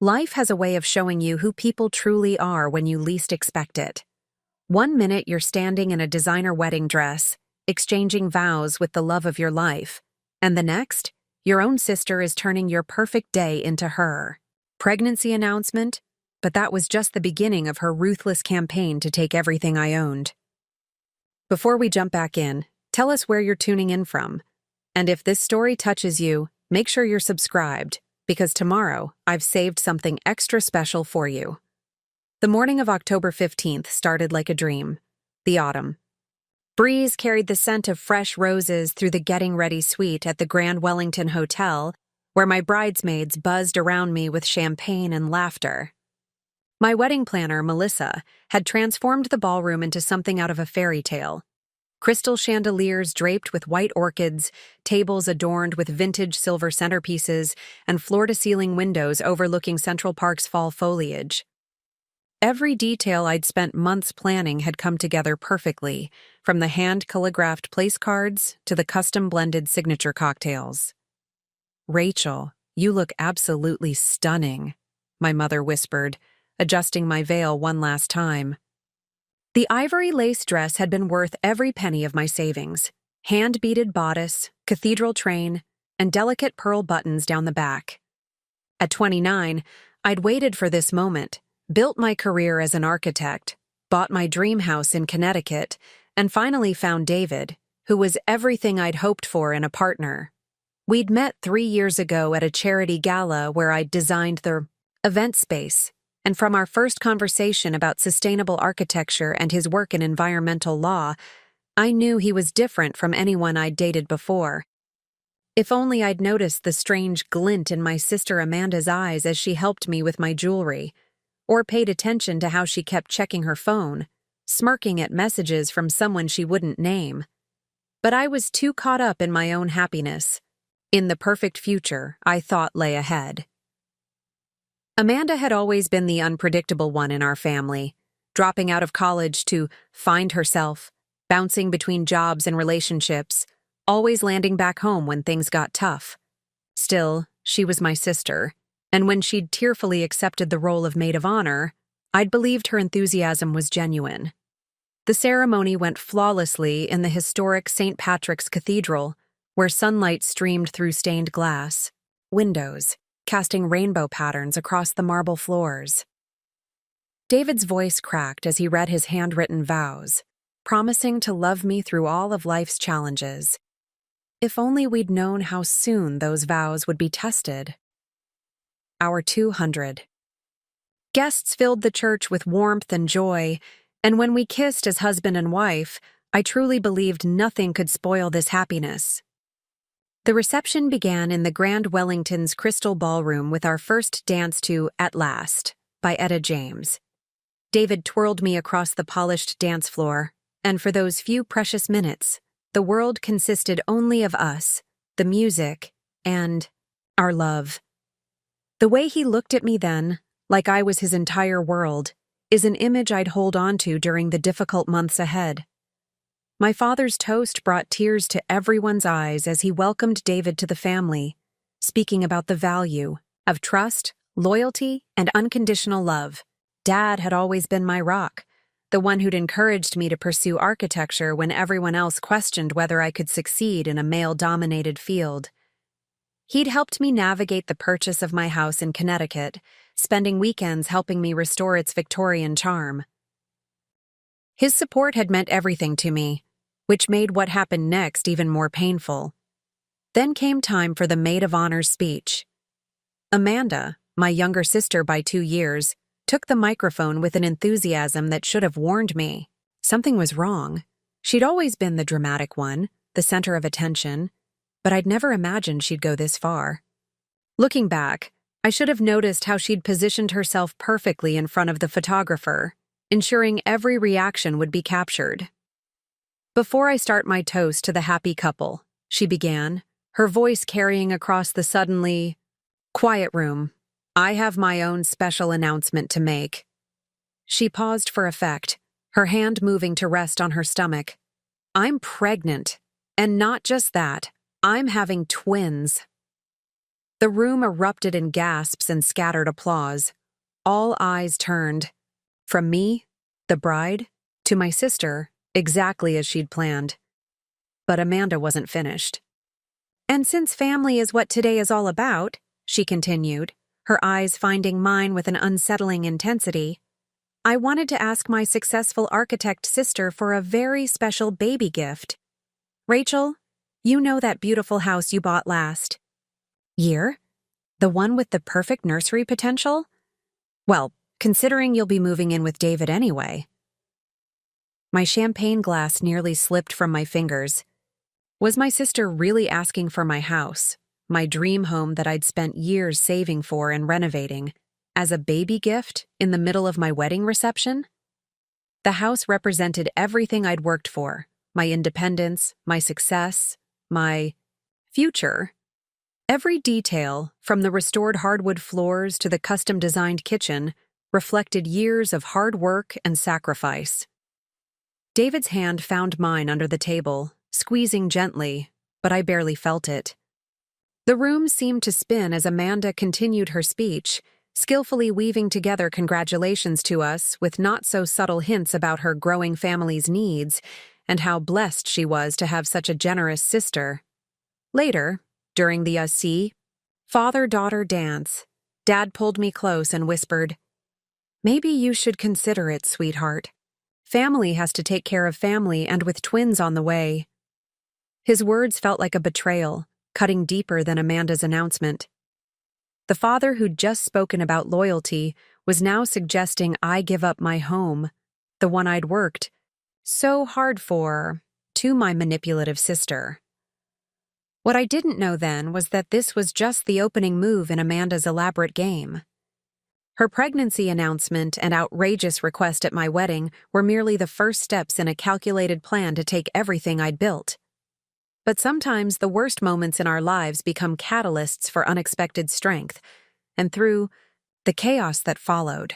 Life has a way of showing you who people truly are when you least expect it. One minute you're standing in a designer wedding dress, exchanging vows with the love of your life, and the next, your own sister is turning your perfect day into her pregnancy announcement, but that was just the beginning of her ruthless campaign to take everything I owned. Before we jump back in, tell us where you're tuning in from. And if this story touches you, make sure you're subscribed, because tomorrow I've saved something extra special for you. The morning of October 15th started like a dream. The autumn. Breeze carried the scent of fresh roses through the getting ready suite at the Grand Wellington Hotel, where my bridesmaids buzzed around me with champagne and laughter. My wedding planner, Melissa, had transformed the ballroom into something out of a fairy tale. Crystal chandeliers draped with white orchids, tables adorned with vintage silver centerpieces, and floor-to-ceiling windows overlooking Central Park's fall foliage. Every detail I'd spent months planning had come together perfectly, from the hand-calligraphed place cards to the custom-blended signature cocktails. "Rachel, you look absolutely stunning," my mother whispered, adjusting my veil one last time. The ivory lace dress had been worth every penny of my savings. Hand-beaded bodice, cathedral train, and delicate pearl buttons down the back. At 29, I'd waited for this moment, built my career as an architect, bought my dream house in Connecticut, and finally found David, who was everything I'd hoped for in a partner. We'd met 3 years ago at a charity gala where I'd designed the event space, and from our first conversation about sustainable architecture and his work in environmental law, I knew he was different from anyone I'd dated before. If only I'd noticed the strange glint in my sister Amanda's eyes as she helped me with my jewelry, or paid attention to how she kept checking her phone, smirking at messages from someone she wouldn't name. But I was too caught up in my own happiness, in the perfect future I thought lay ahead. Amanda had always been the unpredictable one in our family, dropping out of college to find herself, bouncing between jobs and relationships, always landing back home when things got tough. Still, she was my sister, and when she'd tearfully accepted the role of maid of honor, I'd believed her enthusiasm was genuine. The ceremony went flawlessly in the historic St. Patrick's Cathedral, where sunlight streamed through stained glass windows, casting rainbow patterns across the marble floors. David's voice cracked as he read his handwritten vows, promising to love me through all of life's challenges. If only we'd known how soon those vows would be tested. Hour 200. Guests filled the church with warmth and joy, and when we kissed as husband and wife, I truly believed nothing could spoil this happiness. The reception began in the Grand Wellington's Crystal Ballroom with our first dance to At Last by Etta James. David twirled me across the polished dance floor, and for those few precious minutes, the world consisted only of us, the music, and our love. The way he looked at me then, like I was his entire world, is an image I'd hold on to during the difficult months ahead. My father's toast brought tears to everyone's eyes as he welcomed David to the family, speaking about the value of trust, loyalty, and unconditional love. Dad had always been my rock, the one who'd encouraged me to pursue architecture when everyone else questioned whether I could succeed in a male-dominated field. He'd helped me navigate the purchase of my house in Connecticut, spending weekends helping me restore its Victorian charm. His support had meant everything to me, which made what happened next even more painful. Then came time for the maid of honor's speech. Amanda, my younger sister by 2 years, took the microphone with an enthusiasm that should have warned me. Something was wrong. She'd always been the dramatic one, the center of attention, but I'd never imagined she'd go this far. Looking back, I should have noticed how she'd positioned herself perfectly in front of the photographer, ensuring every reaction would be captured. "Before I start my toast to the happy couple," she began, her voice carrying across the suddenly quiet room, "I have my own special announcement to make." She paused for effect, her hand moving to rest on her stomach. "I'm pregnant, and not just that, I'm having twins." The room erupted in gasps and scattered applause. All eyes turned. From me, the bride, to my sister, exactly as she'd planned. But Amanda wasn't finished. "And since family is what today is all about," she continued, her eyes finding mine with an unsettling intensity, "I wanted to ask my successful architect sister for a very special baby gift. Rachel, you know that beautiful house you bought last year? The one with the perfect nursery potential? Well, considering you'll be moving in with David anyway." My champagne glass nearly slipped from my fingers. Was my sister really asking for my house, my dream home that I'd spent years saving for and renovating, as a baby gift in the middle of my wedding reception? The house represented everything I'd worked for: my independence, my success, my future. Every detail, from the restored hardwood floors to the custom-designed kitchen, reflected years of hard work and sacrifice. David's hand found mine under the table, squeezing gently, but I barely felt it. The room seemed to spin as Amanda continued her speech, skillfully weaving together congratulations to us with not-so-subtle hints about her growing family's needs and how blessed she was to have such a generous sister. Later, during the father-daughter dance, Dad pulled me close and whispered, "Maybe you should consider it, sweetheart. Family has to take care of family, and with twins on the way." His words felt like a betrayal, cutting deeper than Amanda's announcement. The father who'd just spoken about loyalty was now suggesting I give up my home, the one I'd worked so hard for, to my manipulative sister. What I didn't know then was that this was just the opening move in Amanda's elaborate game. Her pregnancy announcement and outrageous request at my wedding were merely the first steps in a calculated plan to take everything I'd built. But sometimes the worst moments in our lives become catalysts for unexpected strength, and through the chaos that followed,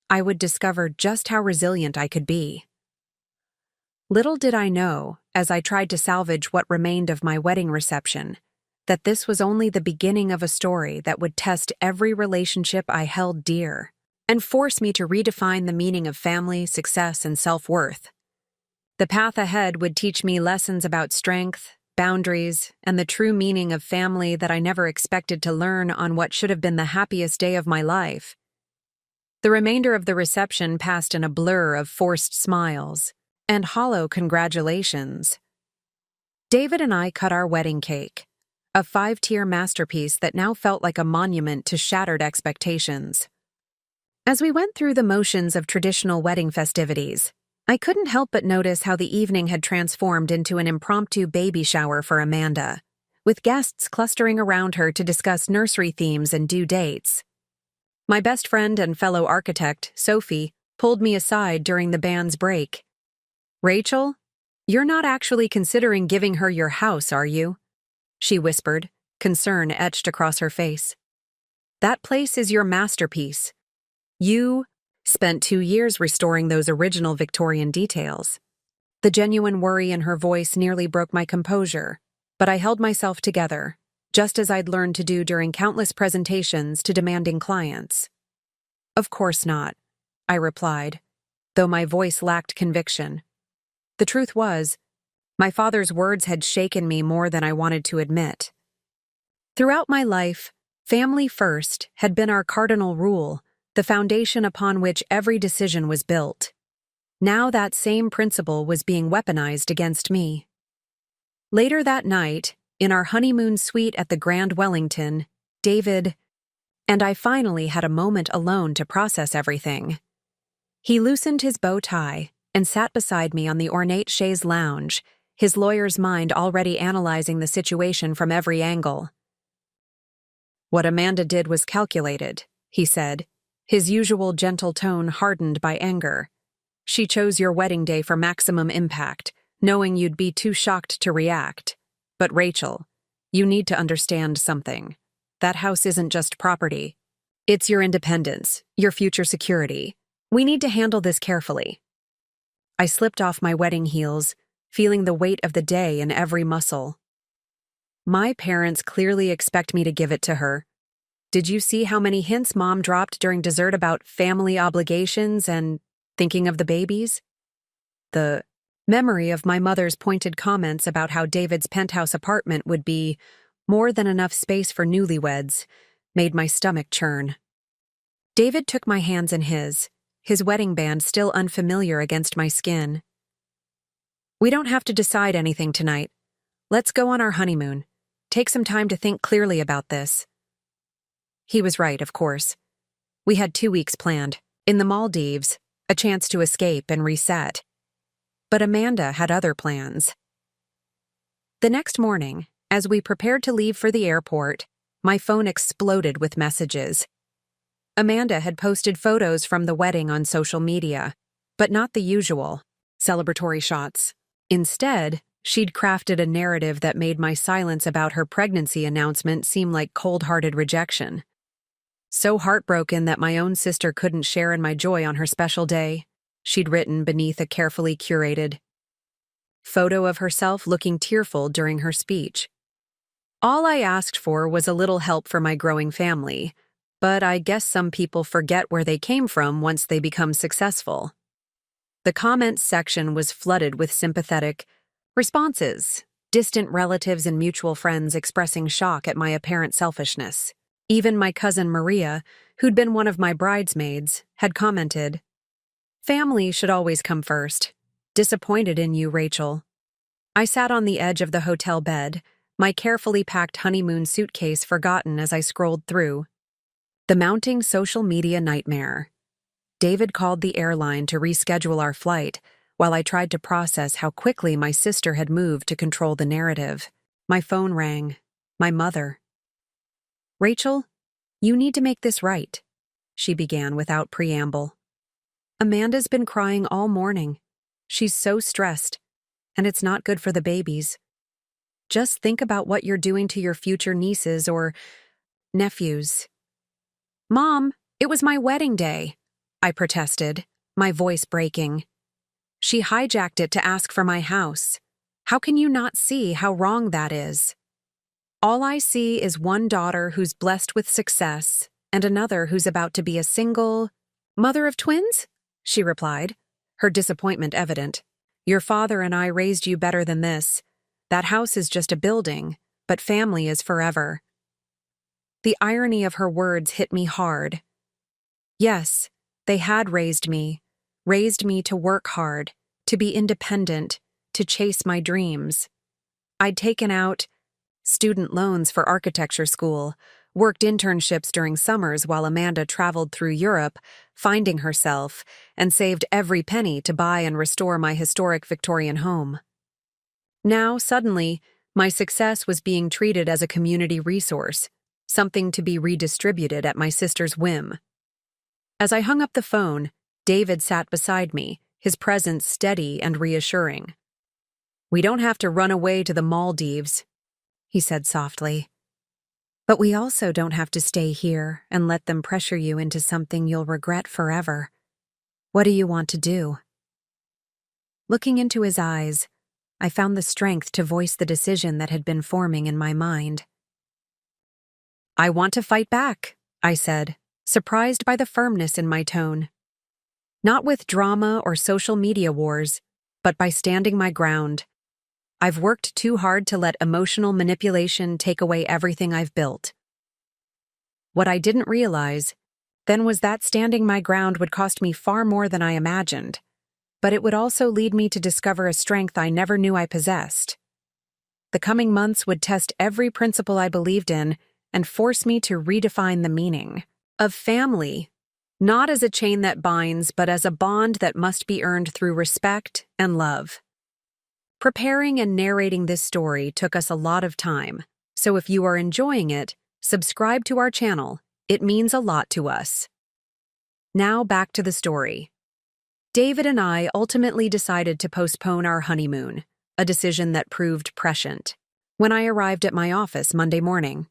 I would discover just how resilient I could be. Little did I know, as I tried to salvage what remained of my wedding reception, that this was only the beginning of a story that would test every relationship I held dear and force me to redefine the meaning of family, success, and self-worth. The path ahead would teach me lessons about strength, boundaries, and the true meaning of family that I never expected to learn on what should have been the happiest day of my life. The remainder of the reception passed in a blur of forced smiles and hollow congratulations. David and I cut our wedding cake, a 5-tier masterpiece that now felt like a monument to shattered expectations. As we went through the motions of traditional wedding festivities, I couldn't help but notice how the evening had transformed into an impromptu baby shower for Amanda, with guests clustering around her to discuss nursery themes and due dates. My best friend and fellow architect, Sophie, pulled me aside during the band's break. "Rachel, you're not actually considering giving her your house, are you?" she whispered, concern etched across her face. "That place is your masterpiece. You spent 2 years restoring those original Victorian details." The genuine worry in her voice nearly broke my composure, but I held myself together, just as I'd learned to do during countless presentations to demanding clients. "Of course not," I replied, though my voice lacked conviction. The truth was, my father's words had shaken me more than I wanted to admit. Throughout my life, family first had been our cardinal rule, the foundation upon which every decision was built. Now that same principle was being weaponized against me. Later that night, in our honeymoon suite at the Grand Wellington, David and I finally had a moment alone to process everything. He loosened his bow tie and sat beside me on the ornate chaise lounge, his lawyer's mind already analyzing the situation from every angle. "What Amanda did was calculated," he said, his usual gentle tone hardened by anger. "She chose your wedding day for maximum impact, knowing you'd be too shocked to react. But Rachel, you need to understand something. That house isn't just property. It's your independence, your future security. We need to handle this carefully." I slipped off my wedding heels, feeling the weight of the day in every muscle. My parents clearly expect me to give it to her, Did you see how many hints Mom dropped during dessert about family obligations and thinking of the babies? The memory of my mother's pointed comments about how David's penthouse apartment would be more than enough space for newlyweds made my stomach churn. David took my hands in his wedding band still unfamiliar against my skin. We don't have to decide anything tonight. Let's go on our honeymoon. Take some time to think clearly about this. He was right, of course. We had 2 weeks planned. In the Maldives, a chance to escape and reset. But Amanda had other plans. The next morning, as we prepared to leave for the airport, my phone exploded with messages. Amanda had posted photos from the wedding on social media, but not the usual celebratory shots. Instead, she'd crafted a narrative that made my silence about her pregnancy announcement seem like cold-hearted rejection. So heartbroken that my own sister couldn't share in my joy on her special day, she'd written beneath a carefully curated photo of herself looking tearful during her speech. All I asked for was a little help for my growing family, but I guess some people forget where they came from once they become successful. The comments section was flooded with sympathetic responses, distant relatives and mutual friends expressing shock at my apparent selfishness. Even my cousin Maria, who'd been one of my bridesmaids, had commented, "Family should always come first. Disappointed in you, Rachel." I sat on the edge of the hotel bed, my carefully packed honeymoon suitcase forgotten as I scrolled through. The mounting social media nightmare. David called the airline to reschedule our flight, while I tried to process how quickly my sister had moved to control the narrative. My phone rang. My mother. "Rachel, you need to make this right," she began without preamble. "Amanda's been crying all morning. She's so stressed, and it's not good for the babies. Just think about what you're doing to your future nieces or nephews." "Mom, it was my wedding day," I protested, my voice breaking. "She hijacked it to ask for my house. How can you not see how wrong that is? All I see is one daughter who's blessed with success and another who's about to be a single mother of twins," she replied, her disappointment evident. "Your father and I raised you better than this. That house is just a building, but family is forever." The irony of her words hit me hard. Yes, they had raised me to work hard, to be independent, to chase my dreams. I'd taken out student loans for architecture school, worked internships during summers while Amanda traveled through Europe, finding herself, and saved every penny to buy and restore my historic Victorian home. Now, suddenly, my success was being treated as a community resource, something to be redistributed at my sister's whim. As I hung up the phone, David sat beside me, his presence steady and reassuring. "We don't have to run away to the Maldives," he said softly. "But we also don't have to stay here and let them pressure you into something you'll regret forever. What do you want to do?" Looking into his eyes, I found the strength to voice the decision that had been forming in my mind. "I want to fight back," I said, surprised by the firmness in my tone. "Not with drama or social media wars, but by standing my ground. I've worked too hard to let emotional manipulation take away everything I've built." What I didn't realize then was that standing my ground would cost me far more than I imagined, but it would also lead me to discover a strength I never knew I possessed. The coming months would test every principle I believed in and force me to redefine the meaning of family, not as a chain that binds, but as a bond that must be earned through respect and love. Preparing and narrating this story took us a lot of time, so if you are enjoying it, subscribe to our channel. It means a lot to us. Now back to the story. David and I ultimately decided to postpone our honeymoon, a decision that proved prescient, when I arrived at my office Monday morning.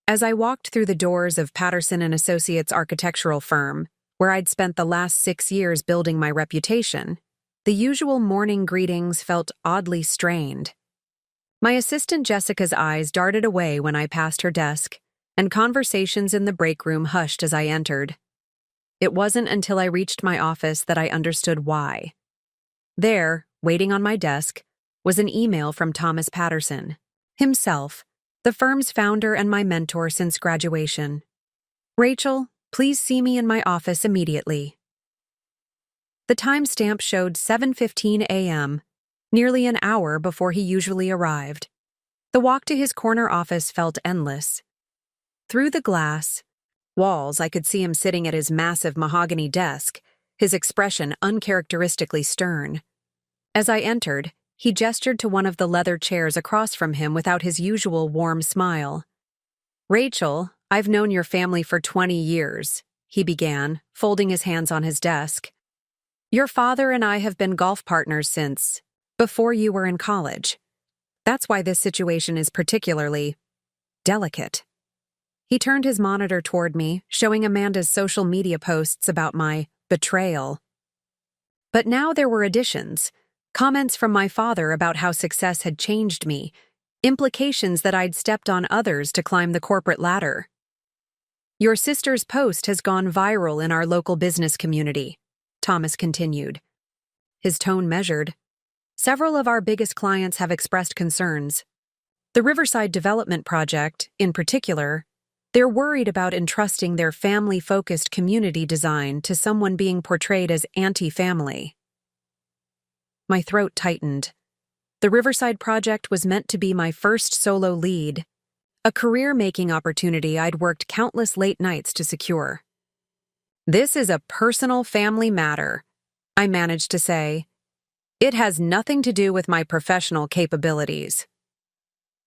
As I walked through the doors of Patterson & Associates architectural firm, where I'd spent the last 6 years building my reputation, the usual morning greetings felt oddly strained. My assistant Jessica's eyes darted away when I passed her desk, and conversations in the break room hushed as I entered. It wasn't until I reached my office that I understood why. There, waiting on my desk, was an email from Thomas Patterson, himself, the firm's founder and my mentor since graduation. "Rachel, please see me in my office immediately." The timestamp showed 7:15 a.m., nearly an hour before he usually arrived. The walk to his corner office felt endless. Through the glass walls, I could see him sitting at his massive mahogany desk, his expression uncharacteristically stern. As I entered, he gestured to one of the leather chairs across from him without his usual warm smile. "Rachel, I've known your family for 20 years, he began, folding his hands on his desk. "Your father and I have been golf partners since before you were in college. That's why this situation is particularly delicate." He turned his monitor toward me, showing Amanda's social media posts about my betrayal. But now there were additions, comments from my father about how success had changed me, implications that I'd stepped on others to climb the corporate ladder. "Your sister's post has gone viral in our local business community," Thomas continued. His tone measured. "Several of our biggest clients have expressed concerns. The Riverside Development Project, in particular, they're worried about entrusting their family-focused community design to someone being portrayed as anti-family." My throat tightened. The Riverside Project was meant to be my first solo lead, a career-making opportunity I'd worked countless late nights to secure. "This is a personal family matter," I managed to say. "It has nothing to do with my professional capabilities."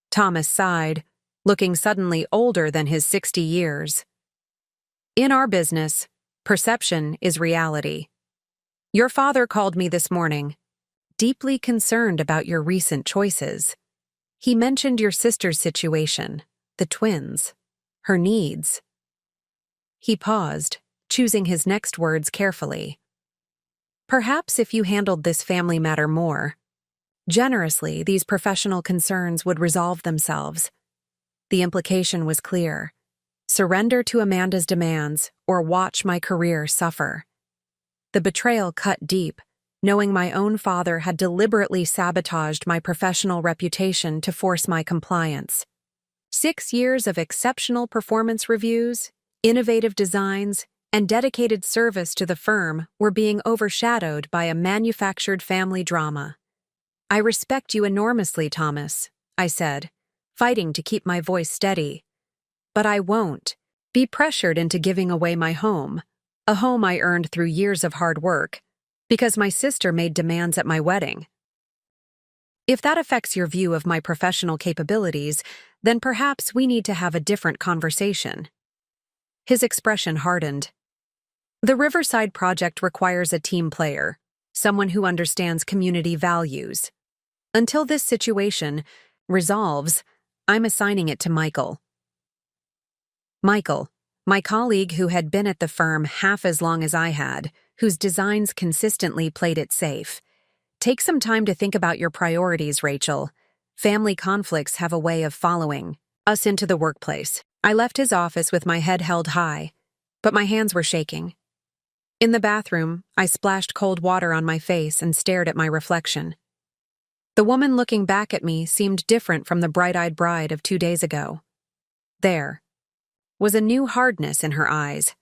Thomas sighed, looking suddenly older than his 60 years. "In our business, perception is reality. Your father called me this morning, deeply concerned about your recent choices. He mentioned your sister's situation, the twins, her needs." He paused, choosing his next words carefully. "Perhaps if you handled this family matter more generously, these professional concerns would resolve themselves." The implication was clear: surrender to Amanda's demands or watch my career suffer. The betrayal cut deep, knowing my own father had deliberately sabotaged my professional reputation to force my compliance. 6 years of exceptional performance reviews, innovative designs, and dedicated service to the firm were being overshadowed by a manufactured family drama. "I respect you enormously, Thomas," I said, fighting to keep my voice steady. "But I won't be pressured into giving away my home, a home I earned through years of hard work, because my sister made demands at my wedding. If that affects your view of my professional capabilities, then perhaps we need to have a different conversation." His expression hardened. "The Riverside Project requires a team player, someone who understands community values. Until this situation resolves, I'm assigning it to Michael." Michael, my colleague who had been at the firm half as long as I had, whose designs consistently played it safe. "Take some time to think about your priorities, Rachel. Family conflicts have a way of following us into the workplace." I left his office with my head held high, but my hands were shaking. In the bathroom, I splashed cold water on my face and stared at my reflection. The woman looking back at me seemed different from the bright-eyed bride of 2 days ago. There was a new hardness in her eyes,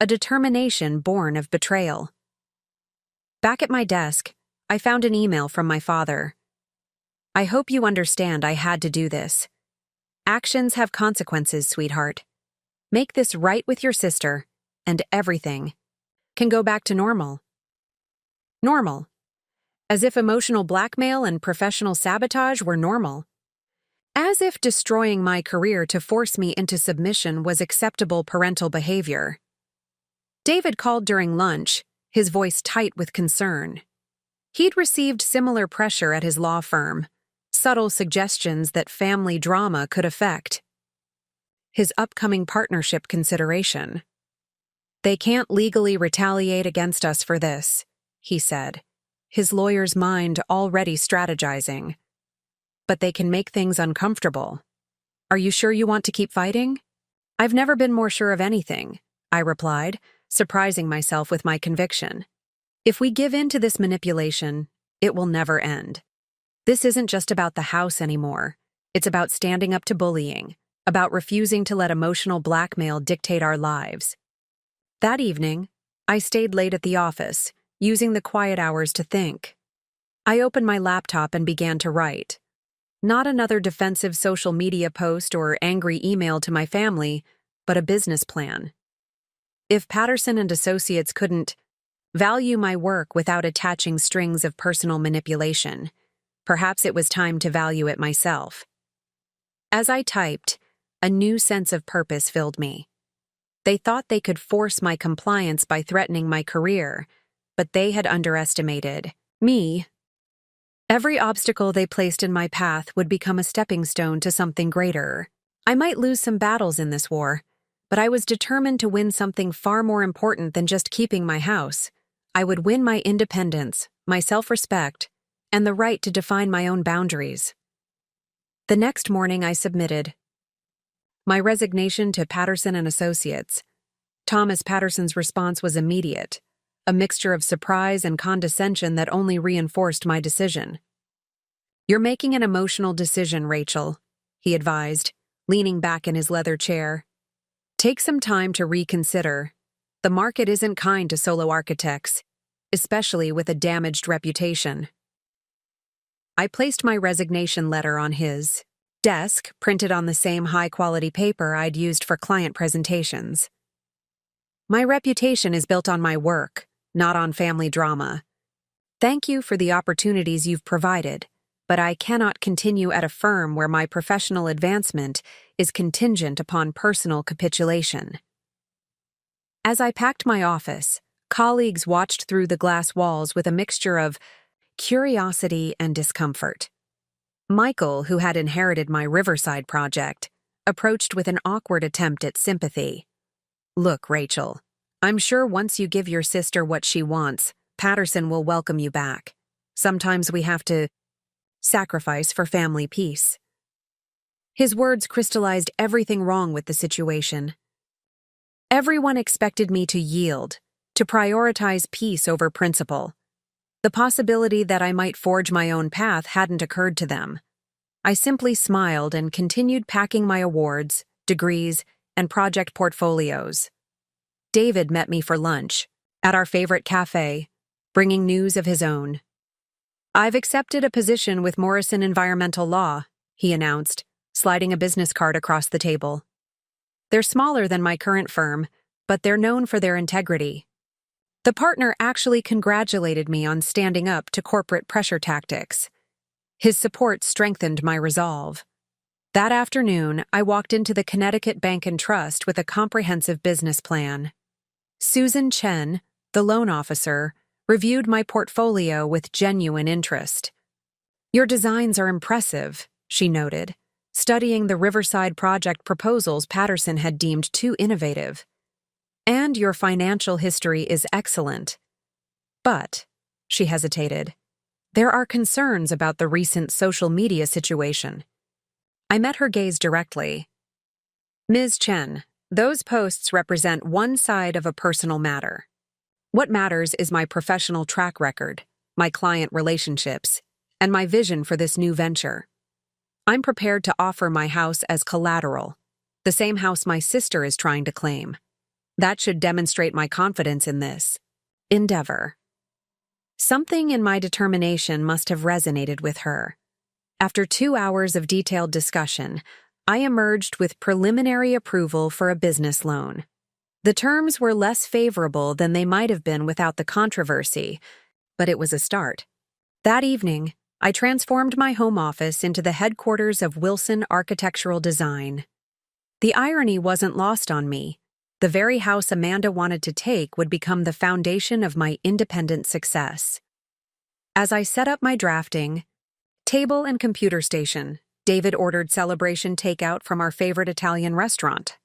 a determination born of betrayal. Back at my desk, I found an email from my father. "I hope you understand I had to do this. Actions have consequences, sweetheart. Make this right with your sister, and everything can go back to normal." Normal. As if emotional blackmail and professional sabotage were normal. As if destroying my career to force me into submission was acceptable parental behavior. David called during lunch, his voice tight with concern. He'd received similar pressure at his law firm, subtle suggestions that family drama could affect his upcoming partnership consideration. "They can't legally retaliate against us for this," he said, his lawyer's mind already strategizing. "But they can make things uncomfortable. Are you sure you want to keep fighting?" I've never been more sure of anything, I replied, surprising myself with my conviction. If we give in to this manipulation, it will never end. This isn't just about the house anymore. It's about standing up to bullying, about refusing to let emotional blackmail dictate our lives. That evening, I stayed late at the office, using the quiet hours to think. I opened my laptop and began to write. Not another defensive social media post or angry email to my family, but a business plan. If Patterson and Associates couldn't value my work without attaching strings of personal manipulation, perhaps it was time to value it myself. As I typed, a new sense of purpose filled me. They thought they could force my compliance by threatening my career, but they had underestimated me. Every obstacle they placed in my path would become a stepping stone to something greater. I might lose some battles in this war, but I was determined to win something far more important than just keeping my house. I would win my independence, my self-respect, and the right to define my own boundaries. The next morning I submitted my resignation to Patterson and Associates. Thomas Patterson's response was immediate, a mixture of surprise and condescension that only reinforced my decision. "You're making an emotional decision, Rachel," he advised, leaning back in his leather chair. "Take some time to reconsider. The market isn't kind to solo architects, especially with a damaged reputation." I placed my resignation letter on his desk, printed on the same high-quality paper I'd used for client presentations. "My reputation is built on my work, not on family drama. Thank you for the opportunities you've provided, but I cannot continue at a firm where my professional advancement is contingent upon personal capitulation." As I packed my office, colleagues watched through the glass walls with a mixture of curiosity and discomfort. Michael, who had inherited my Riverside project, approached with an awkward attempt at sympathy. "Look, Rachel, I'm sure once you give your sister what she wants, Patterson will welcome you back. Sometimes we have to sacrifice for family peace." His words crystallized everything wrong with the situation. Everyone expected me to yield, to prioritize peace over principle. The possibility that I might forge my own path hadn't occurred to them. I simply smiled and continued packing my awards, degrees, and project portfolios. David met me for lunch, at our favorite cafe, bringing news of his own. "I've accepted a position with Morrison Environmental Law," he announced, sliding a business card across the table. "They're smaller than my current firm, but they're known for their integrity." The partner actually congratulated me on standing up to corporate pressure tactics. His support strengthened my resolve. That afternoon, I walked into the Connecticut Bank and Trust with a comprehensive business plan. Susan Chen, the loan officer, reviewed my portfolio with genuine interest. "Your designs are impressive," she noted, studying the Riverside project proposals Patterson had deemed too innovative. "And your financial history is excellent. But," she hesitated, "there are concerns about the recent social media situation." I met her gaze directly. "Ms. Chen, those posts represent one side of a personal matter. What matters is my professional track record, my client relationships, and my vision for this new venture. I'm prepared to offer my house as collateral, the same house my sister is trying to claim. That should demonstrate my confidence in this endeavor." Something in my determination must have resonated with her. After 2 hours of detailed discussion, I emerged with preliminary approval for a business loan. The terms were less favorable than they might have been without the controversy, but it was a start. That evening, I transformed my home office into the headquarters of Wilson Architectural Design. The irony wasn't lost on me. The very house Amanda wanted to take would become the foundation of my independent success. As I set up my drafting table and computer station, David ordered celebration takeout from our favorite Italian restaurant.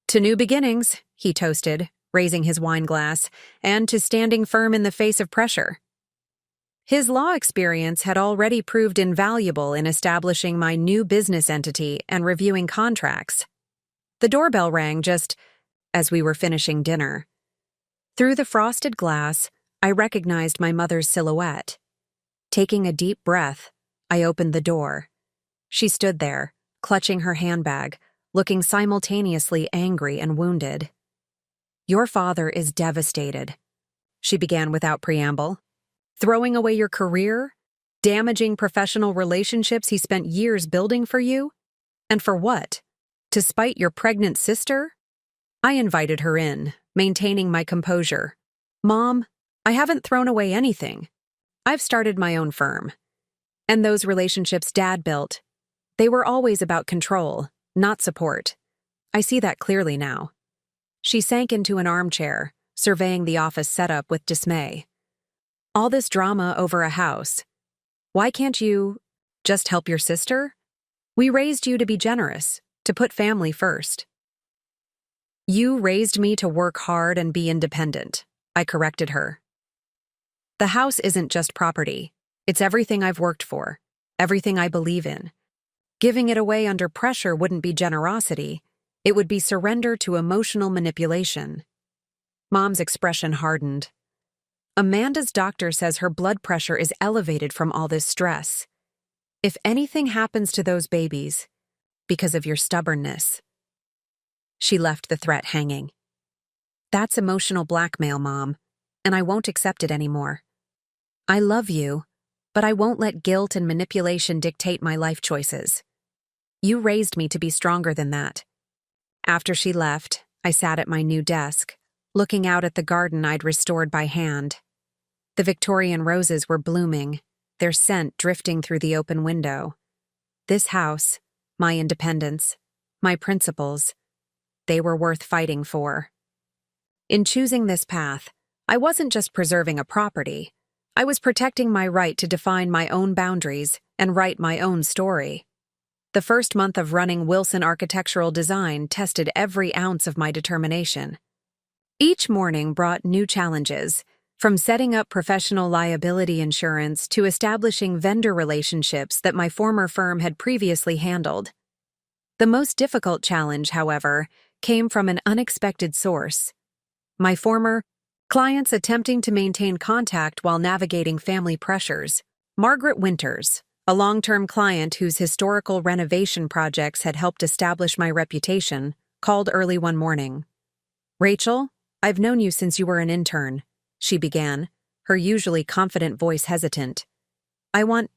"To new beginnings," he toasted, raising his wine glass, "and to standing firm in the face of pressure." His law experience had already proved invaluable in establishing my new business entity and reviewing contracts. The doorbell rang just as we were finishing dinner. Through the frosted glass, I recognized my mother's silhouette. Taking a deep breath, I opened the door. She stood there, clutching her handbag, looking simultaneously angry and wounded. "Your father is devastated," she began without preamble. "Throwing away your career? Damaging professional relationships he spent years building for you? And for what? To spite your pregnant sister?" I invited her in, maintaining my composure. "Mom, I haven't thrown away anything. I've started my own firm. And those relationships Dad built, they were always about control, not support. I see that clearly now." She sank into an armchair, surveying the office setup with dismay. "All this drama over a house. Why can't you just help your sister? We raised you to be generous, to put family first." "You raised me to work hard and be independent," I corrected her. "The house isn't just property. It's everything I've worked for, everything I believe in. Giving it away under pressure wouldn't be generosity. It would be surrender to emotional manipulation." Mom's expression hardened. "Amanda's doctor says her blood pressure is elevated from all this stress. If anything happens to those babies, because of your stubbornness." She left the threat hanging. "That's emotional blackmail, Mom, and I won't accept it anymore. I love you, but I won't let guilt and manipulation dictate my life choices. You raised me to be stronger than that." After she left, I sat at my new desk, looking out at the garden I'd restored by hand. The Victorian roses were blooming, their scent drifting through the open window. This house, my independence, my principles, they were worth fighting for. In choosing this path, I wasn't just preserving a property. I was protecting my right to define my own boundaries and write my own story. The first month of running Wilson Architectural Design tested every ounce of my determination. Each morning brought new challenges, from setting up professional liability insurance to establishing vendor relationships that my former firm had previously handled. The most difficult challenge, however, came from an unexpected source. My former clients attempting to maintain contact while navigating family pressures. Margaret Winters, a long-term client whose historical renovation projects had helped establish my reputation, called early one morning. "Rachel, I've known you since you were an intern," she began, her usually confident voice hesitant. "I want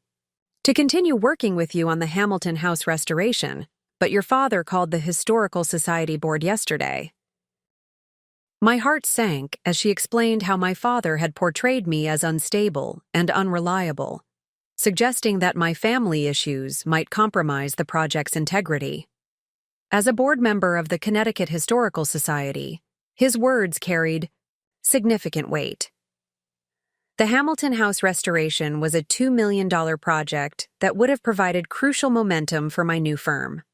to continue working with you on the Hamilton House restoration, but your father called the Historical Society Board yesterday." My heart sank as she explained how my father had portrayed me as unstable and unreliable, suggesting that my family issues might compromise the project's integrity. As a board member of the Connecticut Historical Society, his words carried significant weight. The Hamilton House restoration was a $2 million project that would have provided crucial momentum for my new firm.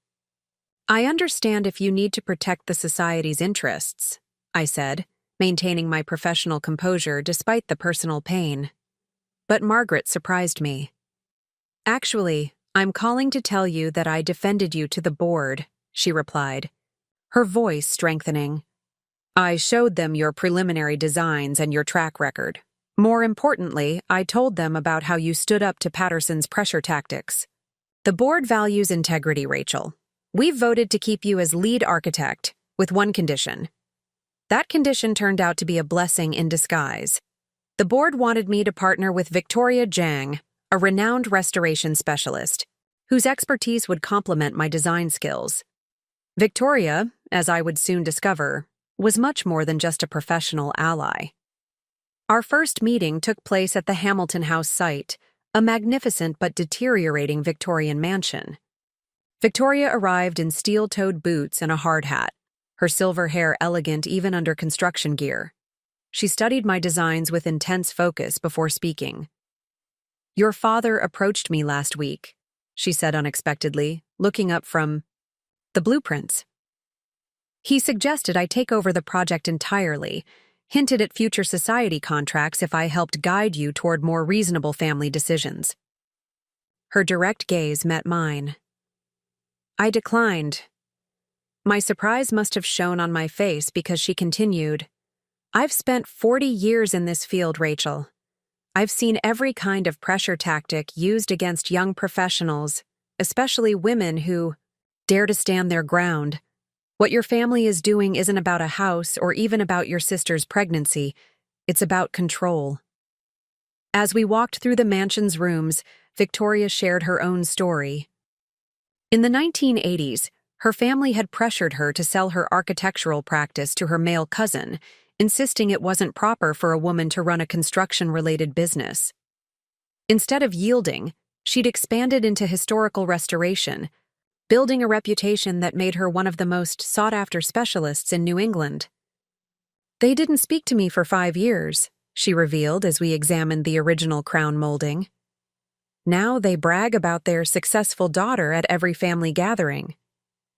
"I understand if you need to protect the society's interests," I said, maintaining my professional composure despite the personal pain. But Margaret surprised me. "Actually, I'm calling to tell you that I defended you to the board," she replied, her voice strengthening. "I showed them your preliminary designs and your track record. More importantly, I told them about how you stood up to Patterson's pressure tactics. The board values integrity, Rachel. We've voted to keep you as lead architect, with one condition. That condition turned out to be a blessing in disguise. The board wanted me to partner with Victoria Jang, a renowned restoration specialist, whose expertise would complement my design skills. Victoria, as I would soon discover, was much more than just a professional ally. Our first meeting took place at the Hamilton House site, a magnificent but deteriorating Victorian mansion. Victoria arrived in steel-toed boots and a hard hat, her silver hair elegant even under construction gear. She studied my designs with intense focus before speaking. "Your father approached me last week," she said unexpectedly, looking up from the blueprints. "He suggested I take over the project entirely, hinted at future society contracts if I helped guide you toward more reasonable family decisions." Her direct gaze met mine. I declined. My surprise must have shown on my face because she continued, "I've spent 40 years in this field, Rachel. I've seen every kind of pressure tactic used against young professionals, especially women who dare to stand their ground. What your family is doing isn't about a house or even about your sister's pregnancy. It's about control." As we walked through the mansion's rooms, Victoria shared her own story. In the 1980s, her family had pressured her to sell her architectural practice to her male cousin, insisting it wasn't proper for a woman to run a construction-related business. Instead of yielding, she'd expanded into historical restoration, building a reputation that made her one of the most sought-after specialists in New England. "They didn't speak to me for 5 years," she revealed as we examined the original crown molding. "Now they brag about their successful daughter at every family gathering.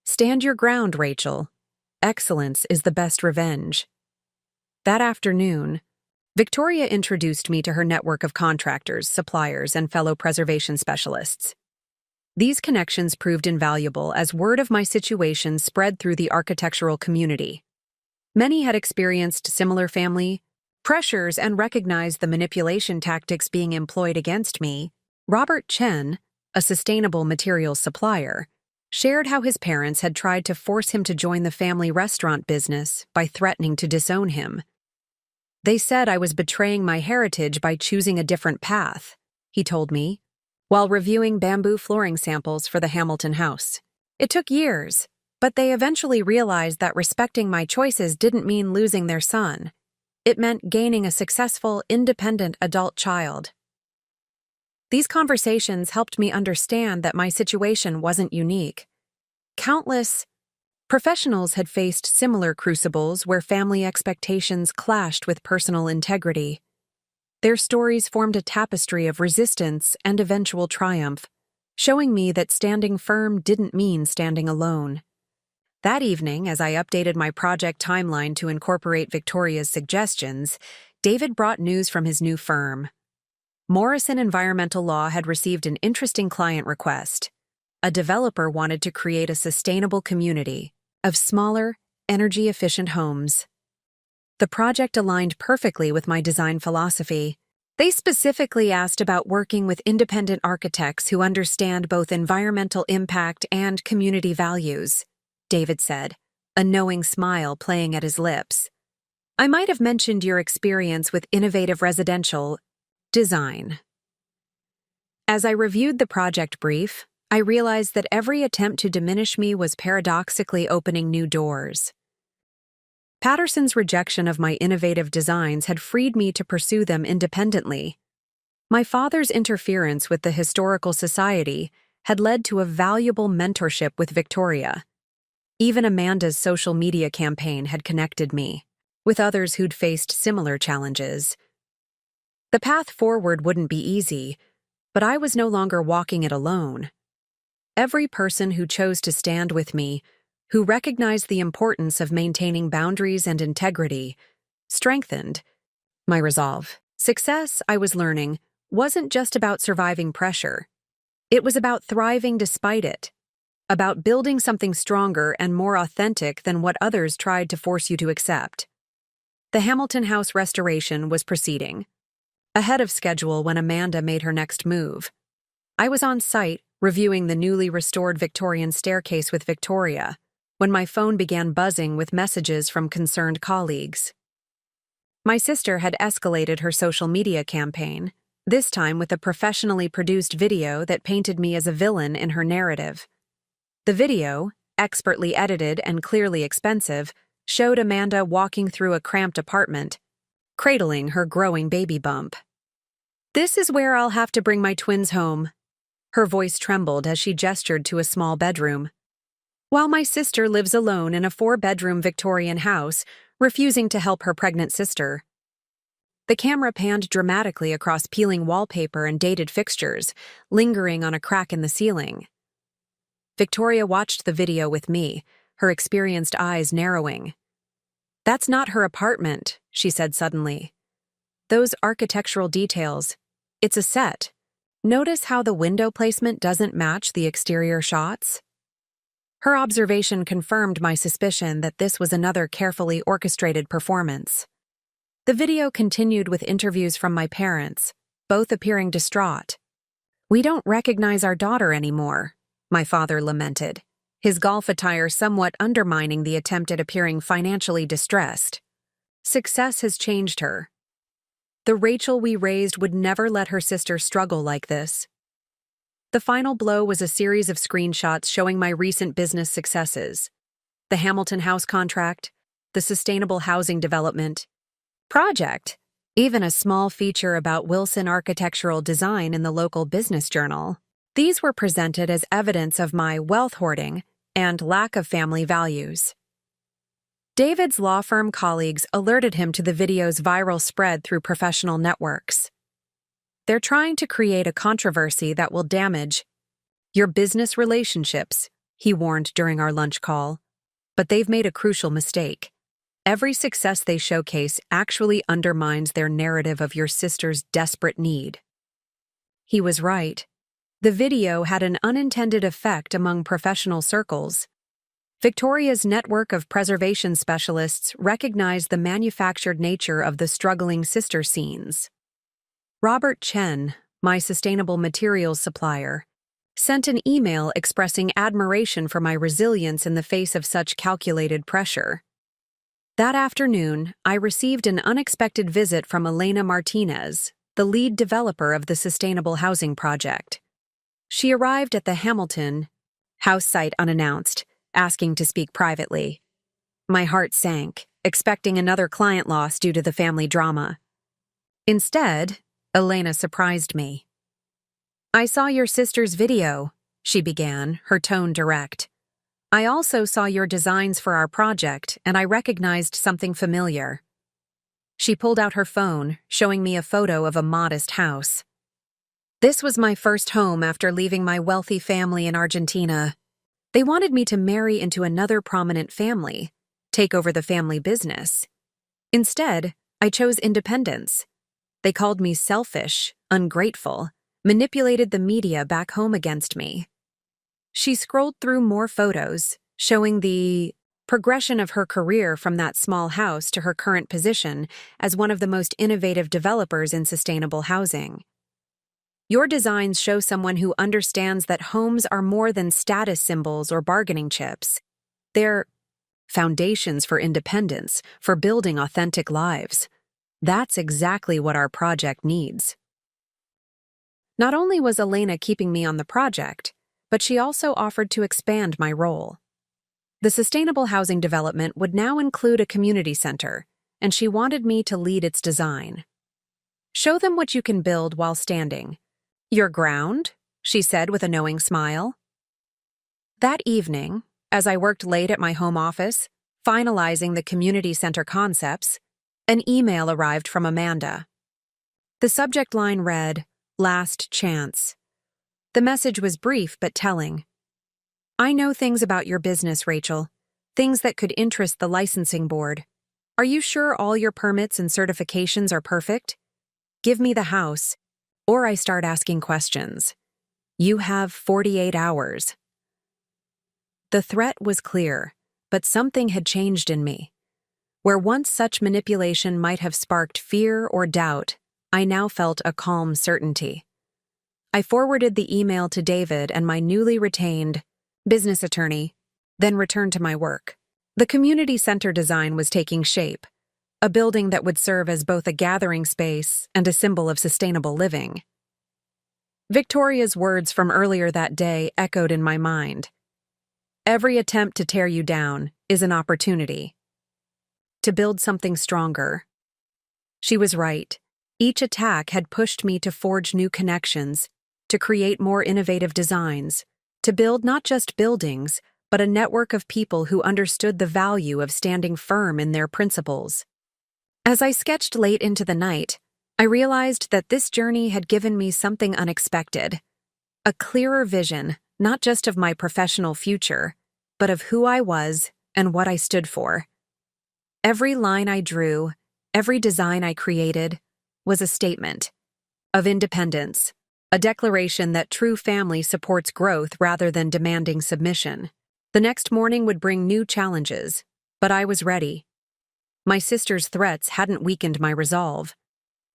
Stand your ground, Rachel. Excellence is the best revenge." That afternoon, Victoria introduced me to her network of contractors, suppliers, and fellow preservation specialists. These connections proved invaluable as word of my situation spread through the architectural community. Many had experienced similar family pressures and recognized the manipulation tactics being employed against me. Robert Chen, a sustainable materials supplier, shared how his parents had tried to force him to join the family restaurant business by threatening to disown him. "They said I was betraying my heritage by choosing a different path," he told me, while reviewing bamboo flooring samples for the Hamilton house. "It took years, but they eventually realized that respecting my choices didn't mean losing their son. It meant gaining a successful, independent adult child." These conversations helped me understand that my situation wasn't unique. Countless professionals had faced similar crucibles where family expectations clashed with personal integrity. Their stories formed a tapestry of resistance and eventual triumph, showing me that standing firm didn't mean standing alone. That evening, as I updated my project timeline to incorporate Victoria's suggestions, David brought news from his new firm. Morrison Environmental Law had received an interesting client request. A developer wanted to create a sustainable community of smaller, energy-efficient homes. The project aligned perfectly with my design philosophy. They specifically asked about working with independent architects who understand both environmental impact and community values, David said, a knowing smile playing at his lips. "I might have mentioned your experience with innovative residential design." As I reviewed the project brief, I realized that every attempt to diminish me was paradoxically opening new doors. Patterson's rejection of my innovative designs had freed me to pursue them independently. My father's interference with the Historical Society had led to a valuable mentorship with Victoria. Even Amanda's social media campaign had connected me with others who'd faced similar challenges. The path forward wouldn't be easy, but I was no longer walking it alone. Every person who chose to stand with me, who recognized the importance of maintaining boundaries and integrity, strengthened my resolve. Success, I was learning, wasn't just about surviving pressure. It was about thriving despite it, about building something stronger and more authentic than what others tried to force you to accept. The Hamilton House restoration was proceeding, ahead of schedule when Amanda made her next move. I was on site, reviewing the newly restored Victorian staircase with Victoria, when my phone began buzzing with messages from concerned colleagues. My sister had escalated her social media campaign, this time with a professionally produced video that painted me as a villain in her narrative. The video, expertly edited and clearly expensive, showed Amanda walking through a cramped apartment, cradling her growing baby bump. "This is where I'll have to bring my twins home." Her voice trembled as she gestured to a small bedroom. "While my sister lives alone in a 4-bedroom Victorian house, refusing to help her pregnant sister." The camera panned dramatically across peeling wallpaper and dated fixtures, lingering on a crack in the ceiling. Victoria watched the video with me, her experienced eyes narrowing. "That's not her apartment," she said suddenly. "Those architectural details. It's a set. Notice how the window placement doesn't match the exterior shots?" Her observation confirmed my suspicion that this was another carefully orchestrated performance. The video continued with interviews from my parents, both appearing distraught. "We don't recognize our daughter anymore," my father lamented, his golf attire somewhat undermining the attempt at appearing financially distressed. "Success has changed her. The Rachel we raised would never let her sister struggle like this." The final blow was a series of screenshots showing my recent business successes: the Hamilton House contract, the sustainable housing development project, even a small feature about Wilson architectural design in the local business journal. These were presented as evidence of my wealth hoarding and lack of family values. David's law firm colleagues alerted him to the video's viral spread through professional networks. "They're trying to create a controversy that will damage your business relationships," he warned during our lunch call. "But they've made a crucial mistake. Every success they showcase actually undermines their narrative of your sister's desperate need." He was right. The video had an unintended effect among professional circles. Victoria's network of preservation specialists recognized the manufactured nature of the struggling sister scenes. Robert Chen, my sustainable materials supplier, sent an email expressing admiration for my resilience in the face of such calculated pressure. That afternoon, I received an unexpected visit from Elena Martinez, the lead developer of the sustainable housing project. She arrived at the Hamilton House site unannounced, asking to speak privately. My heart sank, expecting another client loss due to the family drama. Instead, Elena surprised me. "I saw your sister's video," she began, her tone direct. "I also saw your designs for our project, and I recognized something familiar." She pulled out her phone, showing me a photo of a modest house. "This was my first home after leaving my wealthy family in Argentina. They wanted me to marry into another prominent family, take over the family business. Instead, I chose independence. They called me selfish, ungrateful, manipulated the media back home against me." She scrolled through more photos, showing the progression of her career from that small house to her current position as one of the most innovative developers in sustainable housing. "Your designs show someone who understands that homes are more than status symbols or bargaining chips. They're foundations for independence, for building authentic lives. That's exactly what our project needs." Not only was Elena keeping me on the project, but she also offered to expand my role. The sustainable housing development would now include a community center, and she wanted me to lead its design. "Show them what you can build while standing your ground," she said with a knowing smile. That evening, as I worked late at my home office, finalizing the community center concepts, an email arrived from Amanda. The subject line read, "Last chance." The message was brief but telling. "I know things about your business, Rachel, things that could interest the licensing board. Are you sure all your permits and certifications are perfect? Give me the house, or I start asking questions. You have 48 hours. The threat was clear, but something had changed in me. Where once such manipulation might have sparked fear or doubt, I now felt a calm certainty. I forwarded the email to David and my newly retained business attorney, then returned to my work. The community center design was taking shape, a building that would serve as both a gathering space and a symbol of sustainable living. Victoria's words from earlier that day echoed in my mind. "Every attempt to tear you down is an opportunity to build something stronger." She was right. Each attack had pushed me to forge new connections, to create more innovative designs, to build not just buildings, but a network of people who understood the value of standing firm in their principles. As I sketched late into the night, I realized that this journey had given me something unexpected. A clearer vision, not just of my professional future, but of who I was and what I stood for. Every line I drew, every design I created, was a statement of independence, a declaration that true family supports growth rather than demanding submission. The next morning would bring new challenges, but I was ready. My sister's threats hadn't weakened my resolve.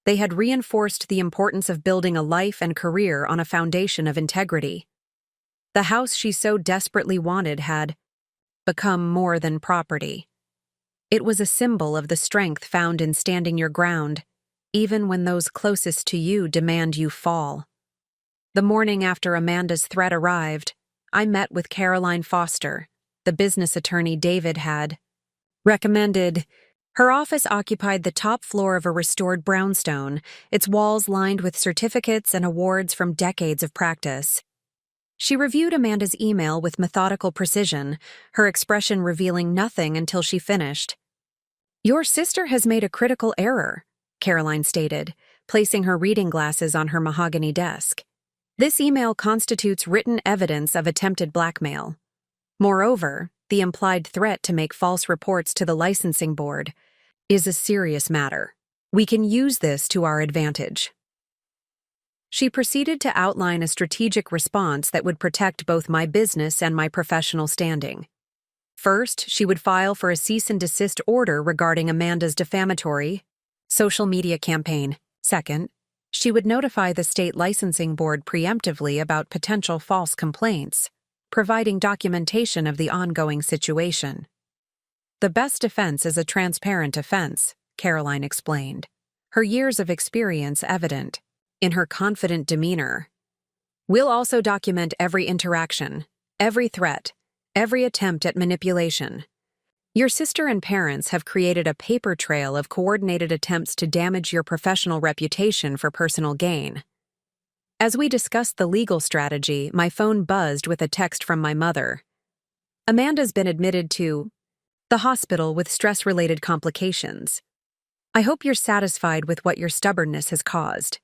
They had reinforced the importance of building a life and career on a foundation of integrity. The house she so desperately wanted had become more than property. It was a symbol of the strength found in standing your ground, even when those closest to you demand you fall. The morning after Amanda's threat arrived, I met with Caroline Foster, the business attorney David had recommended. Her office occupied the top floor of a restored brownstone, its walls lined with certificates and awards from decades of practice. She reviewed Amanda's email with methodical precision, her expression revealing nothing until she finished. "Your sister has made a critical error," Caroline stated, placing her reading glasses on her mahogany desk. "This email constitutes written evidence of attempted blackmail. Moreover, the implied threat to make false reports to the licensing board is a serious matter. We can use this to our advantage." She proceeded to outline a strategic response that would protect both my business and my professional standing. First, she would file for a cease and desist order regarding Amanda's defamatory social media campaign. Second, she would notify the state licensing board preemptively about potential false complaints, providing documentation of the ongoing situation. "The best defense is a transparent offense," Caroline explained, her years of experience evident in her confident demeanor. "We'll also document every interaction, every threat, every attempt at manipulation. Your sister and parents have created a paper trail of coordinated attempts to damage your professional reputation for personal gain." As we discussed the legal strategy, my phone buzzed with a text from my mother. "Amanda's been admitted to the hospital with stress-related complications. I hope you're satisfied with what your stubbornness has caused."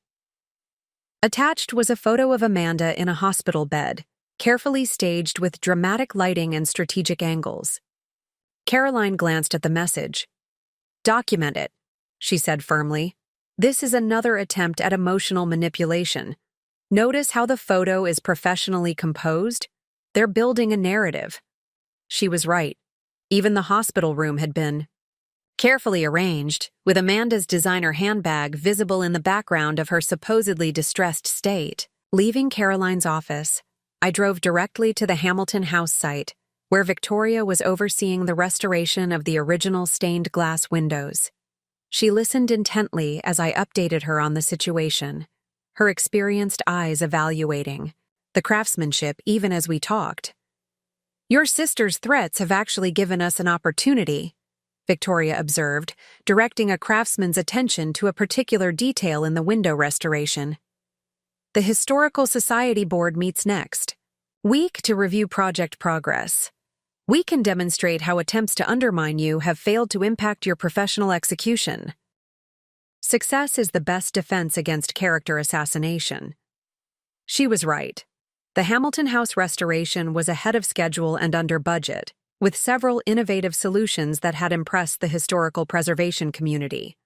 Attached was a photo of Amanda in a hospital bed, carefully staged with dramatic lighting and strategic angles. Caroline glanced at the message. "Document it," she said firmly. "This is another attempt at emotional manipulation. Notice how the photo is professionally composed? They're building a narrative." She was right. Even the hospital room had been carefully arranged, with Amanda's designer handbag visible in the background of her supposedly distressed state. Leaving Caroline's office, I drove directly to the Hamilton House site, where Victoria was overseeing the restoration of the original stained glass windows. She listened intently as I updated her on the situation, her experienced eyes evaluating the craftsmanship even as we talked. "Your sister's threats have actually given us an opportunity," Victoria observed, directing a craftsman's attention to a particular detail in the window restoration. "The Historical Society Board meets next week to review project progress. We can demonstrate how attempts to undermine you have failed to impact your professional execution. Success is the best defense against character assassination." She was right. The Hamilton House restoration was ahead of schedule and under budget, with several innovative solutions that had impressed the historical preservation community.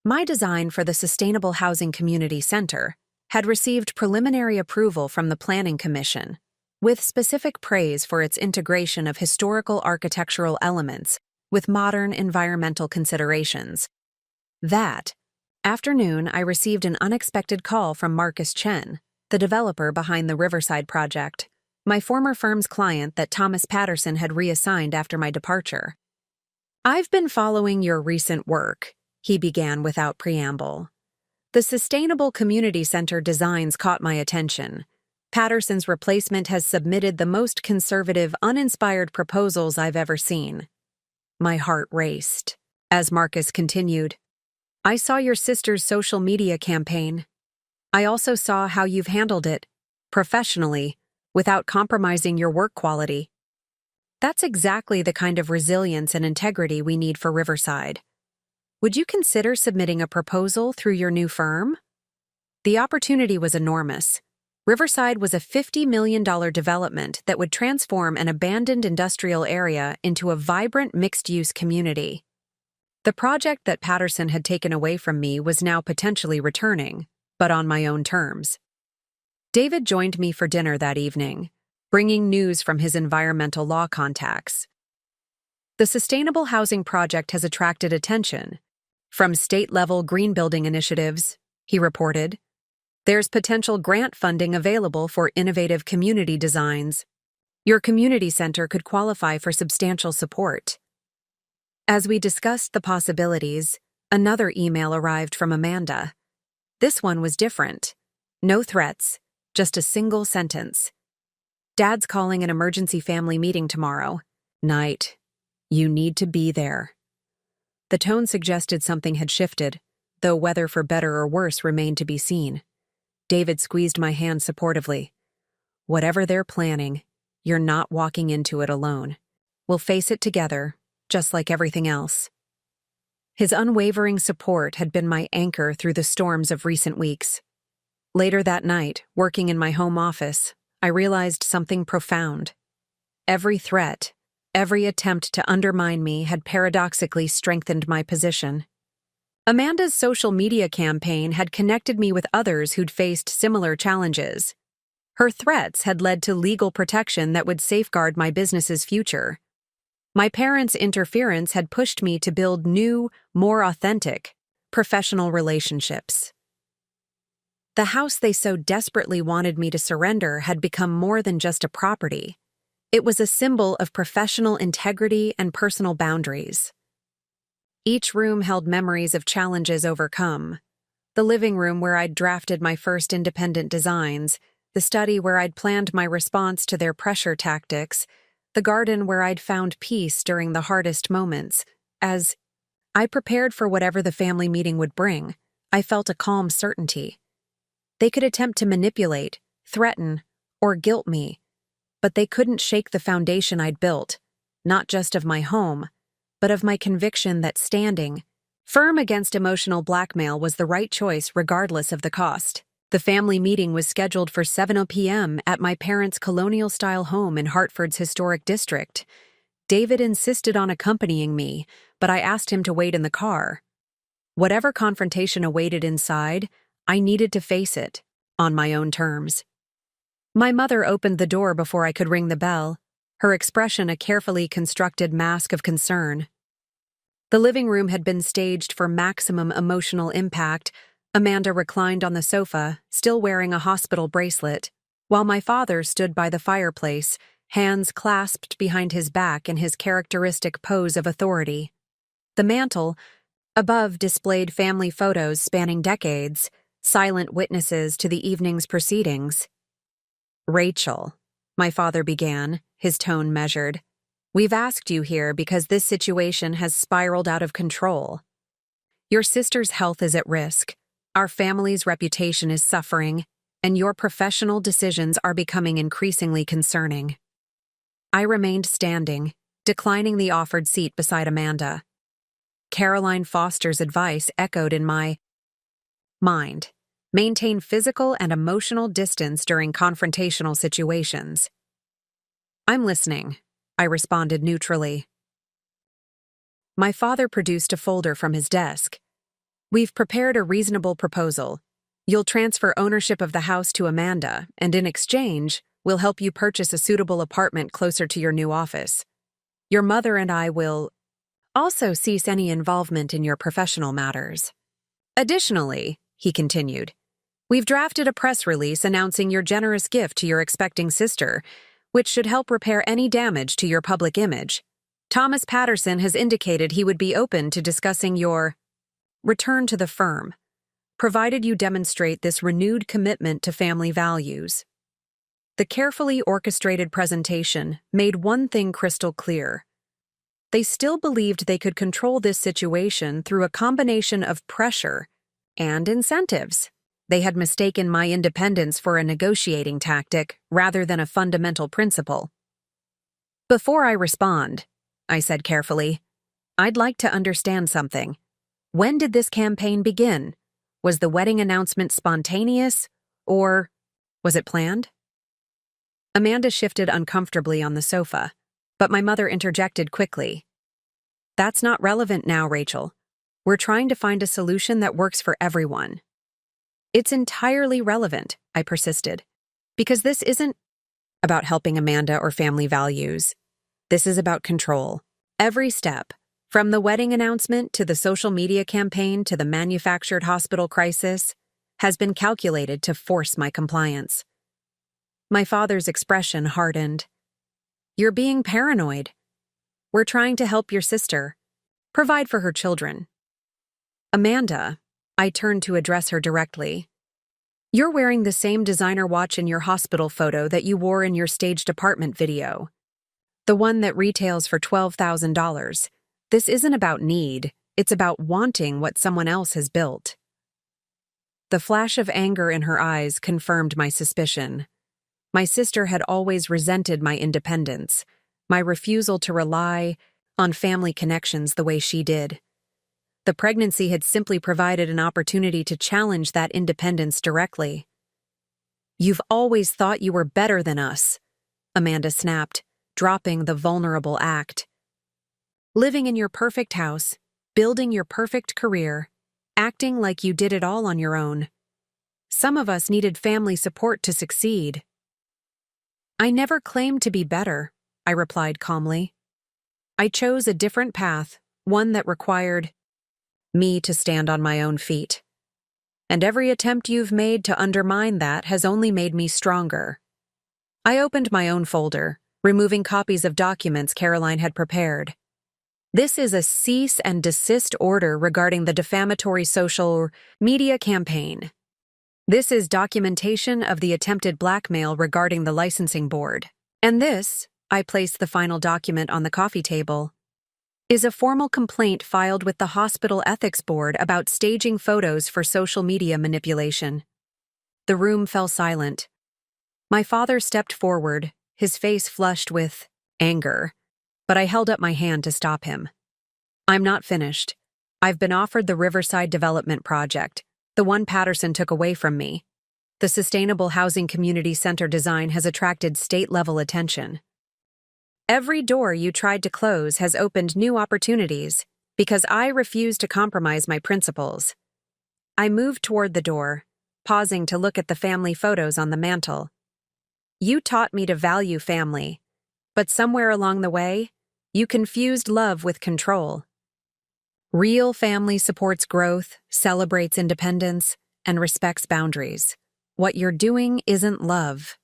My design for the Sustainable Housing Community Center had received preliminary approval from the Planning Commission, with specific praise for its integration of historical architectural elements with modern environmental considerations. That afternoon, I received an unexpected call from Marcus Chen, the developer behind the Riverside project, my former firm's client that Thomas Patterson had reassigned after my departure. "I've been following your recent work," he began without preamble. "The Sustainable Community Center designs caught my attention. Patterson's replacement has submitted the most conservative, uninspired proposals I've ever seen." My heart raced. As Marcus continued, "I saw your sister's social media campaign. I also saw how you've handled it, professionally, without compromising your work quality. That's exactly the kind of resilience and integrity we need for Riverside. Would you consider submitting a proposal through your new firm?" The opportunity was enormous. Riverside was a $50 million development that would transform an abandoned industrial area into a vibrant mixed-use community. The project that Patterson had taken away from me was now potentially returning, but on my own terms. David joined me for dinner that evening. bringing news from his environmental law contacts. The sustainable housing project has attracted attention from state-level green building initiatives, he reported. There's potential grant funding available for innovative community designs. Your community center could qualify for substantial support. As we discussed the possibilities, another email arrived from Amanda. This one was different. No threats, just a single sentence. Dad's calling an emergency family meeting tomorrow. Night. You need to be there. The tone suggested something had shifted, though whether for better or worse remained to be seen. David squeezed my hand supportively. Whatever they're planning, you're not walking into it alone. We'll face it together, just like everything else. His unwavering support had been my anchor through the storms of recent weeks. Later that night, working in my home office, I realized something profound. Every threat, every attempt to undermine me had paradoxically strengthened my position. Amanda's social media campaign had connected me with others who'd faced similar challenges. Her threats had led to legal protection that would safeguard my business's future. My parents' interference had pushed me to build new, more authentic, professional relationships. The house they so desperately wanted me to surrender had become more than just a property. It was a symbol of professional integrity and personal boundaries. Each room held memories of challenges overcome. The living room where I'd drafted my first independent designs, the study where I'd planned my response to their pressure tactics, the garden where I'd found peace during the hardest moments. As I prepared for whatever the family meeting would bring, I felt a calm certainty. They could attempt to manipulate, threaten, or guilt me, but they couldn't shake the foundation I'd built, not just of my home, but of my conviction that standing firm against emotional blackmail was the right choice regardless of the cost. The family meeting was scheduled for 7 p.m. at my parents' colonial-style home in Hartford's historic district. David insisted on accompanying me, but I asked him to wait in the car. Whatever confrontation awaited inside, I needed to face it, on my own terms. My mother opened the door before I could ring the bell, her expression a carefully constructed mask of concern. The living room had been staged for maximum emotional impact. Amanda reclined on the sofa, still wearing a hospital bracelet, while my father stood by the fireplace, hands clasped behind his back in his characteristic pose of authority. The mantel, above, displayed family photos spanning decades, silent witnesses to the evening's proceedings. Rachel, my father began, his tone measured. We've asked you here because this situation has spiraled out of control. Your sister's health is at risk, our family's reputation is suffering, and your professional decisions are becoming increasingly concerning. I remained standing, declining the offered seat beside Amanda. Caroline Foster's advice echoed in my mind. Maintain physical and emotional distance during confrontational situations. I'm listening, I responded neutrally. My father produced a folder from his desk. We've prepared a reasonable proposal. You'll transfer ownership of the house to Amanda, and in exchange, we'll help you purchase a suitable apartment closer to your new office. Your mother and I will also cease any involvement in your professional matters. Additionally, he continued, we've drafted a press release announcing your generous gift to your expecting sister, which should help repair any damage to your public image. Thomas Patterson has indicated he would be open to discussing your return to the firm, provided you demonstrate this renewed commitment to family values. The carefully orchestrated presentation made one thing crystal clear. They still believed they could control this situation through a combination of pressure and incentives. They had mistaken my independence for a negotiating tactic rather than a fundamental principle. Before I respond, I said carefully, I'd like to understand something. When did this campaign begin? Was the wedding announcement spontaneous, or was it planned? Amanda shifted uncomfortably on the sofa, but my mother interjected quickly. That's not relevant now, Rachel. We're trying to find a solution that works for everyone. It's entirely relevant, I persisted, because this isn't about helping Amanda or family values. This is about control. Every step, from the wedding announcement to the social media campaign to the manufactured hospital crisis, has been calculated to force my compliance. My father's expression hardened. You're being paranoid. We're trying to help your sister, provide for her children. Amanda, I turned to address her directly. You're wearing the same designer watch in your hospital photo that you wore in your staged apartment video. The one that retails for $12,000. This isn't about need, it's about wanting what someone else has built. The flash of anger in her eyes confirmed my suspicion. My sister had always resented my independence, my refusal to rely on family connections the way she did. The pregnancy had simply provided an opportunity to challenge that independence directly. You've always thought you were better than us, Amanda snapped, dropping the vulnerable act. Living in your perfect house, building your perfect career, acting like you did it all on your own. Some of us needed family support to succeed. I never claimed to be better, I replied calmly. I chose a different path, one that required me to stand on my own feet. And every attempt you've made to undermine that has only made me stronger. I opened my own folder, removing copies of documents Caroline had prepared. This is a cease and desist order regarding the defamatory social media campaign. This is documentation of the attempted blackmail regarding the licensing board. And this, I placed the final document on the coffee table, is a formal complaint filed with the hospital ethics board about staging photos for social media manipulation. The room fell silent. My father stepped forward, his face flushed with anger, but I held up my hand to stop him. I'm not finished. I've been offered the Riverside Development Project, the one Patterson took away from me. The Sustainable Housing Community Center design has attracted state-level attention. Every door you tried to close has opened new opportunities because I refuse to compromise my principles. I moved toward the door, pausing to look at the family photos on the mantel. You taught me to value family, but somewhere along the way, you confused love with control. Real family supports growth, celebrates independence, and respects boundaries. What you're doing isn't love,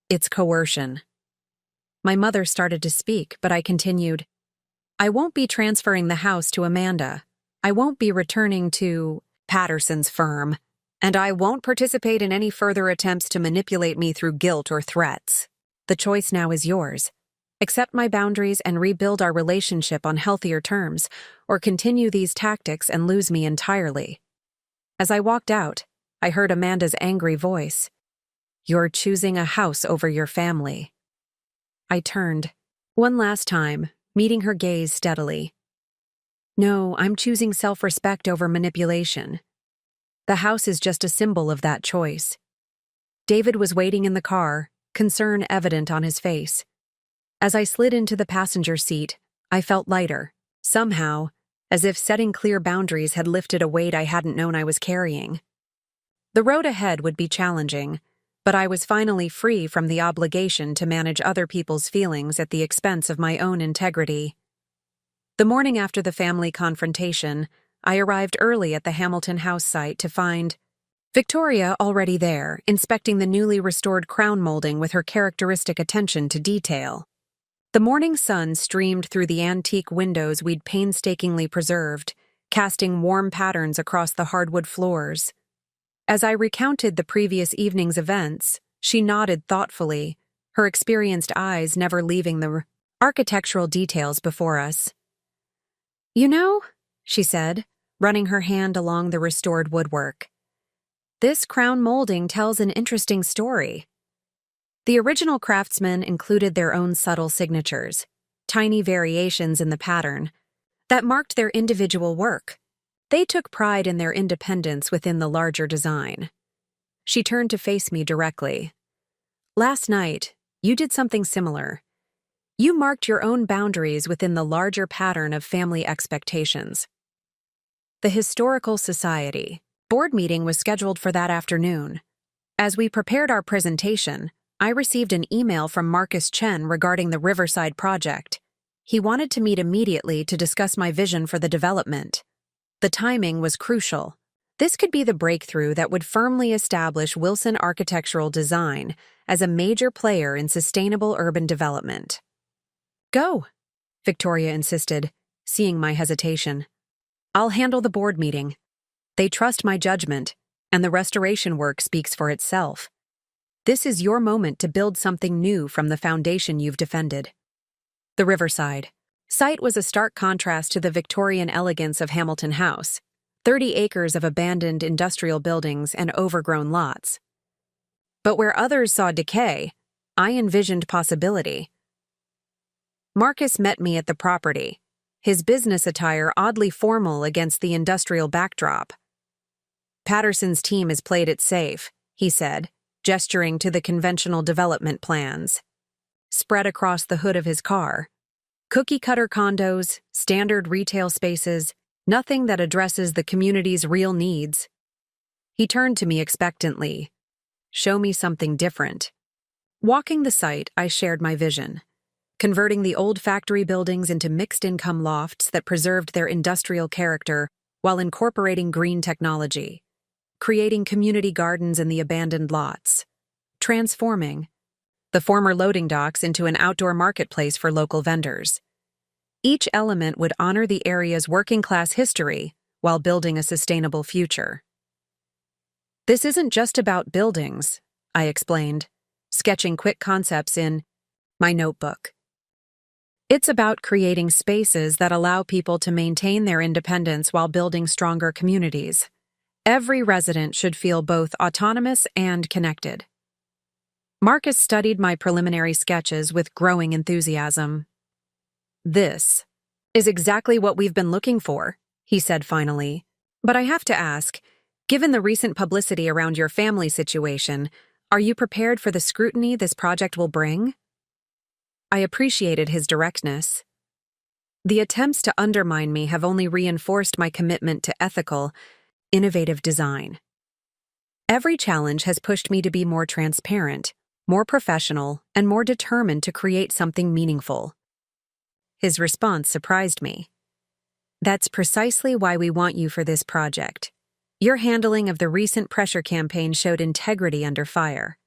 it's coercion. My mother started to speak, but I continued. I won't be transferring the house to Amanda. I won't be returning to Patterson's firm. And I won't participate in any further attempts to manipulate me through guilt or threats. The choice now is yours. Accept my boundaries and rebuild our relationship on healthier terms, or continue these tactics and lose me entirely. As I walked out, I heard Amanda's angry voice. You're choosing a house over your family. I turned, one last time, meeting her gaze steadily. No, I'm choosing self-respect over manipulation. The house is just a symbol of that choice. David was waiting in the car, concern evident on his face. As I slid into the passenger seat, I felt lighter, somehow, as if setting clear boundaries had lifted a weight I hadn't known I was carrying. The road ahead would be challenging, but I was finally free from the obligation to manage other people's feelings at the expense of my own integrity. The morning after the family confrontation, I arrived early at the Hamilton house site to find Victoria already there, inspecting the newly restored crown molding with her characteristic attention to detail. The morning sun streamed through the antique windows we'd painstakingly preserved, casting warm patterns across the hardwood floors. As I recounted the previous evening's events, she nodded thoughtfully, her experienced eyes never leaving the architectural details before us. You know, she said, running her hand along the restored woodwork, this crown molding tells an interesting story. The original craftsmen included their own subtle signatures, tiny variations in the pattern, that marked their individual work. They took pride in their independence within the larger design. She turned to face me directly. Last night, you did something similar. You marked your own boundaries within the larger pattern of family expectations. The Historical Society board meeting was scheduled for that afternoon. As we prepared our presentation, I received an email from Marcus Chen regarding the Riverside project. He wanted to meet immediately to discuss my vision for the development. The timing was crucial. This could be the breakthrough that would firmly establish Wilson Architectural Design as a major player in sustainable urban development. "Go," Victoria insisted, seeing my hesitation. "I'll handle the board meeting. They trust my judgment, and the restoration work speaks for itself. This is your moment to build something new from the foundation you've defended." The Riverside site was a stark contrast to the Victorian elegance of Hamilton House, 30 acres of abandoned industrial buildings and overgrown lots. But where others saw decay, I envisioned possibility. Marcus met me at the property, his business attire oddly formal against the industrial backdrop. "Patterson's team has played it safe," he said, gesturing to the conventional development plans spread across the hood of his car. Cookie-cutter condos, standard retail spaces, nothing that addresses the community's real needs. He turned to me expectantly. "Show me something different." Walking the site, I shared my vision, converting the old factory buildings into mixed-income lofts that preserved their industrial character while incorporating green technology, creating community gardens in the abandoned lots, transforming the former loading docks into an outdoor marketplace for local vendors. Each element would honor the area's working-class history while building a sustainable future. "This isn't just about buildings," I explained, sketching quick concepts in my notebook. "It's about creating spaces that allow people to maintain their independence while building stronger communities. Every resident should feel both autonomous and connected." Marcus studied my preliminary sketches with growing enthusiasm. "This is exactly what we've been looking for," he said finally. "But I have to ask, given the recent publicity around your family situation, are you prepared for the scrutiny this project will bring?" I appreciated his directness. The attempts to undermine me have only reinforced my commitment to ethical, innovative design. Every challenge has pushed me to be more transparent, more professional, and more determined to create something meaningful. His response surprised me. "That's precisely why we want you for this project. Your handling of the recent pressure campaign showed integrity under fire.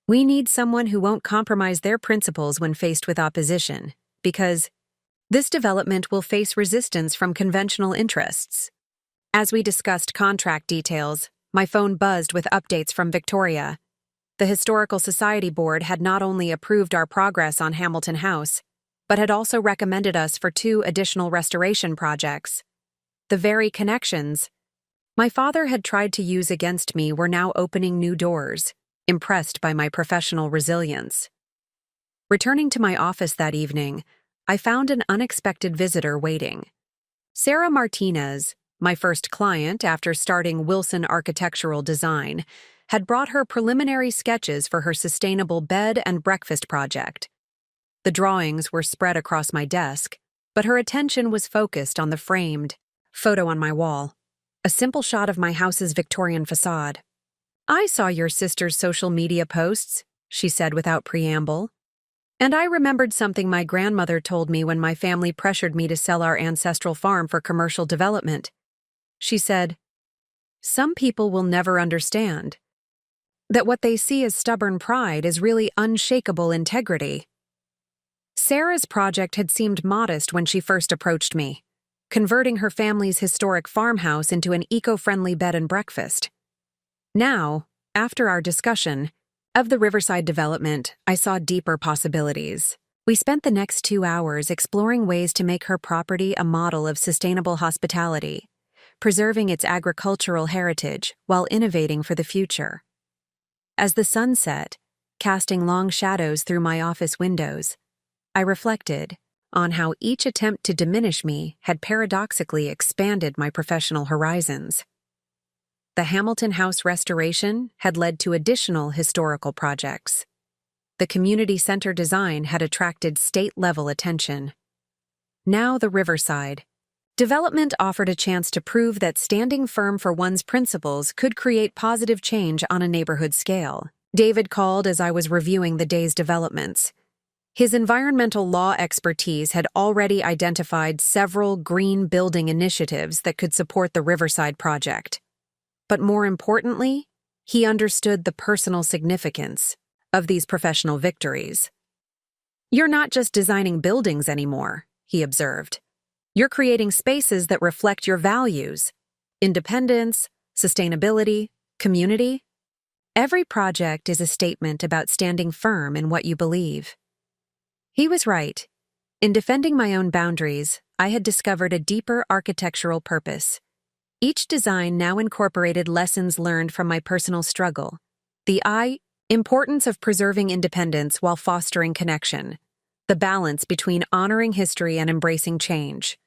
We need someone who won't compromise their principles when faced with opposition, because this development will face resistance from conventional interests." As we discussed contract details, my phone buzzed with updates from Victoria. The Historical Society Board had not only approved our progress on Hamilton House, but had also recommended us for 2 additional restoration projects. The very connections my father had tried to use against me were now opening new doors, impressed by my professional resilience. Returning to my office that evening, I found an unexpected visitor waiting. Sarah Martinez, my first client after starting Wilson Architectural Design, had brought her preliminary sketches for her sustainable bed and breakfast project. The drawings were spread across my desk, but her attention was focused on the framed photo on my wall, a simple shot of my house's Victorian facade. "I saw your sister's social media posts," she said without preamble. "And I remembered something my grandmother told me when my family pressured me to sell our ancestral farm for commercial development. She said, 'Some people will never understand that what they see as stubborn pride is really unshakable integrity.'" Sarah's project had seemed modest when she first approached me, converting her family's historic farmhouse into an eco-friendly bed and breakfast. Now, after our discussion of the Riverside development, I saw deeper possibilities. We spent the next 2 hours exploring ways to make her property a model of sustainable hospitality, preserving its agricultural heritage while innovating for the future. As the sun set, casting long shadows through my office windows, I reflected on how each attempt to diminish me had paradoxically expanded my professional horizons. The Hamilton House restoration had led to additional historical projects. The community center design had attracted state-level attention. Now the Riverside development offered a chance to prove that standing firm for one's principles could create positive change on a neighborhood scale. David called as I was reviewing the day's developments. His environmental law expertise had already identified several green building initiatives that could support the Riverside project. But more importantly, he understood the personal significance of these professional victories. "You're not just designing buildings anymore," he observed. "You're creating spaces that reflect your values: independence, sustainability, community. Every project is a statement about standing firm in what you believe." He was right. In defending my own boundaries, I had discovered a deeper architectural purpose. Each design now incorporated lessons learned from my personal struggle. The importance of preserving independence while fostering connection. The balance between honoring history and embracing change.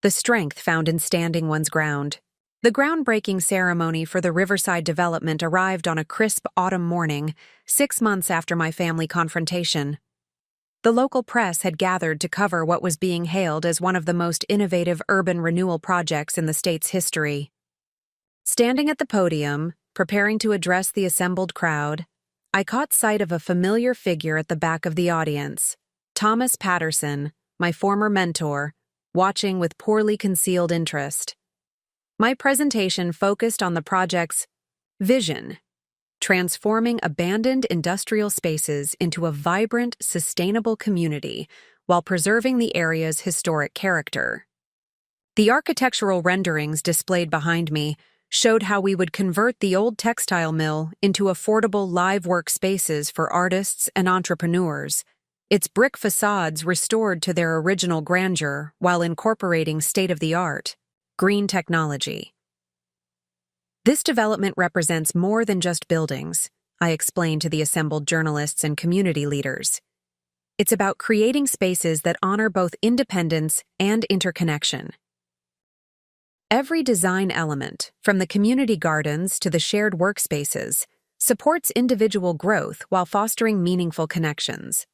The strength found in standing one's ground. The groundbreaking ceremony for the Riverside development arrived on a crisp autumn morning, 6 months after my family confrontation. The local press had gathered to cover what was being hailed as one of the most innovative urban renewal projects in the state's history. Standing at the podium, preparing to address the assembled crowd, I caught sight of a familiar figure at the back of the audience, Thomas Patterson, my former mentor, watching with poorly concealed interest. My presentation focused on the project's vision: transforming abandoned industrial spaces into a vibrant, sustainable community while preserving the area's historic character. The architectural renderings displayed behind me showed how we would convert the old textile mill into affordable live work spaces for artists and entrepreneurs, its brick facades restored to their original grandeur while incorporating state-of-the-art, green technology. "This development represents more than just buildings," I explained to the assembled journalists and community leaders. "It's about creating spaces that honor both independence and interconnection." Every design element, from the community gardens to the shared workspaces, supports individual growth while fostering meaningful connections.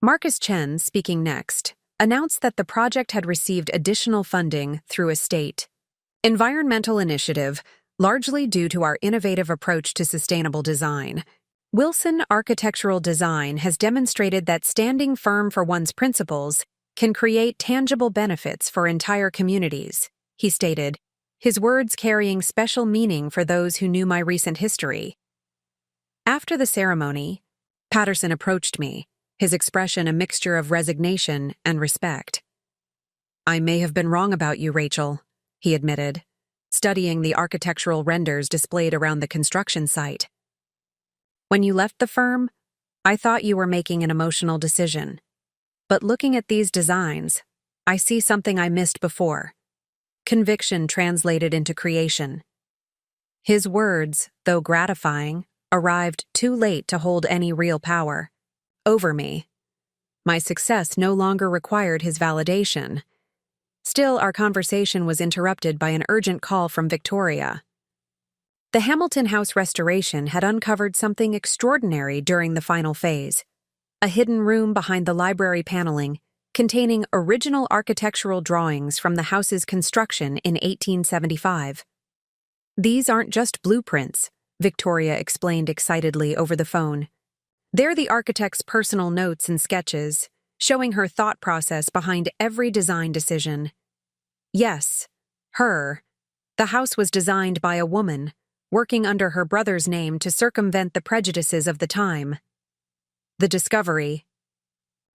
Marcus Chen, speaking next, announced that the project had received additional funding through a state environmental initiative, largely due to our innovative approach to sustainable design. Wilson Architectural Design has demonstrated that standing firm for one's principles can create tangible benefits for entire communities, he stated, his words carrying special meaning for those who knew my recent history. After the ceremony, Patterson approached me, his expression a mixture of resignation and respect. "I may have been wrong about you, Rachel," he admitted, studying the architectural renders displayed around the construction site. "When you left the firm, I thought you were making an emotional decision. But looking at these designs, I see something I missed before. Conviction translated into creation." His words, though gratifying, arrived too late to hold any real power over me. My success no longer required his validation. Still, our conversation was interrupted by an urgent call from Victoria. The Hamilton House restoration had uncovered something extraordinary during the final phase: a hidden room behind the library paneling containing original architectural drawings from the house's construction in 1875. "These aren't just blueprints," Victoria explained excitedly over the phone. "They're the architect's personal notes and sketches, showing her thought process behind every design decision. Yes, her. The house was designed by a woman, working under her brother's name to circumvent the prejudices of the time. The discovery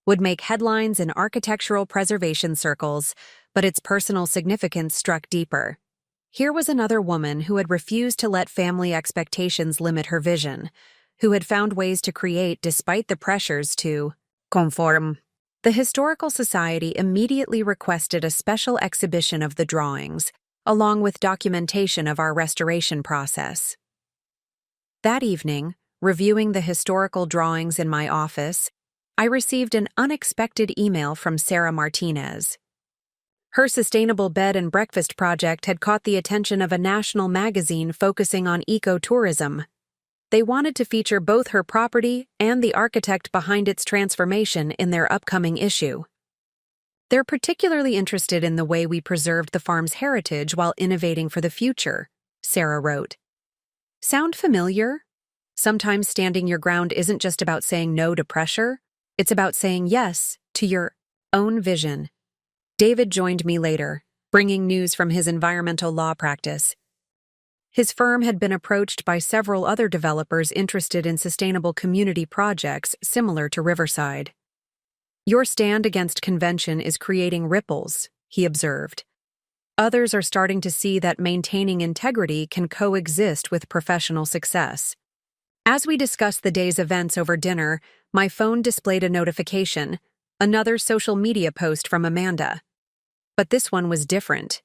would make headlines in architectural preservation circles, but its personal significance struck deeper. Here was another woman who had refused to let family expectations limit her vision, who had found ways to create despite the pressures to conform. The Historical Society immediately requested a special exhibition of the drawings, along with documentation of our restoration process. That evening, reviewing the historical drawings in my office, I received an unexpected email from Sarah Martinez. Her sustainable bed and breakfast project had caught the attention of a national magazine focusing on ecotourism. They wanted to feature both her property and the architect behind its transformation in their upcoming issue. "They're particularly interested in the way we preserved the farm's heritage while innovating for the future," Sarah wrote. "Sound familiar?" Sometimes standing your ground isn't just about saying no to pressure, it's about saying yes to your own vision. David joined me later, bringing news from his environmental law practice. His firm had been approached by several other developers interested in sustainable community projects similar to Riverside. "Your stand against convention is creating ripples," he observed. "Others are starting to see that maintaining integrity can coexist with professional success." As we discussed the day's events over dinner, my phone displayed a notification, another social media post from Amanda. But this one was different.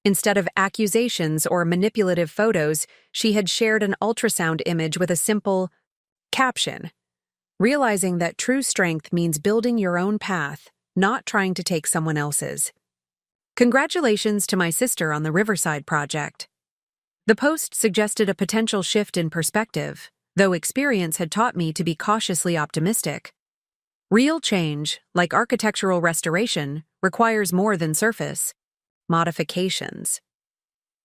Instead of accusations or manipulative photos, she had shared an ultrasound image with a simple caption: "Realizing that true strength means building your own path, not trying to take someone else's. Congratulations to my sister on the Riverside project." The post suggested a potential shift in perspective, though experience had taught me to be cautiously optimistic. Real change, like architectural restoration, requires more than surface modifications.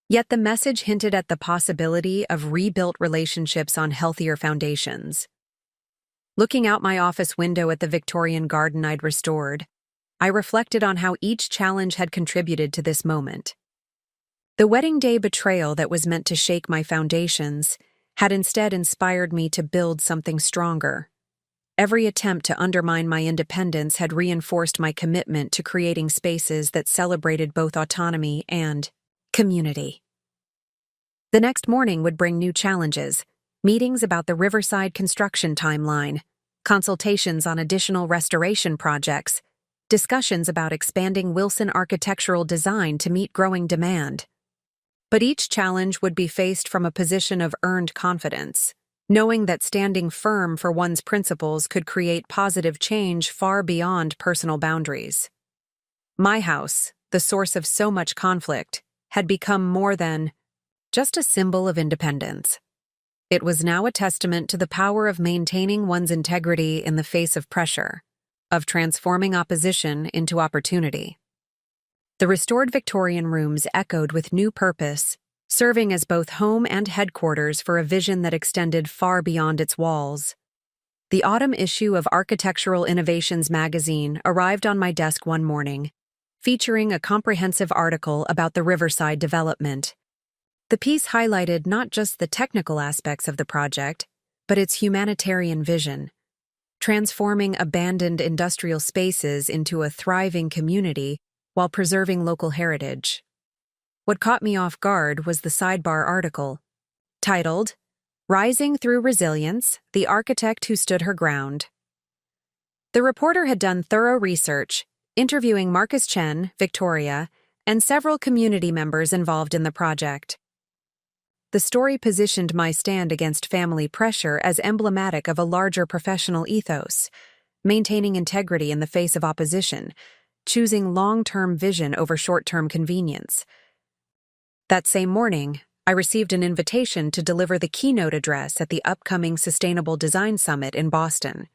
Yet the message hinted at the possibility of rebuilt relationships on healthier foundations. Looking out my office window at the Victorian garden I'd restored, I reflected on how each challenge had contributed to this moment. The wedding day betrayal that was meant to shake my foundations had instead inspired me to build something stronger. Every attempt to undermine my independence had reinforced my commitment to creating spaces that celebrated both autonomy and community. The next morning would bring new challenges: meetings about the Riverside construction timeline, consultations on additional restoration projects, discussions about expanding Wilson architectural design to meet growing demand. But each challenge would be faced from a position of earned confidence, knowing that standing firm for one's principles could create positive change far beyond personal boundaries. My house, the source of so much conflict, had become more than just a symbol of independence. It was now a testament to the power of maintaining one's integrity in the face of pressure, of transforming opposition into opportunity. The restored Victorian rooms echoed with new purpose, serving as both home and headquarters for a vision that extended far beyond its walls. The autumn issue of Architectural Innovations magazine arrived on my desk one morning, featuring a comprehensive article about the Riverside development. The piece highlighted not just the technical aspects of the project, but its humanitarian vision, transforming abandoned industrial spaces into a thriving community while preserving local heritage. What caught me off guard was the sidebar article, titled, "Rising Through Resilience, the Architect Who Stood Her Ground." The reporter had done thorough research, interviewing Marcus Chen, Victoria, and several community members involved in the project. The story positioned my stand against family pressure as emblematic of a larger professional ethos, maintaining integrity in the face of opposition, choosing long-term vision over short-term convenience. That same morning, I received an invitation to deliver the keynote address at the upcoming Sustainable Design Summit in Boston.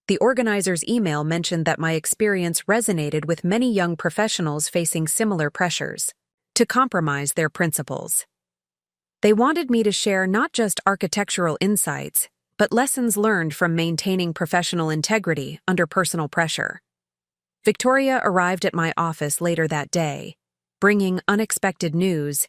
The organizer's email mentioned that my experience resonated with many young professionals facing similar pressures to compromise their principles. They wanted me to share not just architectural insights, but lessons learned from maintaining professional integrity under personal pressure. Victoria arrived at my office later that day, bringing unexpected news.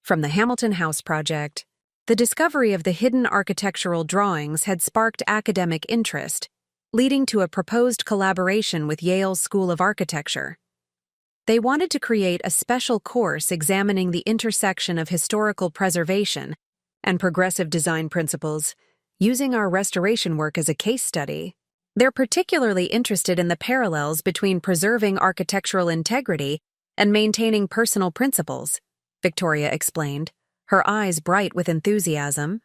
From the Hamilton House project, the discovery of the hidden architectural drawings had sparked academic interest, leading to a proposed collaboration with Yale's School of Architecture. They wanted to create a special course examining the intersection of historical preservation and progressive design principles, using our restoration work as a case study. They're particularly interested in the parallels between preserving architectural integrity and maintaining personal principles, Victoria explained, her eyes bright with enthusiasm.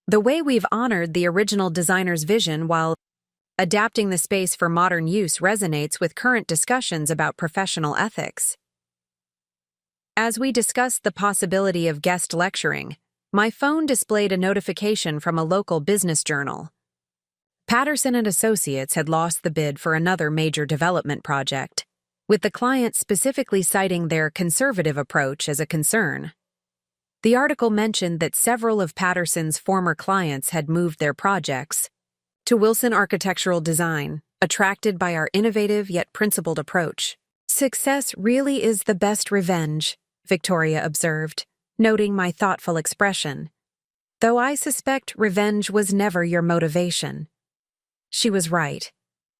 "The way we've honored the original designer's vision while adapting the space for modern use resonates with current discussions about professional ethics." As we discussed the possibility of guest lecturing, my phone displayed a notification from a local business journal. Patterson and Associates had lost the bid for another major development project, with the client specifically citing their conservative approach as a concern. The article mentioned that several of Patterson's former clients had moved their projects to Wilson Architectural Design, attracted by our innovative yet principled approach. "Success really is the best revenge," Victoria observed, noting my thoughtful expression. "Though I suspect revenge was never your motivation." She was right.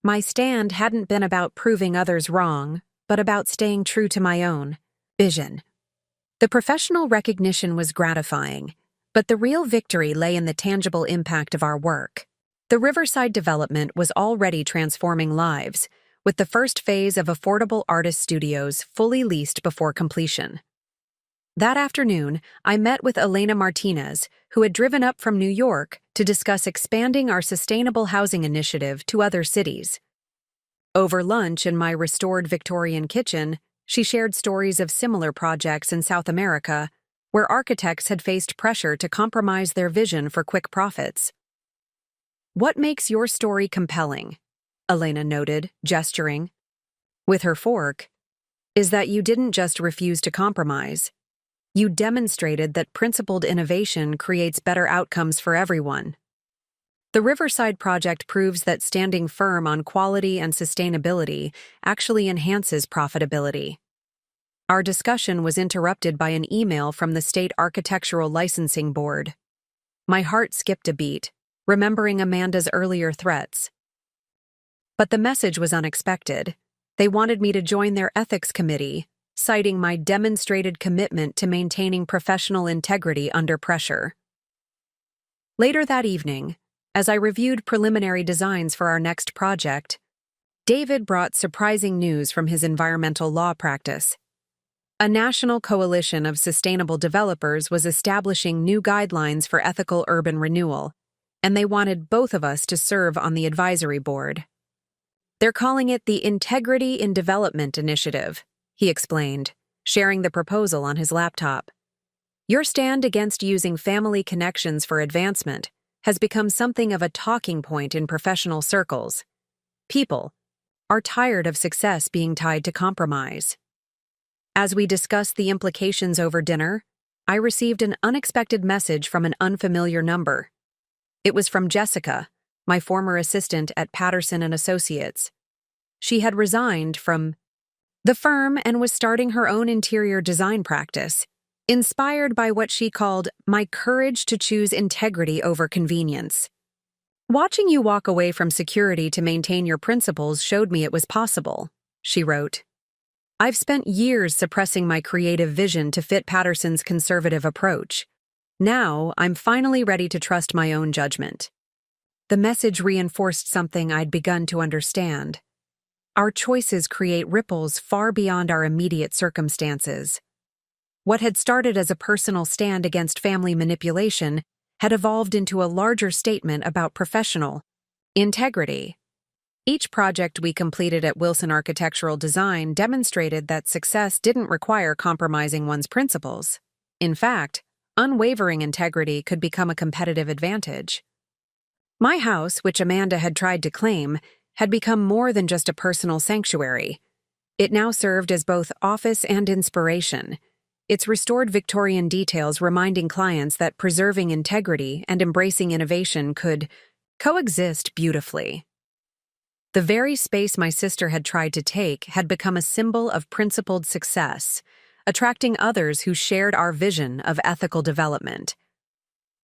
My stand hadn't been about proving others wrong, but about staying true to my own vision. The professional recognition was gratifying, but the real victory lay in the tangible impact of our work. The Riverside development was already transforming lives, with the first phase of affordable artist studios fully leased before completion. That afternoon, I met with Elena Martinez, who had driven up from New York to discuss expanding our sustainable housing initiative to other cities. Over lunch in my restored Victorian kitchen, she shared stories of similar projects in South America, where architects had faced pressure to compromise their vision for quick profits. "What makes your story compelling?" Elena noted, gesturing with her fork, "is that you didn't just refuse to compromise. You demonstrated that principled innovation creates better outcomes for everyone." The Riverside project proves that standing firm on quality and sustainability actually enhances profitability. Our discussion was interrupted by an email from the State Architectural Licensing Board. My heart skipped a beat, remembering Amanda's earlier threats. But the message was unexpected. They wanted me to join their ethics committee, citing my demonstrated commitment to maintaining professional integrity under pressure. Later that evening, as I reviewed preliminary designs for our next project, David brought surprising news from his environmental law practice. A national coalition of sustainable developers was establishing new guidelines for ethical urban renewal, and they wanted both of us to serve on the advisory board. "They're calling it the Integrity in Development Initiative," he explained, sharing the proposal on his laptop. "Your stand against using family connections for advancement has become something of a talking point in professional circles. People are tired of success being tied to compromise." As we discussed the implications over dinner, I received an unexpected message from an unfamiliar number. It was from Jessica, my former assistant at Patterson & Associates. She had resigned from the firm and was starting her own interior design practice, inspired by what she called my courage to choose integrity over convenience. "Watching you walk away from security to maintain your principles showed me it was possible," she wrote. "I've spent years suppressing my creative vision to fit Patterson's conservative approach. Now, I'm finally ready to trust my own judgment." The message reinforced something I'd begun to understand. Our choices create ripples far beyond our immediate circumstances. What had started as a personal stand against family manipulation had evolved into a larger statement about professional integrity. Each project we completed at Wilson Architectural Design demonstrated that success didn't require compromising one's principles. In fact, unwavering integrity could become a competitive advantage. My house, which Amanda had tried to claim, had become more than just a personal sanctuary. It now served as both office and inspiration, its restored Victorian details reminding clients that preserving integrity and embracing innovation could coexist beautifully. The very space my sister had tried to take had become a symbol of principled success, attracting others who shared our vision of ethical development.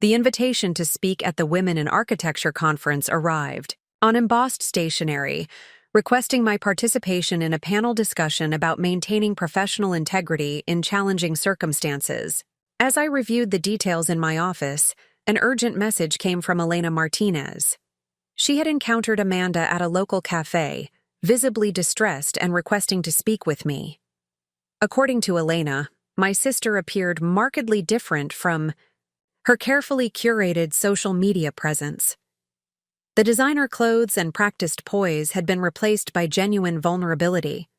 The invitation to speak at the Women in Architecture conference arrived, on embossed stationery, requesting my participation in a panel discussion about maintaining professional integrity in challenging circumstances. As I reviewed the details in my office, an urgent message came from Elena Martinez. She had encountered Amanda at a local cafe, visibly distressed and requesting to speak with me. According to Elena, my sister appeared markedly different from her carefully curated social media presence. The designer clothes and practiced poise had been replaced by genuine vulnerability.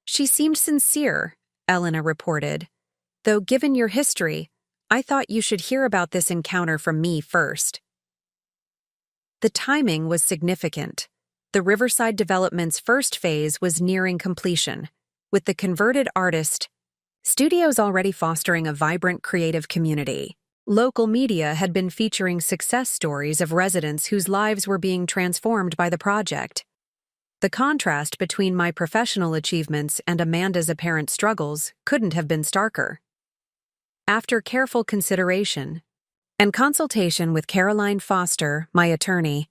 "She seemed sincere," Elena reported, "though given your history, I thought you should hear about this encounter from me first." The timing was significant. The Riverside development's first phase was nearing completion, with the converted artist Studios already fostering a vibrant creative community. Local media had been featuring success stories of residents whose lives were being transformed by the project. The contrast between my professional achievements and Amanda's apparent struggles couldn't have been starker. After careful consideration and consultation with Caroline Foster, my attorney,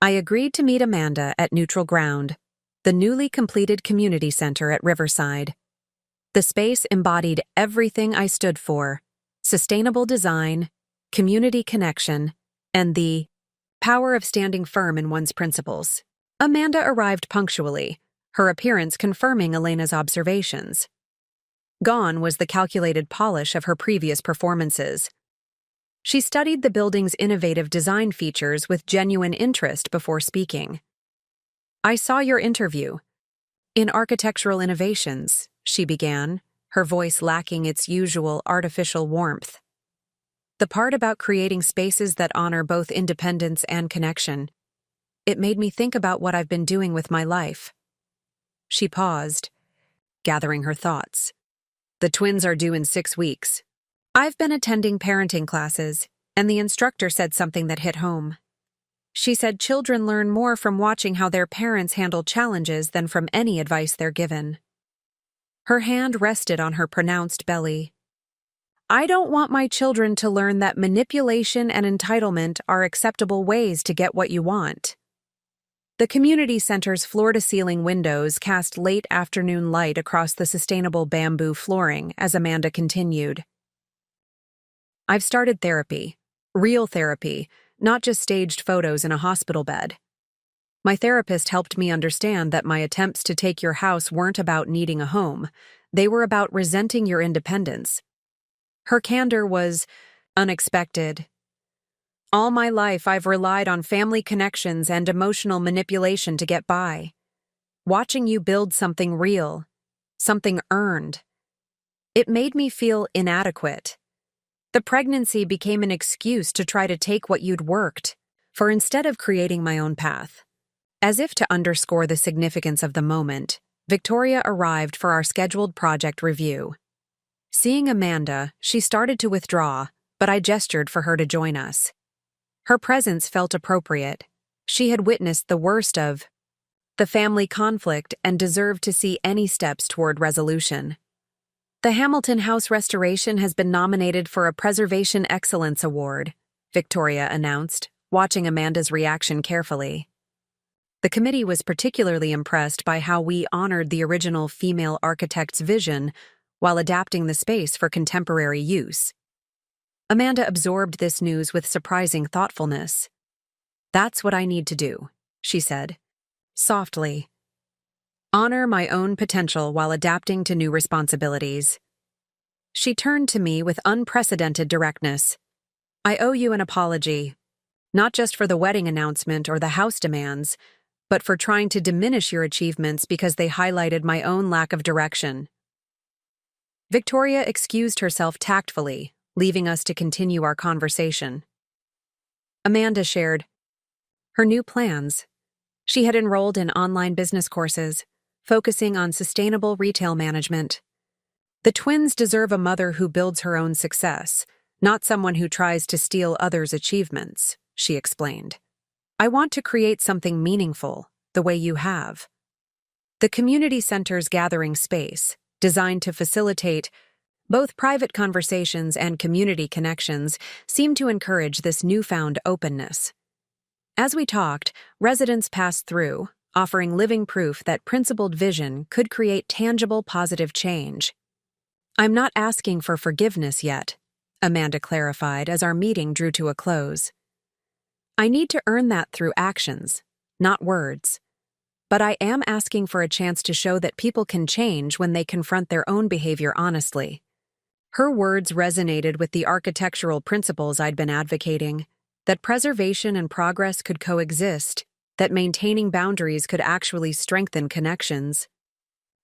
I agreed to meet Amanda at Neutral Ground, the newly completed community center at Riverside. The space embodied everything I stood for: sustainable design, community connection, and the power of standing firm in one's principles. Amanda arrived punctually, her appearance confirming Elena's observations. Gone was the calculated polish of her previous performances. She studied the building's innovative design features with genuine interest before speaking. "I saw your interview. In architectural innovations," she began, her voice lacking its usual artificial warmth. "The part about creating spaces that honor both independence and connection. It made me think about what I've been doing with my life." She paused, gathering her thoughts. "The twins are due in 6 weeks. I've been attending parenting classes, and the instructor said something that hit home. She said children learn more from watching how their parents handle challenges than from any advice they're given." Her hand rested on her pronounced belly. "I don't want my children to learn that manipulation and entitlement are acceptable ways to get what you want." The community center's floor-to-ceiling windows cast late afternoon light across the sustainable bamboo flooring as Amanda continued. "I've started therapy. Real therapy, not just staged photos in a hospital bed. My therapist helped me understand that my attempts to take your house weren't about needing a home. They were about resenting your independence." Her candor was unexpected. "All my life I've relied on family connections and emotional manipulation to get by. Watching you build something real, something earned, it made me feel inadequate. The pregnancy became an excuse to try to take what you'd worked for instead of creating my own path." As if to underscore the significance of the moment, Victoria arrived for our scheduled project review. Seeing Amanda, she started to withdraw, but I gestured for her to join us. Her presence felt appropriate. She had witnessed the worst of the family conflict and deserved to see any steps toward resolution. "The Hamilton House restoration has been nominated for a Preservation Excellence Award," Victoria announced, watching Amanda's reaction carefully. The committee was particularly impressed by how we honored the original female architect's vision while adapting the space for contemporary use. Amanda absorbed this news with surprising thoughtfulness. "That's what I need to do," she said, softly. "Honor my own potential while adapting to new responsibilities." She turned to me with unprecedented directness. "I owe you an apology, not just for the wedding announcement or the house demands, but for trying to diminish your achievements because they highlighted my own lack of direction." Victoria excused herself tactfully, leaving us to continue our conversation. Amanda shared her new plans. She had enrolled in online business courses, focusing on sustainable retail management. "The twins deserve a mother who builds her own success, not someone who tries to steal others' achievements," she explained. "I want to create something meaningful, the way you have." The community center's gathering space, designed to facilitate both private conversations and community connections, seemed to encourage this newfound openness. As we talked, residents passed through, offering living proof that principled vision could create tangible positive change. "I'm not asking for forgiveness yet," Amanda clarified as our meeting drew to a close. "I need to earn that through actions, not words. But I am asking for a chance to show that people can change when they confront their own behavior honestly." Her words resonated with the architectural principles I'd been advocating, that preservation and progress could coexist, that maintaining boundaries could actually strengthen connections.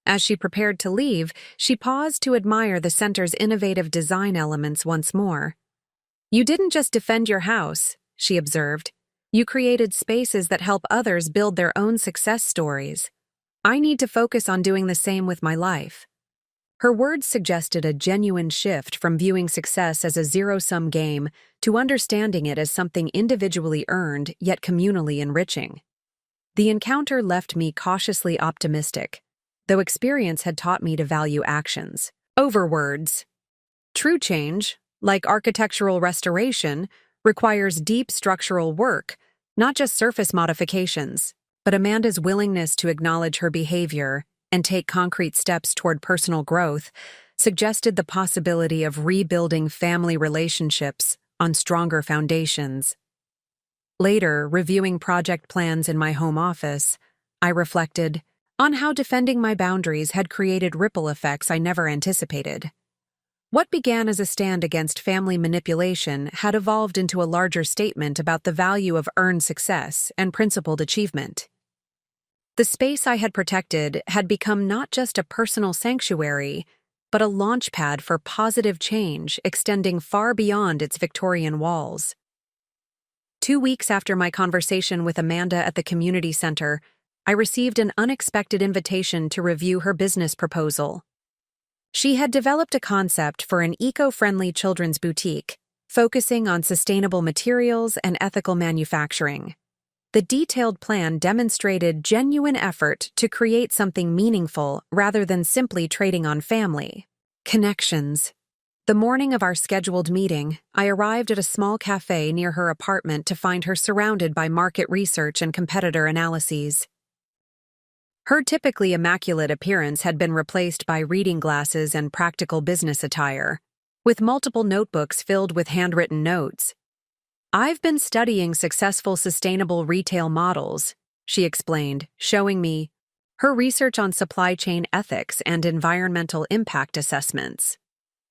As she prepared to leave, she paused to admire the center's innovative design elements once more. "You didn't just defend your house," she observed. "You created spaces that help others build their own success stories. I need to focus on doing the same with my life." Her words suggested a genuine shift from viewing success as a zero-sum game to understanding it as something individually earned yet communally enriching. The encounter left me cautiously optimistic, though experience had taught me to value actions over words. True change, like architectural restoration, requires deep structural work, not just surface modifications, but Amanda's willingness to acknowledge her behavior and take concrete steps toward personal growth suggested the possibility of rebuilding family relationships on stronger foundations. Later, reviewing project plans in my home office, I reflected on how defending my boundaries had created ripple effects I never anticipated. What began as a stand against family manipulation had evolved into a larger statement about the value of earned success and principled achievement. The space I had protected had become not just a personal sanctuary, but a launchpad for positive change extending far beyond its Victorian walls. 2 weeks after my conversation with Amanda at the community center, I received an unexpected invitation to review her business proposal. She had developed a concept for an eco-friendly children's boutique, focusing on sustainable materials and ethical manufacturing. The detailed plan demonstrated genuine effort to create something meaningful rather than simply trading on family connections. The morning of our scheduled meeting, I arrived at a small cafe near her apartment to find her surrounded by market research and competitor analyses. Her typically immaculate appearance had been replaced by reading glasses and practical business attire, with multiple notebooks filled with handwritten notes. "I've been studying successful sustainable retail models," she explained, showing me her research on supply chain ethics and environmental impact assessments.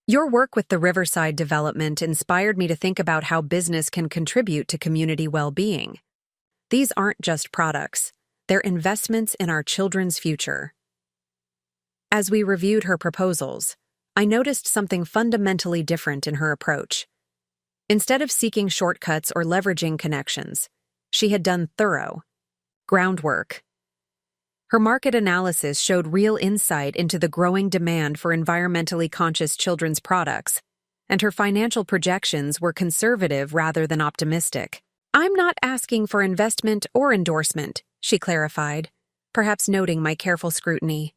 "Your work with the Riverside development inspired me to think about how business can contribute to community well-being. These aren't just products. They're investments in our children's future." As we reviewed her proposals, I noticed something fundamentally different in her approach. Instead of seeking shortcuts or leveraging connections, she had done thorough groundwork. Her market analysis showed real insight into the growing demand for environmentally conscious children's products, and her financial projections were conservative rather than optimistic. "I'm not asking for investment or endorsement," she clarified, perhaps noting my careful scrutiny.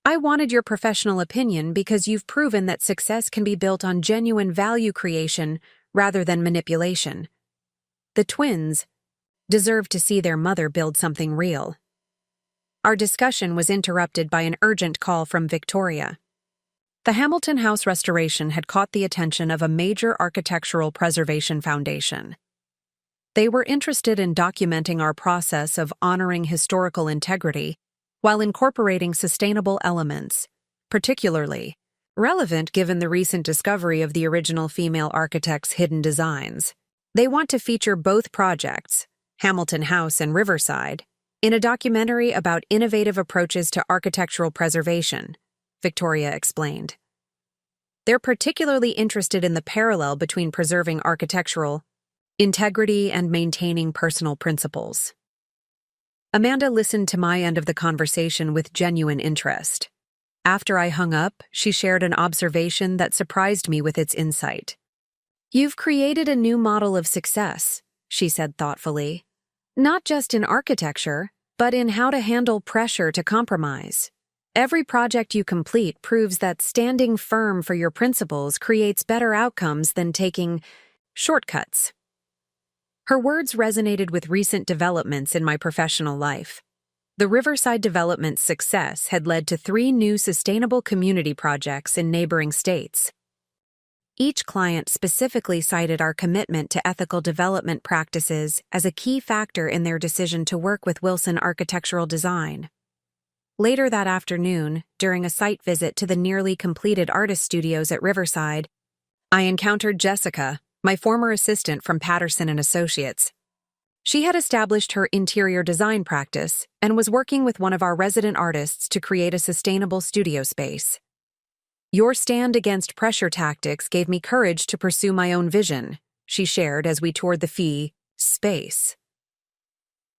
"I wanted your professional opinion because you've proven that success can be built on genuine value creation rather than manipulation." The twins deserved to see their mother build something real. Our discussion was interrupted by an urgent call from Victoria. The Hamilton House restoration had caught the attention of a major architectural preservation foundation. They were interested in documenting our process of honoring historical integrity while incorporating sustainable elements, particularly relevant given the recent discovery of the original female architect's hidden designs. They want to feature both projects, Hamilton House and Riverside, in a documentary about innovative approaches to architectural preservation, Victoria explained. They're particularly interested in the parallel between preserving architectural integrity and maintaining personal principles. Amanda listened to my end of the conversation with genuine interest. After I hung up, she shared an observation that surprised me with its insight. "You've created a new model of success," she said thoughtfully. "Not just in architecture, but in how to handle pressure to compromise. Every project you complete proves that standing firm for your principles creates better outcomes than taking shortcuts." Her words resonated with recent developments in my professional life. The Riverside development's success had led to 3 new sustainable community projects in neighboring states. Each client specifically cited our commitment to ethical development practices as a key factor in their decision to work with Wilson Architectural Design. Later that afternoon, during a site visit to the nearly completed artist studios at Riverside, I encountered Jessica, my former assistant from Patterson & Associates. She had established her interior design practice and was working with one of our resident artists to create a sustainable studio space. "Your stand against pressure tactics gave me courage to pursue my own vision," she shared as we toured the fee space.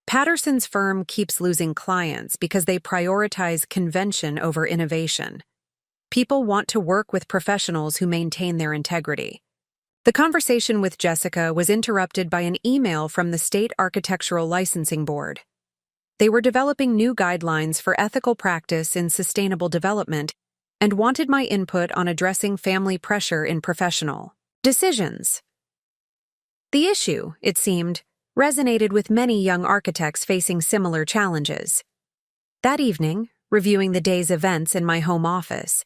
Patterson's firm keeps losing clients because they prioritize convention over innovation. People want to work with professionals who maintain their integrity. The conversation with Jessica was interrupted by an email from the State Architectural Licensing Board. They were developing new guidelines for ethical practice in sustainable development and wanted my input on addressing family pressure in professional decisions. The issue, it seemed, resonated with many young architects facing similar challenges. That evening, reviewing the day's events in my home office,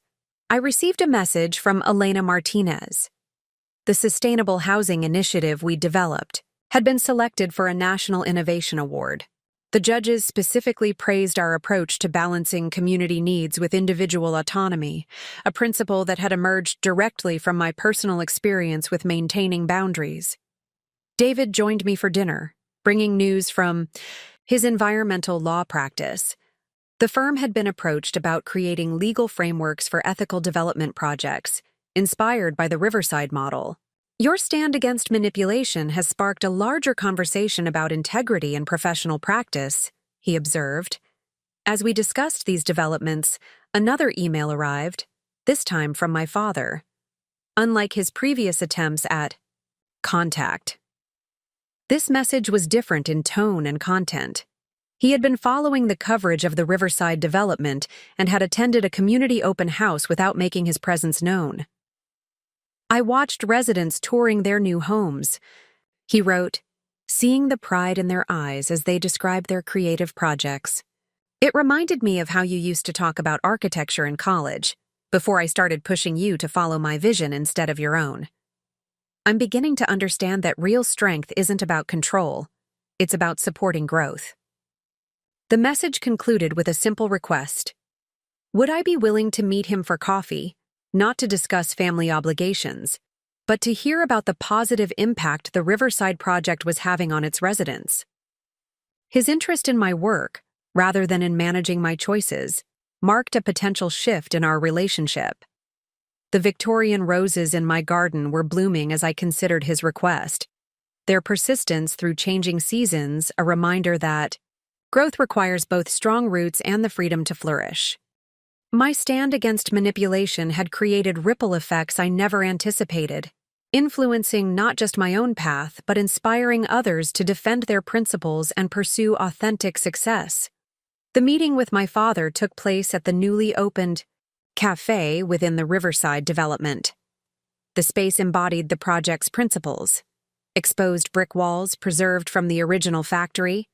I received a message from Elena Martinez. The sustainable housing initiative we developed had been selected for a National Innovation Award. The judges specifically praised our approach to balancing community needs with individual autonomy, a principle that had emerged directly from my personal experience with maintaining boundaries. David joined me for dinner, bringing news from his environmental law practice. The firm had been approached about creating legal frameworks for ethical development projects, inspired by the Riverside model. Your stand against manipulation has sparked a larger conversation about integrity in professional practice, he observed. As we discussed these developments, another email arrived, this time from my father. Unlike his previous attempts at contact, this message was different in tone and content. He had been following the coverage of the Riverside development and had attended a community open house without making his presence known. I watched residents touring their new homes. He wrote, seeing the pride in their eyes as they described their creative projects. It reminded me of how you used to talk about architecture in college, before I started pushing you to follow my vision instead of your own. I'm beginning to understand that real strength isn't about control, it's about supporting growth. The message concluded with a simple request. Would I be willing to meet him for coffee? Not to discuss family obligations, but to hear about the positive impact the Riverside project was having on its residents. His interest in my work, rather than in managing my choices, marked a potential shift in our relationship. The Victorian roses in my garden were blooming as I considered his request, their persistence through changing seasons a reminder that growth requires both strong roots and the freedom to flourish. My stand against manipulation had created ripple effects I never anticipated, influencing not just my own path but inspiring others to defend their principles and pursue authentic success. The meeting with my father took place at the newly opened cafe within the Riverside development. The space embodied the project's principles: exposed brick walls preserved from the original factory,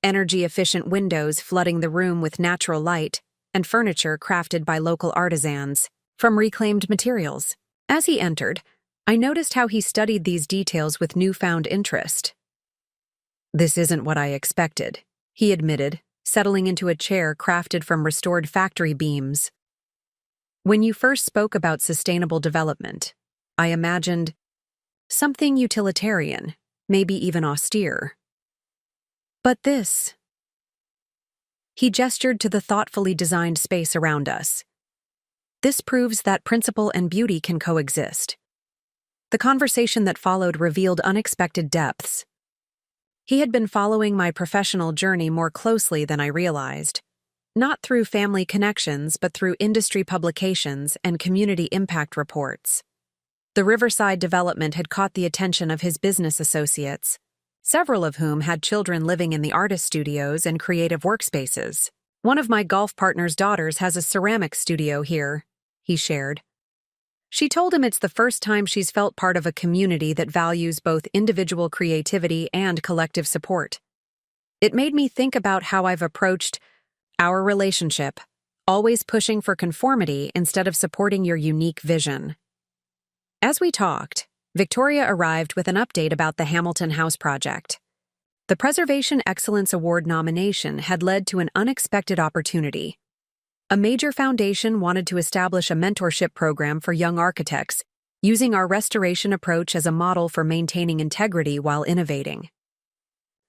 energy-efficient windows flooding the room with natural light, and furniture crafted by local artisans from reclaimed materials. As he entered, I noticed how he studied these details with newfound interest. This isn't what I expected, he admitted, settling into a chair crafted from restored factory beams. When you first spoke about sustainable development, I imagined something utilitarian, maybe even austere. But this... He gestured to the thoughtfully designed space around us. This proves that principle and beauty can coexist. The conversation that followed revealed unexpected depths. He had been following my professional journey more closely than I realized, not through family connections but through industry publications and community impact reports. The Riverside development had caught the attention of his business associates, several of whom had children living in the artist studios and creative workspaces. One of my golf partner's daughters has a ceramics studio here, he shared. She told him it's the first time she's felt part of a community that values both individual creativity and collective support. It made me think about how I've approached our relationship, always pushing for conformity instead of supporting your unique vision. As we talked, Victoria arrived with an update about the Hamilton House project. The Preservation Excellence Award nomination had led to an unexpected opportunity. A major foundation wanted to establish a mentorship program for young architects, using our restoration approach as a model for maintaining integrity while innovating.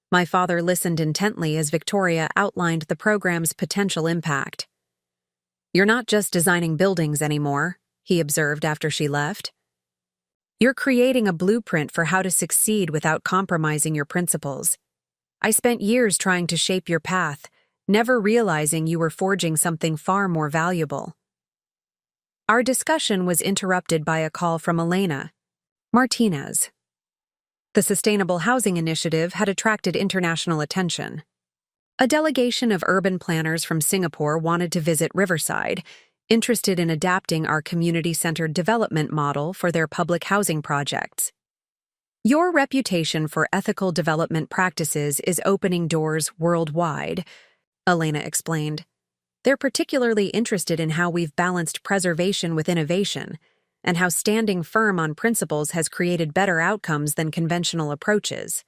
My father listened intently as Victoria outlined the program's potential impact. "You're not just designing buildings anymore," he observed after she left. "You're creating a blueprint for how to succeed without compromising your principles. I spent years trying to shape your path, never realizing you were forging something far more valuable." Our discussion was interrupted by a call from Elena Martinez. The Sustainable Housing Initiative had attracted international attention. A delegation of urban planners from Singapore wanted to visit Riverside, interested in adapting our community-centered development model for their public housing projects. Your reputation for ethical development practices is opening doors worldwide, Elena explained. They're particularly interested in how we've balanced preservation with innovation, and how standing firm on principles has created better outcomes than conventional approaches.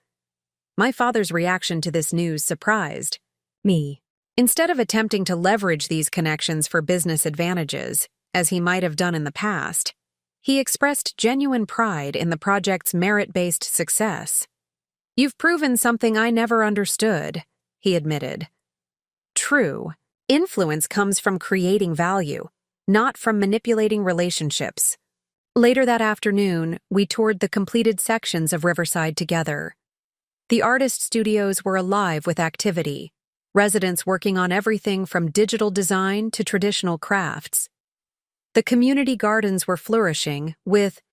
My father's reaction to this news surprised me. Instead of attempting to leverage these connections for business advantages, as he might have done in the past, he expressed genuine pride in the project's merit-based success. "You've proven something I never understood," he admitted. True, influence comes from creating value, not from manipulating relationships. Later that afternoon, we toured the completed sections of Riverside together. The artist studios were alive with activity, residents working on everything from digital design to traditional crafts. The community gardens were flourishing, with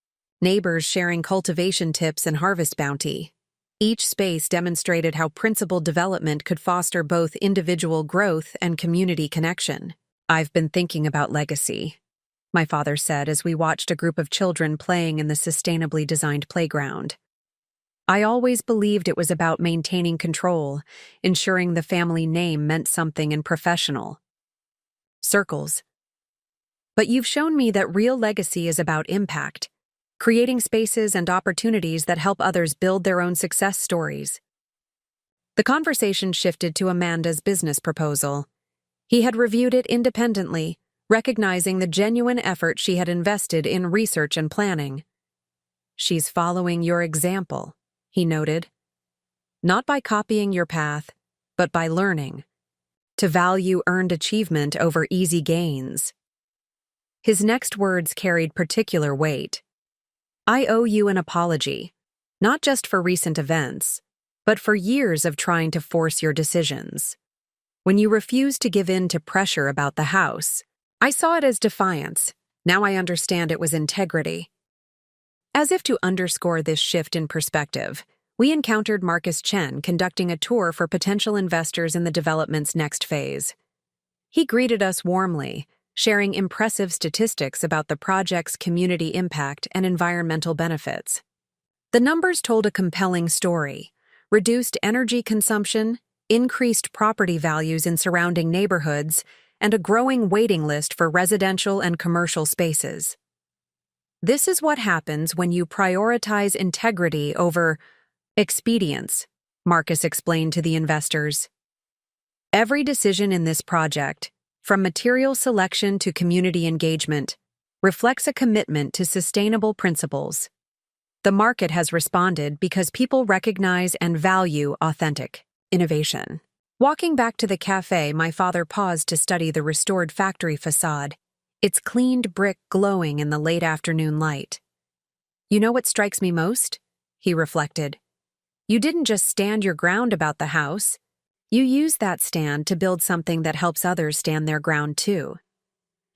neighbors sharing cultivation tips and harvest bounty. Each space demonstrated how principled development could foster both individual growth and community connection. "I've been thinking about legacy," my father said as we watched a group of children playing in the sustainably designed playground. "I always believed it was about maintaining control, ensuring the family name meant something in professional circles. But you've shown me that real legacy is about impact, creating spaces and opportunities that help others build their own success stories." The conversation shifted to Amanda's business proposal. He had reviewed it independently, recognizing the genuine effort she had invested in research and planning. "She's following your example," he noted. "Not by copying your path, but by learning to value earned achievement over easy gains." His next words carried particular weight. "I owe you an apology, not just for recent events, but for years of trying to force your decisions. When you refused to give in to pressure about the house, I saw it as defiance. Now I understand it was integrity." As if to underscore this shift in perspective, we encountered Marcus Chen conducting a tour for potential investors in the development's next phase. He greeted us warmly, sharing impressive statistics about the project's community impact and environmental benefits. The numbers told a compelling story: reduced energy consumption, increased property values in surrounding neighborhoods, and a growing waiting list for residential and commercial spaces. "This is what happens when you prioritize integrity over expedience," Marcus explained to the investors. "Every decision in this project, from material selection to community engagement, reflects a commitment to sustainable principles. The market has responded because people recognize and value authentic innovation." Walking back to the cafe, my father paused to study the restored factory facade, its cleaned brick glowing in the late afternoon light. "You know what strikes me most?" he reflected. "You didn't just stand your ground about the house. You used that stand to build something that helps others stand their ground too.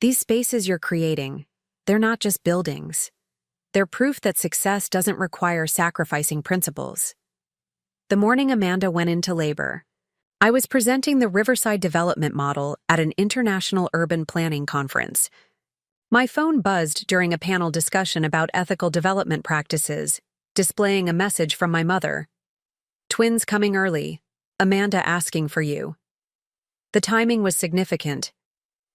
These spaces you're creating, they're not just buildings. They're proof that success doesn't require sacrificing principles." The morning Amanda went into labor, I was presenting the Riverside Development Model at an international urban planning conference. My phone buzzed during a panel discussion about ethical development practices, displaying a message from my mother. "Twins coming early. Amanda asking for you." The timing was significant.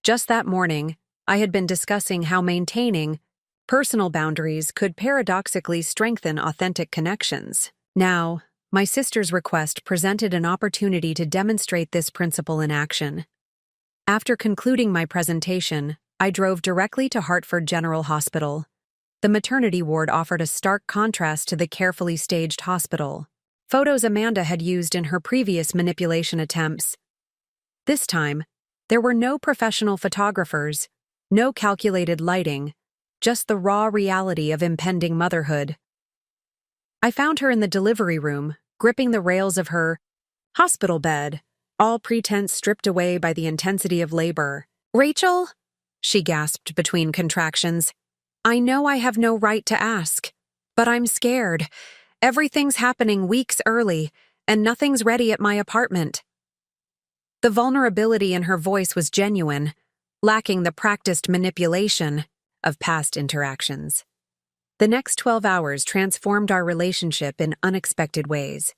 Just that morning, I had been discussing how maintaining personal boundaries could paradoxically strengthen authentic connections. Now, my sister's request presented an opportunity to demonstrate this principle in action. After concluding my presentation, I drove directly to Hartford General Hospital. The maternity ward offered a stark contrast to the carefully staged hospital. Photos Amanda had used in her previous manipulation attempts. This time, there were no professional photographers, no calculated lighting, just the raw reality of impending motherhood. I found her in the delivery room, gripping the rails of her hospital bed, all pretense stripped away by the intensity of labor. "Rachel?" she gasped between contractions. I know I have no right to ask, but I'm scared. Everything's happening weeks early, and nothing's ready at my apartment. The vulnerability in her voice was genuine, lacking the practiced manipulation of past interactions. The next 12 hours transformed our relationship in unexpected ways.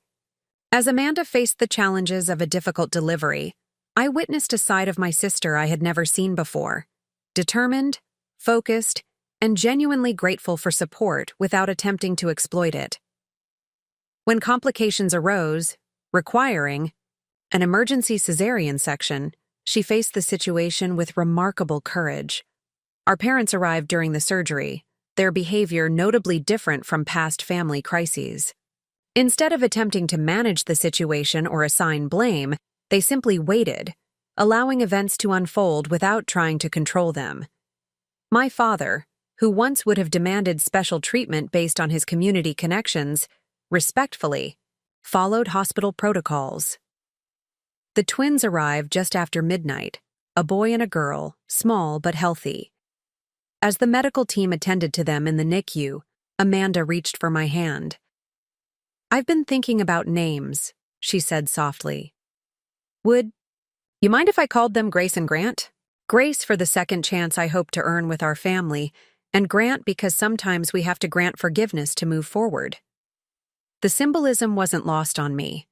As Amanda faced the challenges of a difficult delivery, I witnessed a side of my sister I had never seen before, determined, focused, and genuinely grateful for support without attempting to exploit it. When complications arose, requiring an emergency cesarean section, she faced the situation with remarkable courage. Our parents arrived during the surgery, their behavior notably different from past family crises. Instead of attempting to manage the situation or assign blame, they simply waited, allowing events to unfold without trying to control them. My father, who once would have demanded special treatment based on his community connections, respectfully followed hospital protocols. The twins arrived just after midnight, a boy and a girl, small but healthy. As the medical team attended to them in the NICU, Amanda reached for my hand. I've been thinking about names, she said softly. Would you mind if I called them Grace and Grant? Grace for the second chance I hope to earn with our family, and Grant because sometimes we have to grant forgiveness to move forward. The symbolism wasn't lost on me.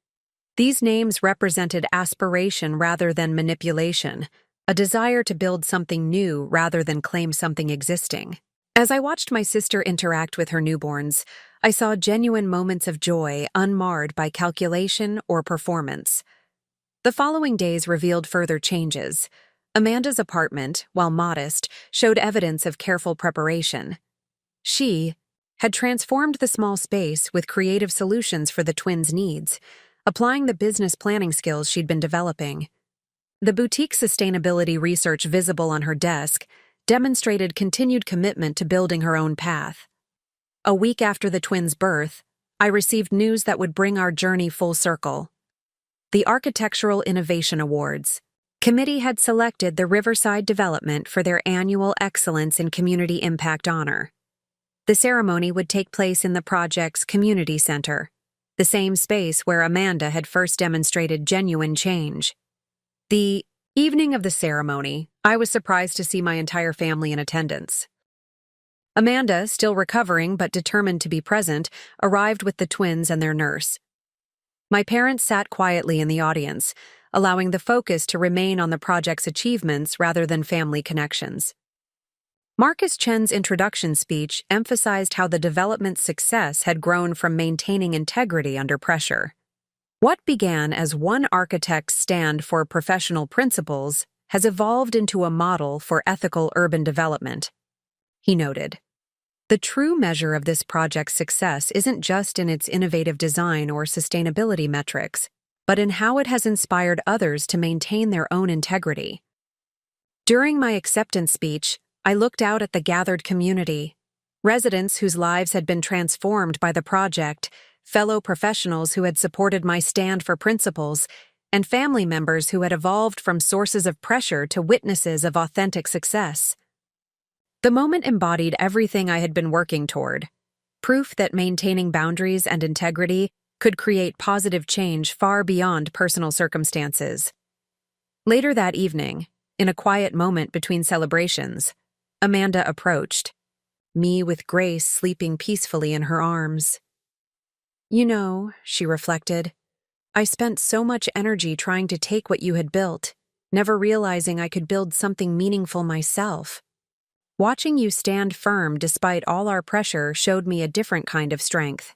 These names represented aspiration rather than manipulation, a desire to build something new rather than claim something existing. As I watched my sister interact with her newborns, I saw genuine moments of joy unmarred by calculation or performance. The following days revealed further changes. Amanda's apartment, while modest, showed evidence of careful preparation. She had transformed the small space with creative solutions for the twins' needs, applying the business planning skills she'd been developing. The boutique sustainability research visible on her desk demonstrated continued commitment to building her own path. A week after the twins' birth, I received news that would bring our journey full circle. The Architectural Innovation Awards committee had selected the Riverside Development for their annual Excellence in Community Impact honor. The ceremony would take place in the project's community center, the same space where Amanda had first demonstrated genuine change. The evening of the ceremony, I was surprised to see my entire family in attendance. Amanda, still recovering but determined to be present, arrived with the twins and their nurse. My parents sat quietly in the audience, allowing the focus to remain on the project's achievements rather than family connections. Marcus Chen's introduction speech emphasized how the development's success had grown from maintaining integrity under pressure. What began as one architect's stand for professional principles has evolved into a model for ethical urban development, he noted. The true measure of this project's success isn't just in its innovative design or sustainability metrics, but in how it has inspired others to maintain their own integrity. During my acceptance speech, I looked out at the gathered community, residents whose lives had been transformed by the project, fellow professionals who had supported my stand for principles, and family members who had evolved from sources of pressure to witnesses of authentic success. The moment embodied everything I had been working toward, proof that maintaining boundaries and integrity could create positive change far beyond personal circumstances. Later that evening, in a quiet moment between celebrations, Amanda approached, me with Grace sleeping peacefully in her arms. You know, she reflected, I spent so much energy trying to take what you had built, never realizing I could build something meaningful myself. Watching you stand firm despite all our pressure showed me a different kind of strength.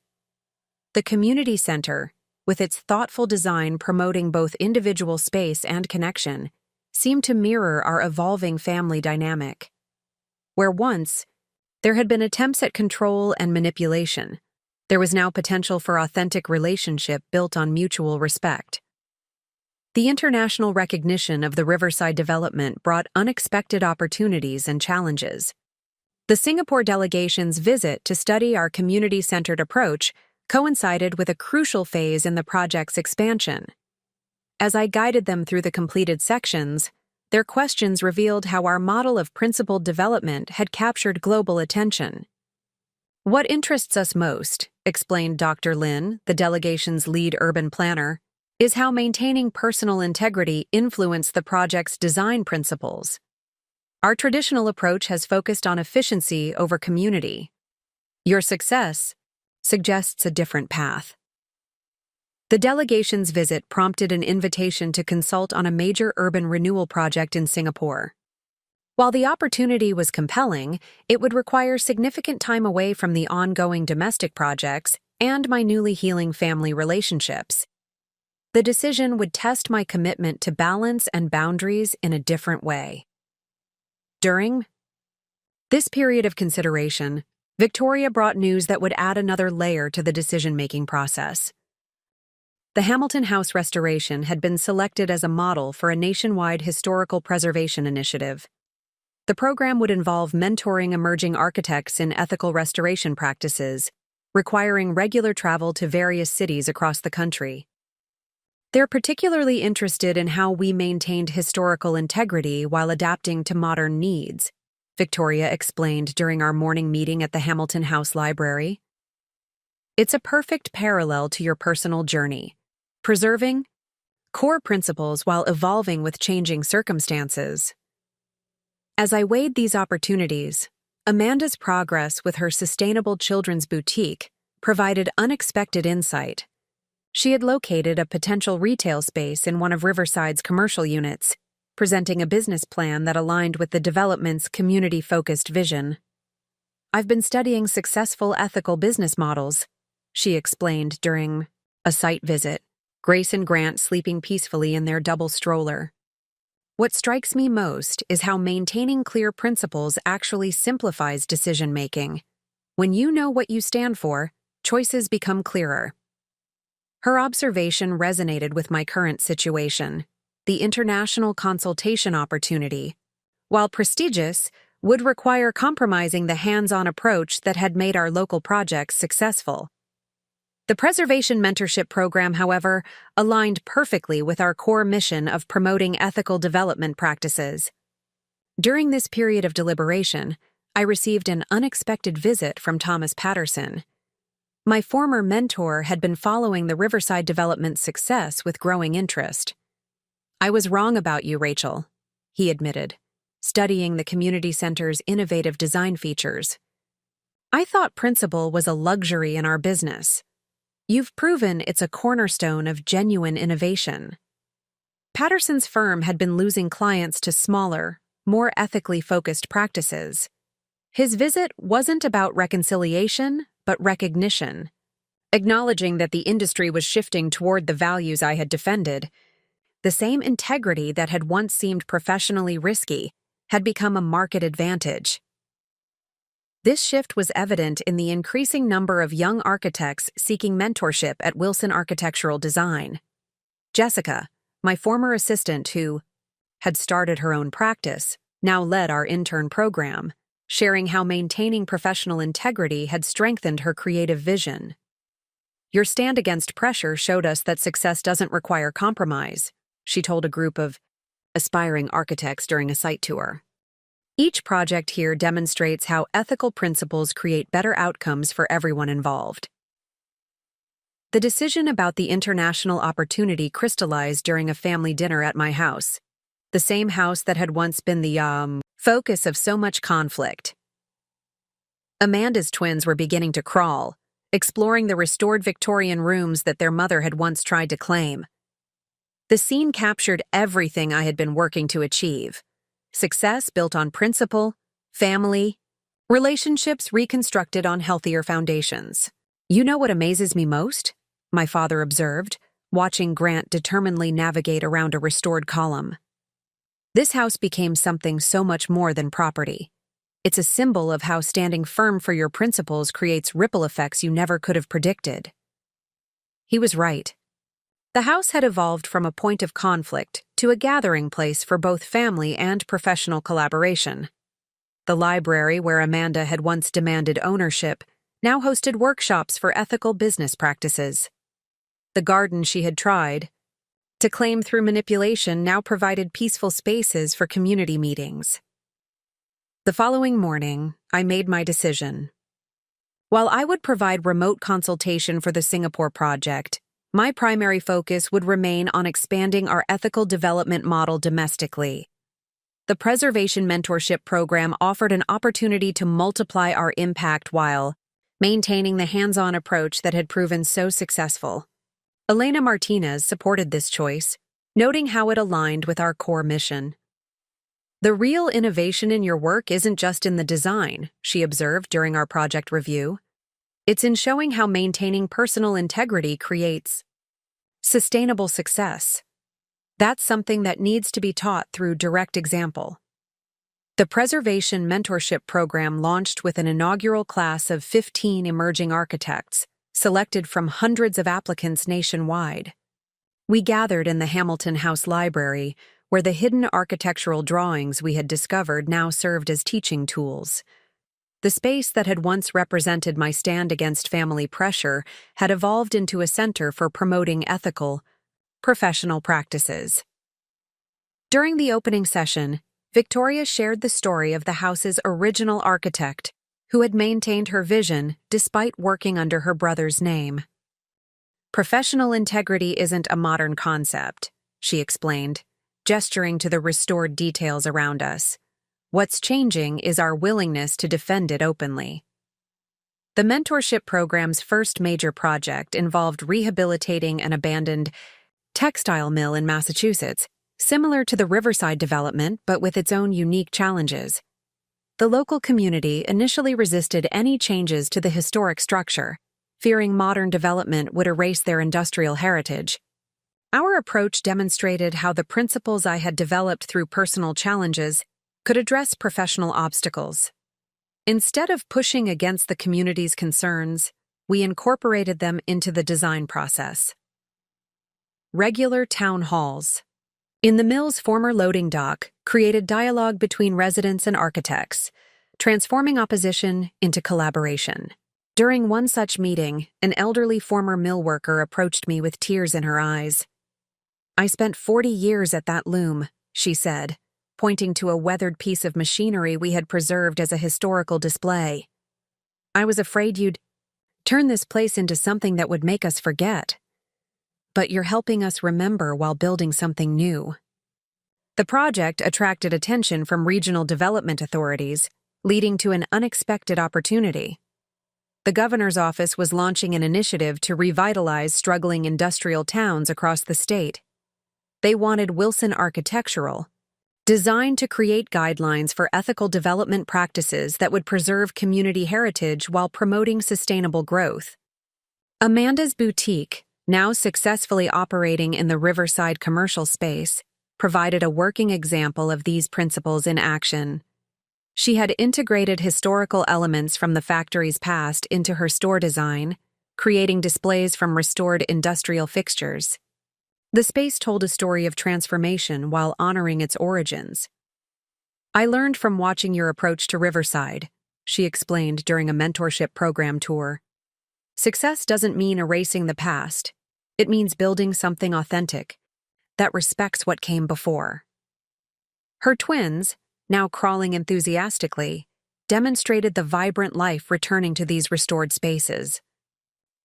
The community center, with its thoughtful design promoting both individual space and connection, seemed to mirror our evolving family dynamic. Where once there had been attempts at control and manipulation, there was now potential for authentic relationship built on mutual respect. The international recognition of the Riverside development brought unexpected opportunities and challenges. The Singapore delegation's visit to study our community-centered approach coincided with a crucial phase in the project's expansion. As I guided them through the completed sections, Their questions revealed how our model of principled development had captured global attention. "What interests us most," explained Dr. Lin, the delegation's lead urban planner, "is how maintaining personal integrity influenced the project's design principles. Our traditional approach has focused on efficiency over community. Your success suggests a different path." The delegation's visit prompted an invitation to consult on a major urban renewal project in Singapore. While the opportunity was compelling, it would require significant time away from the ongoing domestic projects and my newly healing family relationships. The decision would test my commitment to balance and boundaries in a different way. During this period of consideration, Victoria brought news that would add another layer to the decision-making process. The Hamilton House restoration had been selected as a model for a nationwide historical preservation initiative. The program would involve mentoring emerging architects in ethical restoration practices, requiring regular travel to various cities across the country. "They're particularly interested in how we maintained historical integrity while adapting to modern needs," Victoria explained during our morning meeting at the Hamilton House Library. "It's a perfect parallel to your personal journey, preserving core principles while evolving with changing circumstances." As I weighed these opportunities, Amanda's progress with her sustainable children's boutique provided unexpected insight. She had located a potential retail space in one of Riverside's commercial units, presenting a business plan that aligned with the development's community-focused vision. "I've been studying successful ethical business models," she explained during a site visit, Grace and Grant sleeping peacefully in their double stroller. "What strikes me most is how maintaining clear principles actually simplifies decision-making. When you know what you stand for, choices become clearer." Her observation resonated with my current situation. The international consultation opportunity, while prestigious, would require compromising the hands-on approach that had made our local projects successful. The Preservation Mentorship Program, however, aligned perfectly with our core mission of promoting ethical development practices. During this period of deliberation, I received an unexpected visit from Thomas Patterson. My former mentor had been following the Riverside development's success with growing interest. "I was wrong about you, Rachel," he admitted, studying the community center's innovative design features. "I thought principle was a luxury in our business. You've proven it's a cornerstone of genuine innovation." Patterson's firm had been losing clients to smaller, more ethically focused practices. His visit wasn't about reconciliation, but recognition. Acknowledging that the industry was shifting toward the values I had defended, the same integrity that had once seemed professionally risky had become a market advantage. This shift was evident in the increasing number of young architects seeking mentorship at Wilson Architectural Design. Jessica, my former assistant who had started her own practice, now led our intern program, sharing how maintaining professional integrity had strengthened her creative vision. "Your stand against pressure showed us that success doesn't require compromise," she told a group of aspiring architects during a site tour. "Each project here demonstrates how ethical principles create better outcomes for everyone involved." The decision about the international opportunity crystallized during a family dinner at my house, the same house that had once been the focus of so much conflict. Amanda's twins were beginning to crawl, exploring the restored Victorian rooms that their mother had once tried to claim. The scene captured everything I had been working to achieve. Success built on principle, family, relationships reconstructed on healthier foundations. "You know what amazes me most?" my father observed, watching Grant determinedly navigate around a restored column. "This house became something so much more than property. It's a symbol of how standing firm for your principles creates ripple effects you never could have predicted." He was right. The house had evolved from a point of conflict to a gathering place for both family and professional collaboration. The library, where Amanda had once demanded ownership, now hosted workshops for ethical business practices. The garden she had tried to claim through manipulation now provided peaceful spaces for community meetings. The following morning, I made my decision. While I would provide remote consultation for the Singapore project, my primary focus would remain on expanding our ethical development model domestically. The Preservation Mentorship Program offered an opportunity to multiply our impact while maintaining the hands-on approach that had proven so successful. Elena Martinez supported this choice, noting how it aligned with our core mission. "The real innovation in your work isn't just in the design," she observed during our project review. "It's in showing how maintaining personal integrity creates sustainable success. That's something that needs to be taught through direct example." The Preservation Mentorship Program launched with an inaugural class of 15 emerging architects, selected from hundreds of applicants nationwide. We gathered in the Hamilton House Library, where the hidden architectural drawings we had discovered now served as teaching tools. The space that had once represented my stand against family pressure had evolved into a center for promoting ethical, professional practices. During the opening session, Victoria shared the story of the house's original architect, who had maintained her vision despite working under her brother's name. "Professional integrity isn't a modern concept," she explained, gesturing to the restored details around us. "What's changing is our willingness to defend it openly." The mentorship program's first major project involved rehabilitating an abandoned textile mill in Massachusetts, similar to the Riverside development but with its own unique challenges. The local community initially resisted any changes to the historic structure, fearing modern development would erase their industrial heritage. Our approach demonstrated how the principles I had developed through personal challenges could address professional obstacles. Instead of pushing against the community's concerns, we incorporated them into the design process. Regular town halls. In the mill's former loading dock, created dialogue between residents and architects, transforming opposition into collaboration. During one such meeting, an elderly former mill worker approached me with tears in her eyes. "I spent 40 years at that loom," she said, pointing to a weathered piece of machinery we had preserved as a historical display. "I was afraid you'd turn this place into something that would make us forget. But you're helping us remember while building something new." The project attracted attention from regional development authorities, leading to an unexpected opportunity. The governor's office was launching an initiative to revitalize struggling industrial towns across the state. They wanted Wilson Architectural, designed to create guidelines for ethical development practices that would preserve community heritage while promoting sustainable growth. Amanda's Boutique, now successfully operating in the Riverside commercial space, provided a working example of these principles in action. She had integrated historical elements from the factory's past into her store design, creating displays from restored industrial fixtures. The space told a story of transformation while honoring its origins. "I learned from watching your approach to Riverside," she explained during a mentorship program tour. "Success doesn't mean erasing the past. It means building something authentic that respects what came before." Her twins, now crawling enthusiastically, demonstrated the vibrant life returning to these restored spaces.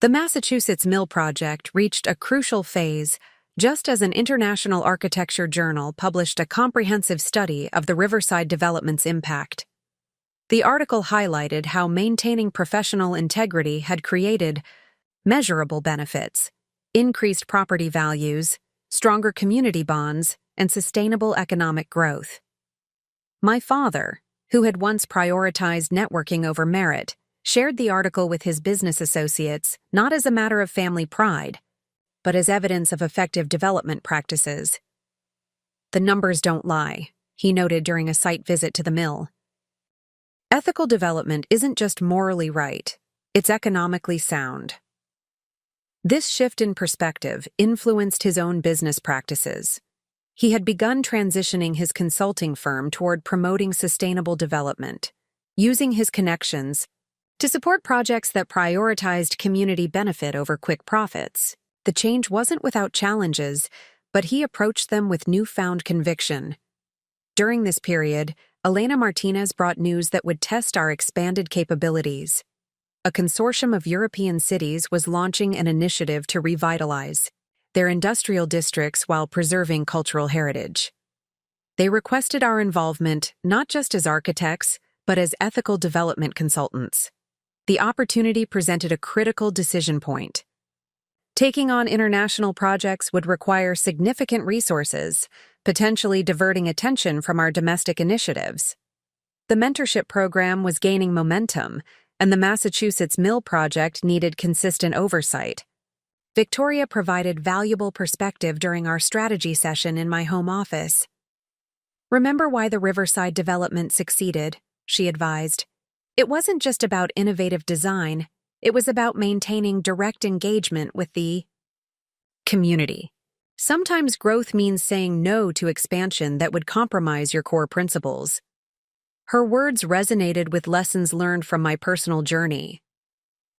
The Massachusetts Mill Project reached a crucial phase just as an international architecture journal published a comprehensive study of the Riverside development's impact. The article highlighted how maintaining professional integrity had created measurable benefits, increased property values, stronger community bonds, and sustainable economic growth. My father, who had once prioritized networking over merit, shared the article with his business associates not as a matter of family pride, but as evidence of effective development practices. "The numbers don't lie," he noted during a site visit to the mill. "Ethical development isn't just morally right, it's economically sound." This shift in perspective influenced his own business practices. He had begun transitioning his consulting firm toward promoting sustainable development, using his connections to support projects that prioritized community benefit over quick profits. The change wasn't without challenges, but he approached them with newfound conviction. During this period, Elena Martinez brought news that would test our expanded capabilities. A consortium of European cities was launching an initiative to revitalize their industrial districts while preserving cultural heritage. They requested our involvement not just as architects, but as ethical development consultants. The opportunity presented a critical decision point. Taking on international projects would require significant resources, potentially diverting attention from our domestic initiatives. The mentorship program was gaining momentum, and the Massachusetts Mill project needed consistent oversight. Victoria provided valuable perspective during our strategy session in my home office. "Remember why the Riverside development succeeded," she advised. "It wasn't just about innovative design, it was about maintaining direct engagement with the community. Sometimes growth means saying no to expansion that would compromise your core principles." Her words resonated with lessons learned from my personal journey.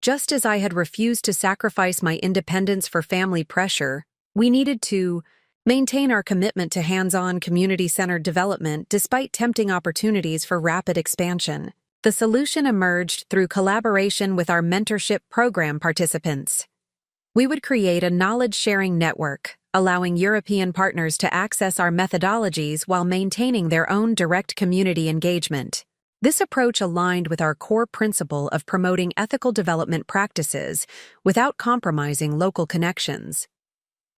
Just as I had refused to sacrifice my independence for family pressure, we needed to maintain our commitment to hands-on, community-centered development despite tempting opportunities for rapid expansion. The solution emerged through collaboration with our mentorship program participants. We would create a knowledge-sharing network, allowing European partners to access our methodologies while maintaining their own direct community engagement. This approach aligned with our core principle of promoting ethical development practices without compromising local connections.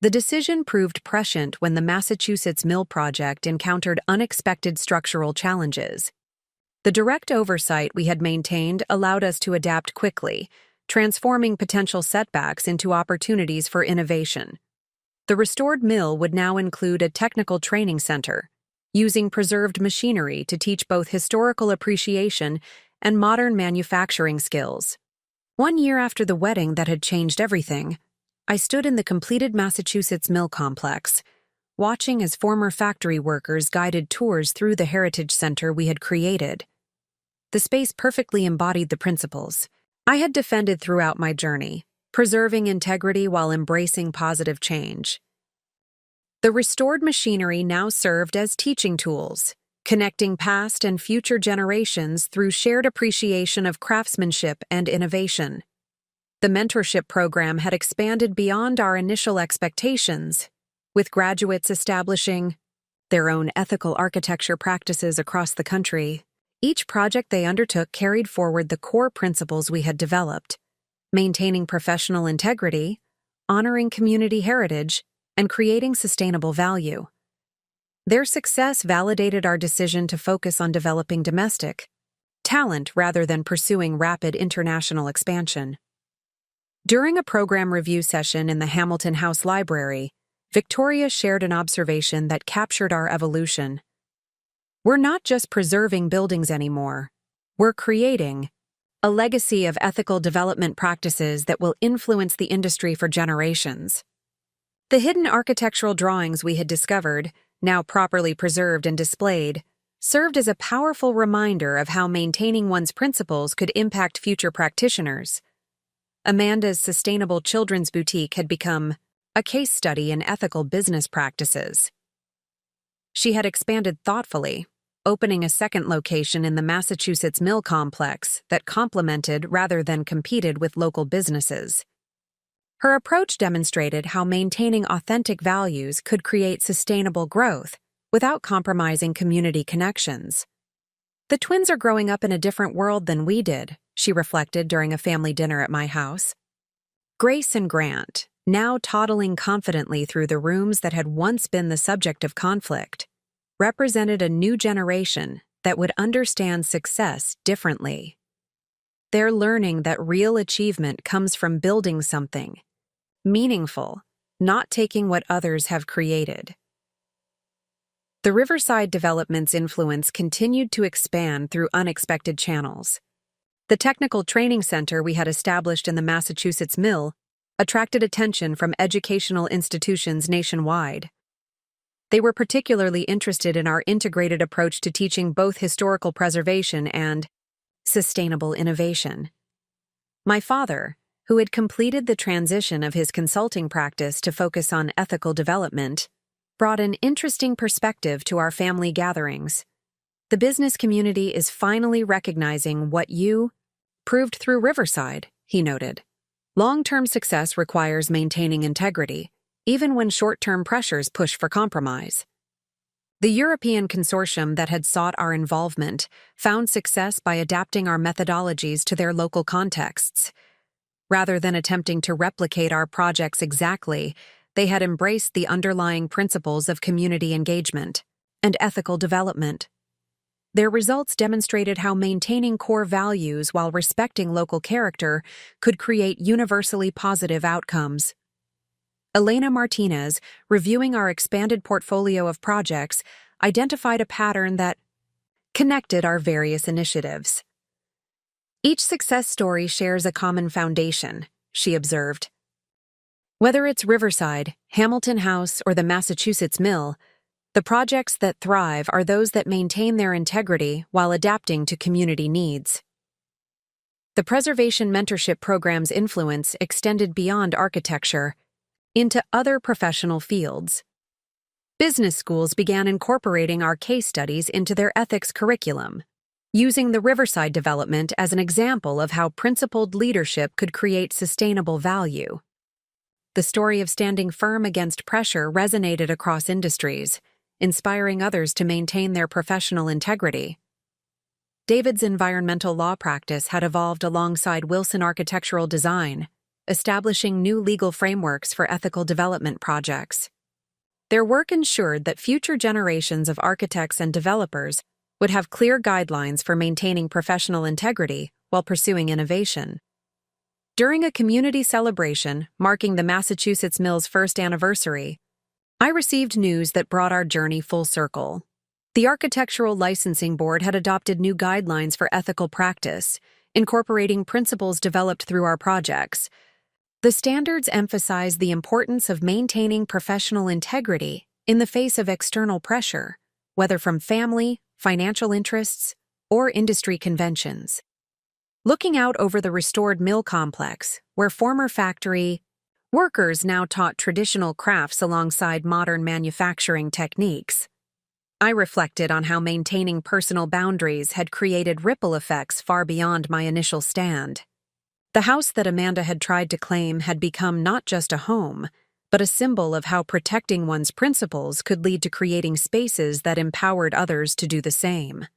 The decision proved prescient when the Massachusetts Mill project encountered unexpected structural challenges. The direct oversight we had maintained allowed us to adapt quickly, transforming potential setbacks into opportunities for innovation. The restored mill would now include a technical training center, using preserved machinery to teach both historical appreciation and modern manufacturing skills. 1 year after the wedding that had changed everything, I stood in the completed Massachusetts Mill complex, watching as former factory workers guided tours through the heritage center we had created. The space perfectly embodied the principles I had defended throughout my journey, preserving integrity while embracing positive change. The restored machinery now served as teaching tools, connecting past and future generations through shared appreciation of craftsmanship and innovation. The mentorship program had expanded beyond our initial expectations, with graduates establishing their own ethical architecture practices across the country. Each project they undertook carried forward the core principles we had developed, maintaining professional integrity, honoring community heritage, and creating sustainable value. Their success validated our decision to focus on developing domestic talent rather than pursuing rapid international expansion. During a program review session in the Hamilton House Library, Victoria shared an observation that captured our evolution. "We're not just preserving buildings anymore. We're creating a legacy of ethical development practices that will influence the industry for generations." The hidden architectural drawings we had discovered, now properly preserved and displayed, served as a powerful reminder of how maintaining one's principles could impact future practitioners. Amanda's sustainable children's boutique had become a case study in ethical business practices. She had expanded thoughtfully, opening a second location in the Massachusetts Mill complex that complemented rather than competed with local businesses. Her approach demonstrated how maintaining authentic values could create sustainable growth without compromising community connections. "The twins are growing up in a different world than we did," she reflected during a family dinner at my house. Grace and Grant, now toddling confidently through the rooms that had once been the subject of conflict, represented a new generation that would understand success differently. They're learning that real achievement comes from building something meaningful, not taking what others have created. The Riverside development's influence continued to expand through unexpected channels. The technical training center we had established in the Massachusetts Mill attracted attention from educational institutions nationwide. They were particularly interested in our integrated approach to teaching both historical preservation and sustainable innovation. My father, who had completed the transition of his consulting practice to focus on ethical development, brought an interesting perspective to our family gatherings. The business community is finally recognizing what you proved through Riverside, he noted. Long-term success requires maintaining integrity, even when short-term pressures push for compromise. The European consortium that had sought our involvement found success by adapting our methodologies to their local contexts. Rather than attempting to replicate our projects exactly, they had embraced the underlying principles of community engagement and ethical development. Their results demonstrated how maintaining core values while respecting local character could create universally positive outcomes. Elena Martinez, reviewing our expanded portfolio of projects, identified a pattern that connected our various initiatives. Each success story shares a common foundation, she observed. Whether it's Riverside, Hamilton House, or the Massachusetts Mill, the projects that thrive are those that maintain their integrity while adapting to community needs. The Preservation Mentorship Program's influence extended beyond architecture into other professional fields. Business schools began incorporating our case studies into their ethics curriculum, using the Riverside development as an example of how principled leadership could create sustainable value. The story of standing firm against pressure resonated across industries, inspiring others to maintain their professional integrity. David's environmental law practice had evolved alongside Wilson architectural design, establishing new legal frameworks for ethical development projects. Their work ensured that future generations of architects and developers would have clear guidelines for maintaining professional integrity while pursuing innovation. During a community celebration marking the Massachusetts Mill's first anniversary, I received news that brought our journey full circle. The Architectural Licensing Board had adopted new guidelines for ethical practice, incorporating principles developed through our projects. The standards emphasize the importance of maintaining professional integrity in the face of external pressure, whether from family, financial interests, or industry conventions. Looking out over the restored mill complex, where former factory workers now taught traditional crafts alongside modern manufacturing techniques, I reflected on how maintaining personal boundaries had created ripple effects far beyond my initial stand. The house that Amanda had tried to claim had become not just a home, but a symbol of how protecting one's principles could lead to creating spaces that empowered others to do the same.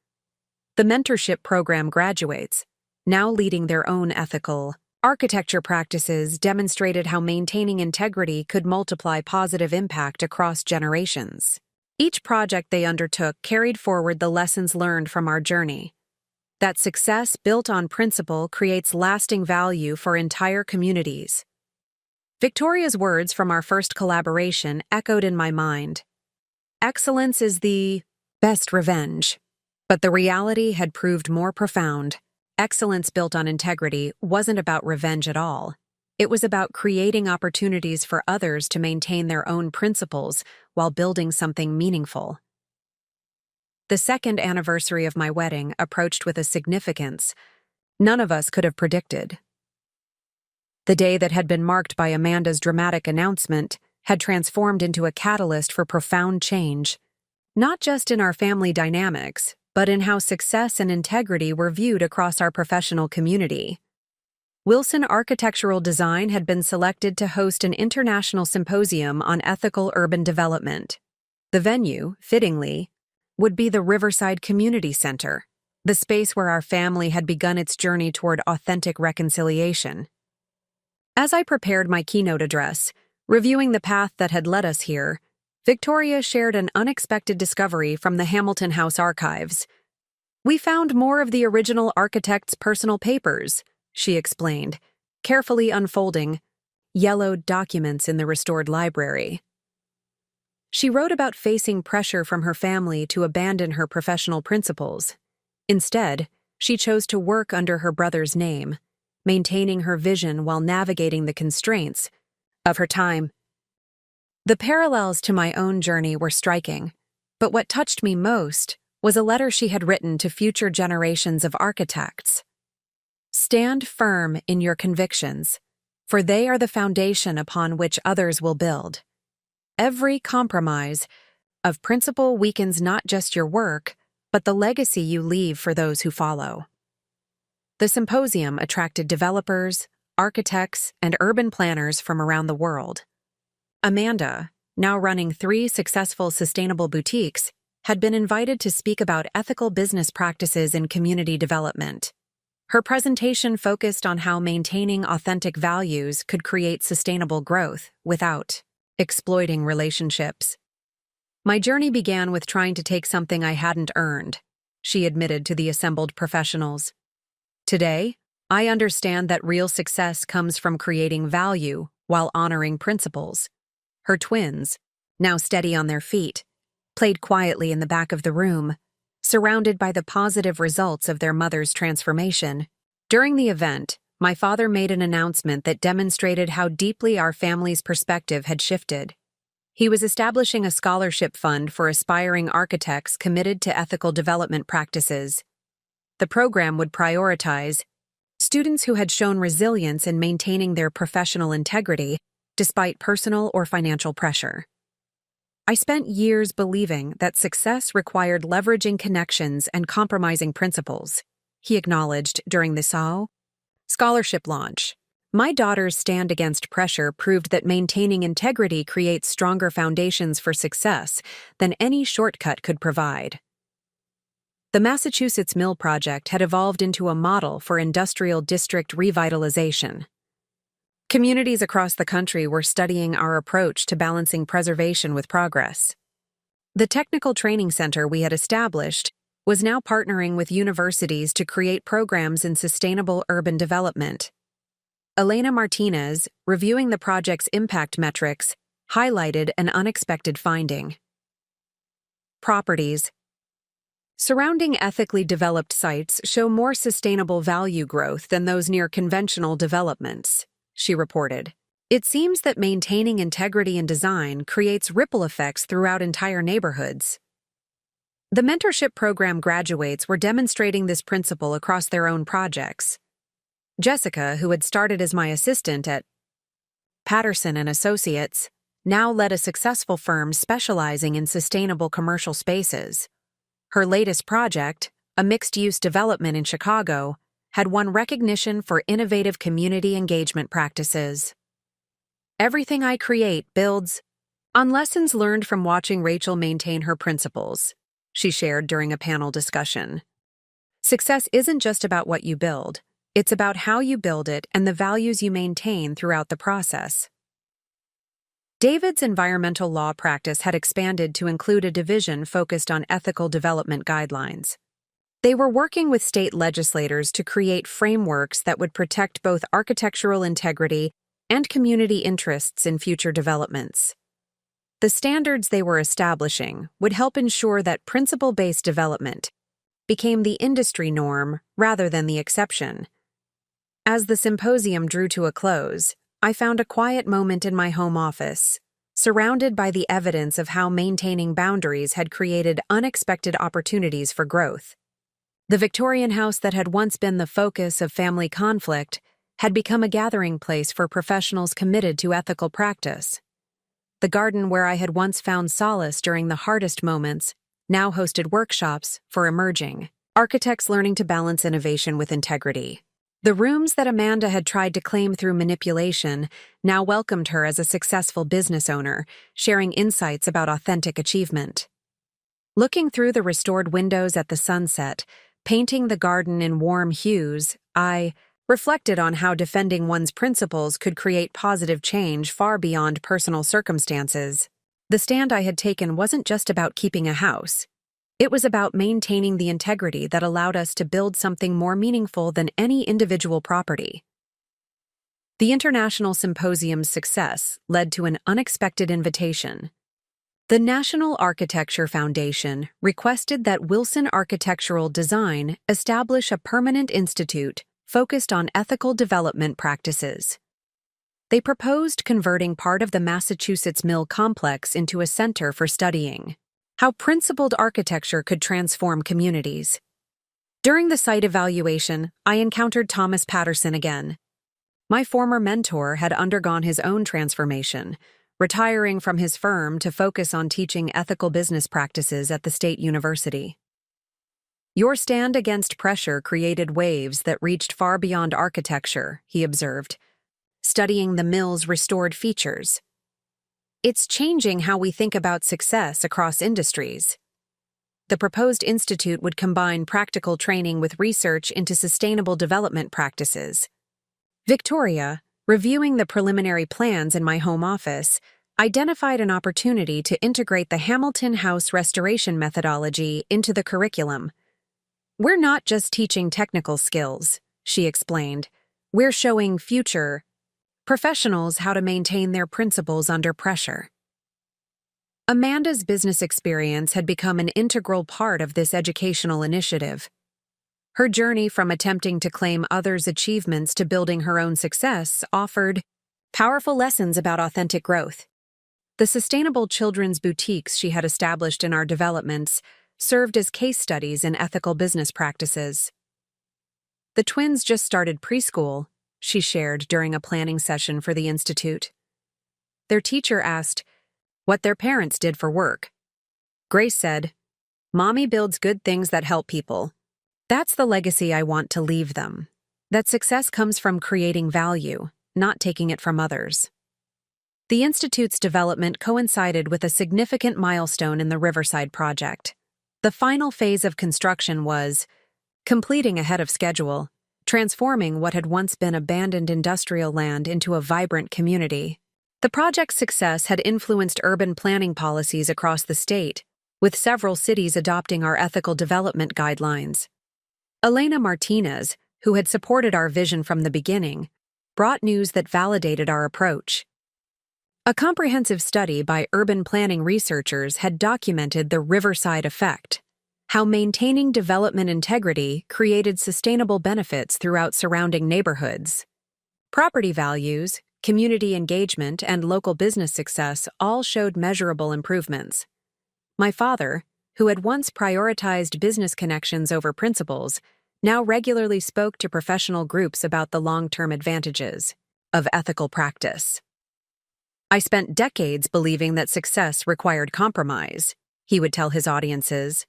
The mentorship program graduates, now leading their own ethical architecture practices, demonstrated how maintaining integrity could multiply positive impact across generations. Each project they undertook carried forward the lessons learned from our journey. That success built on principle creates lasting value for entire communities. Victoria's words from our first collaboration echoed in my mind. Excellence is the best revenge. But the reality had proved more profound. Excellence built on integrity wasn't about revenge at all. It was about creating opportunities for others to maintain their own principles while building something meaningful. The second anniversary of my wedding approached with a significance none of us could have predicted. The day that had been marked by Amanda's dramatic announcement had transformed into a catalyst for profound change, not just in our family dynamics, but in how success and integrity were viewed across our professional community. Wilson Architectural Design had been selected to host an international symposium on ethical urban development. The venue, fittingly, would be the Riverside Community Center, the space where our family had begun its journey toward authentic reconciliation. As I prepared my keynote address, reviewing the path that had led us here, Victoria shared an unexpected discovery from the Hamilton House archives. "We found more of the original architect's personal papers," she explained, carefully unfolding yellowed documents in the restored library. She wrote about facing pressure from her family to abandon her professional principles. Instead, she chose to work under her brother's name, maintaining her vision while navigating the constraints of her time. The parallels to my own journey were striking, but what touched me most was a letter she had written to future generations of architects. "Stand firm in your convictions, for they are the foundation upon which others will build. every compromise of principle weakens not just your work, but the legacy you leave for those who follow. The symposium attracted developers, architects, and urban planners from around the world. Amanda, now running 3 successful sustainable boutiques, had been invited to speak about ethical business practices in community development. Her presentation focused on how maintaining authentic values could create sustainable growth without exploiting relationships. My journey began with trying to take something I hadn't earned, she admitted to the assembled professionals. Today, I understand that real success comes from creating value while honoring principles. Her twins, now steady on their feet, played quietly in the back of the room, surrounded by the positive results of their mother's transformation. During the event, my father made an announcement that demonstrated how deeply our family's perspective had shifted. He was establishing a scholarship fund for aspiring architects committed to ethical development practices. The program would prioritize students who had shown resilience in maintaining their professional integrity despite personal or financial pressure. I spent years believing that success required leveraging connections and compromising principles, he acknowledged during the scholarship launch. My daughter's stand against pressure proved that maintaining integrity creates stronger foundations for success than any shortcut could provide. The Massachusetts Mill Project had evolved into a model for industrial district revitalization. Communities across the country were studying our approach to balancing preservation with progress. The technical training center we had established was now partnering with universities to create programs in sustainable urban development. Elena Martinez, reviewing the project's impact metrics, highlighted an unexpected finding. Properties surrounding ethically developed sites show more sustainable value growth than those near conventional developments, she reported. It seems that maintaining integrity in design creates ripple effects throughout entire neighborhoods. The mentorship program graduates were demonstrating this principle across their own projects. Jessica, who had started as my assistant at Patterson and Associates, now led a successful firm specializing in sustainable commercial spaces. Her latest project, a mixed-use development in Chicago, had won recognition for innovative community engagement practices. Everything I create builds on lessons learned from watching Rachel maintain her principles, she shared during a panel discussion. Success isn't just about what you build, it's about how you build it and the values you maintain throughout the process. David's environmental law practice had expanded to include a division focused on ethical development guidelines. They were working with state legislators to create frameworks that would protect both architectural integrity and community interests in future developments. The standards they were establishing would help ensure that principle-based development became the industry norm rather than the exception. As the symposium drew to a close, I found a quiet moment in my home office, surrounded by the evidence of how maintaining boundaries had created unexpected opportunities for growth. The Victorian house that had once been the focus of family conflict had become a gathering place for professionals committed to ethical practice. The garden where I had once found solace during the hardest moments now hosted workshops for emerging architects learning to balance innovation with integrity. The rooms that Amanda had tried to claim through manipulation now welcomed her as a successful business owner, sharing insights about authentic achievement. Looking through the restored windows at the sunset, painting the garden in warm hues, I reflected on how defending one's principles could create positive change far beyond personal circumstances. The stand I had taken wasn't just about keeping a house. It was about maintaining the integrity that allowed us to build something more meaningful than any individual property. The International Symposium's success led to an unexpected invitation. The National Architecture Foundation requested that Wilson Architectural Design establish a permanent institute focused on ethical development practices. They proposed converting part of the Massachusetts Mill complex into a center for studying how principled architecture could transform communities. During the site evaluation, I encountered Thomas Patterson again. My former mentor had undergone his own transformation, retiring from his firm to focus on teaching ethical business practices at the state university. Your stand against pressure created waves that reached far beyond architecture, he observed, studying the mill's restored features. It's changing how we think about success across industries. The proposed institute would combine practical training with research into sustainable development practices. Victoria, reviewing the preliminary plans in my home office, identified an opportunity to integrate the Hamilton House restoration methodology into the curriculum. We're not just teaching technical skills, she explained. We're showing future professionals how to maintain their principles under pressure. Amanda's business experience had become an integral part of this educational initiative. Her journey from attempting to claim others' achievements to building her own success offered powerful lessons about authentic growth. The sustainable children's boutiques she had established in our developments served as case studies in ethical business practices. The twins just started preschool, she shared during a planning session for the institute. Their teacher asked what their parents did for work. Grace said, "Mommy builds good things that help people. That's the legacy I want to leave them. That success comes from creating value, not taking it from others." The institute's development coincided with a significant milestone in the Riverside project. The final phase of construction was completing ahead of schedule, transforming what had once been abandoned industrial land into a vibrant community. The project's success had influenced urban planning policies across the state, with several cities adopting our ethical development guidelines. Elena Martinez, who had supported our vision from the beginning, brought news that validated our approach. A comprehensive study by urban planning researchers had documented the Riverside effect, how maintaining development integrity created sustainable benefits throughout surrounding neighborhoods. Property values, community engagement, and local business success all showed measurable improvements. My father, who had once prioritized business connections over principles, now regularly spoke to professional groups about the long-term advantages of ethical practice. I spent decades believing that success required compromise, he would tell his audiences.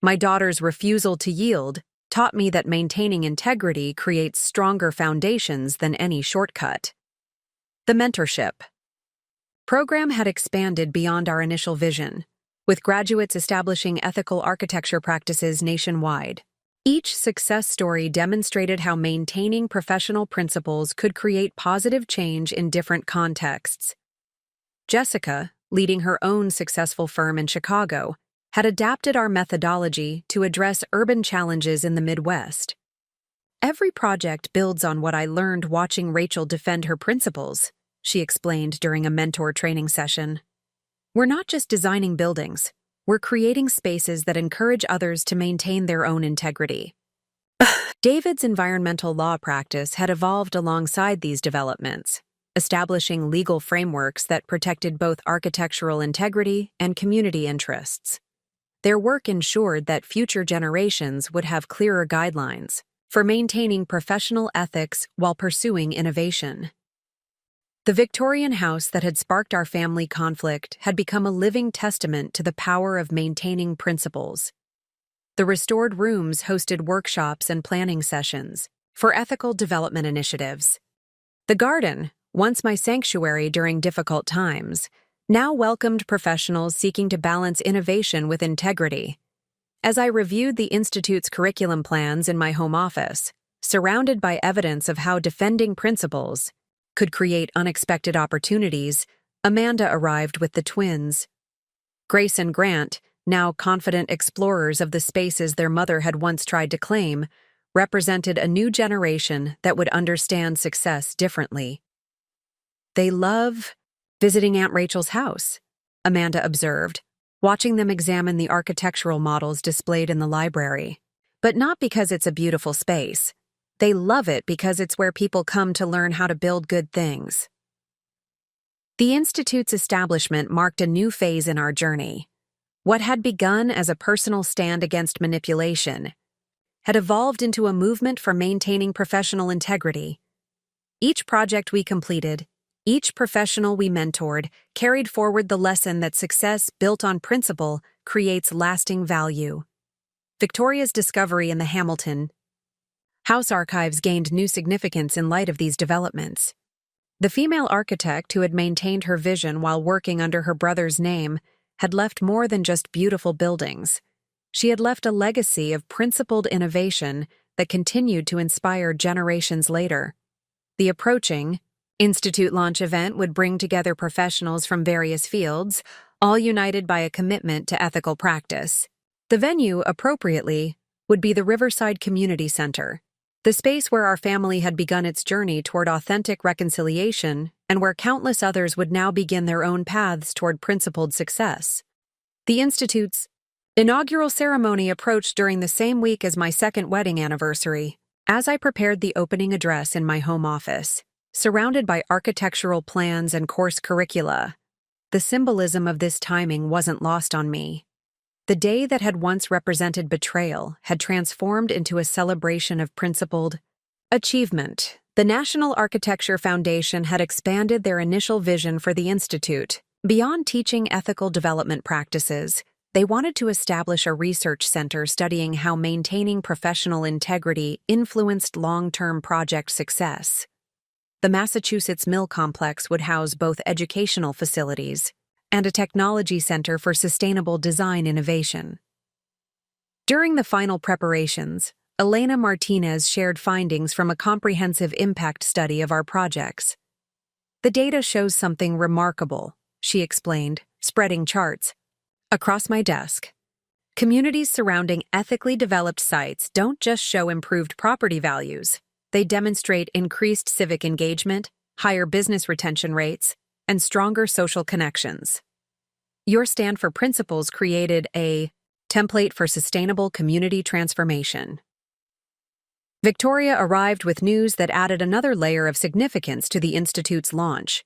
My daughter's refusal to yield taught me that maintaining integrity creates stronger foundations than any shortcut. The mentorship program had expanded beyond our initial vision, with graduates establishing ethical architecture practices nationwide. Each success story demonstrated how maintaining professional principles could create positive change in different contexts. Jessica, leading her own successful firm in Chicago, had adapted our methodology to address urban challenges in the Midwest. Every project builds on what I learned watching Rachel defend her principles, she explained during a mentor training session. We're not just designing buildings, we're creating spaces that encourage others to maintain their own integrity. David's environmental law practice had evolved alongside these developments, establishing legal frameworks that protected both architectural integrity and community interests. Their work ensured that future generations would have clearer guidelines for maintaining professional ethics while pursuing innovation. The Victorian house that had sparked our family conflict had become a living testament to the power of maintaining principles. The restored rooms hosted workshops and planning sessions for ethical development initiatives. The garden, once my sanctuary during difficult times, now welcomed professionals seeking to balance innovation with integrity. As I reviewed the Institute's curriculum plans in my home office, surrounded by evidence of how defending principles could create unexpected opportunities, Amanda arrived with the twins. Grace and Grant, now confident explorers of the spaces their mother had once tried to claim, represented a new generation that would understand success differently. They love visiting Aunt Rachel's house, Amanda observed, watching them examine the architectural models displayed in the library. But not because it's a beautiful space. They love it because it's where people come to learn how to build good things. The Institute's establishment marked a new phase in our journey. What had begun as a personal stand against manipulation had evolved into a movement for maintaining professional integrity. Each project we completed, Each professional we mentored carried forward the lesson that success built on principle creates lasting value. Victoria's discovery in the Hamilton House archives gained new significance in light of these developments. The female architect who had maintained her vision while working under her brother's name had left more than just beautiful buildings. She had left a legacy of principled innovation that continued to inspire generations later. The approaching Institute launch event would bring together professionals from various fields, all united by a commitment to ethical practice. The venue, appropriately, would be the Riverside Community Center, the space where our family had begun its journey toward authentic reconciliation and where countless others would now begin their own paths toward principled success. The Institute's inaugural ceremony approached during the same week as my second wedding anniversary. As I prepared the opening address in my home office, surrounded by architectural plans and course curricula, the symbolism of this timing wasn't lost on me. The day that had once represented betrayal had transformed into a celebration of principled achievement. The National Architecture Foundation had expanded their initial vision for the Institute. Beyond teaching ethical development practices, they wanted to establish a research center studying how maintaining professional integrity influenced long-term project success. The Massachusetts Mill Complex would house both educational facilities and a technology center for sustainable design innovation. During the final preparations, Elena Martinez shared findings from a comprehensive impact study of our projects. The data shows something remarkable, she explained, spreading charts across my desk. Communities surrounding ethically developed sites don't just show improved property values. They demonstrate increased civic engagement, higher business retention rates, and stronger social connections. Your stand for principles created a template for sustainable community transformation. Victoria arrived with news that added another layer of significance to the Institute's launch.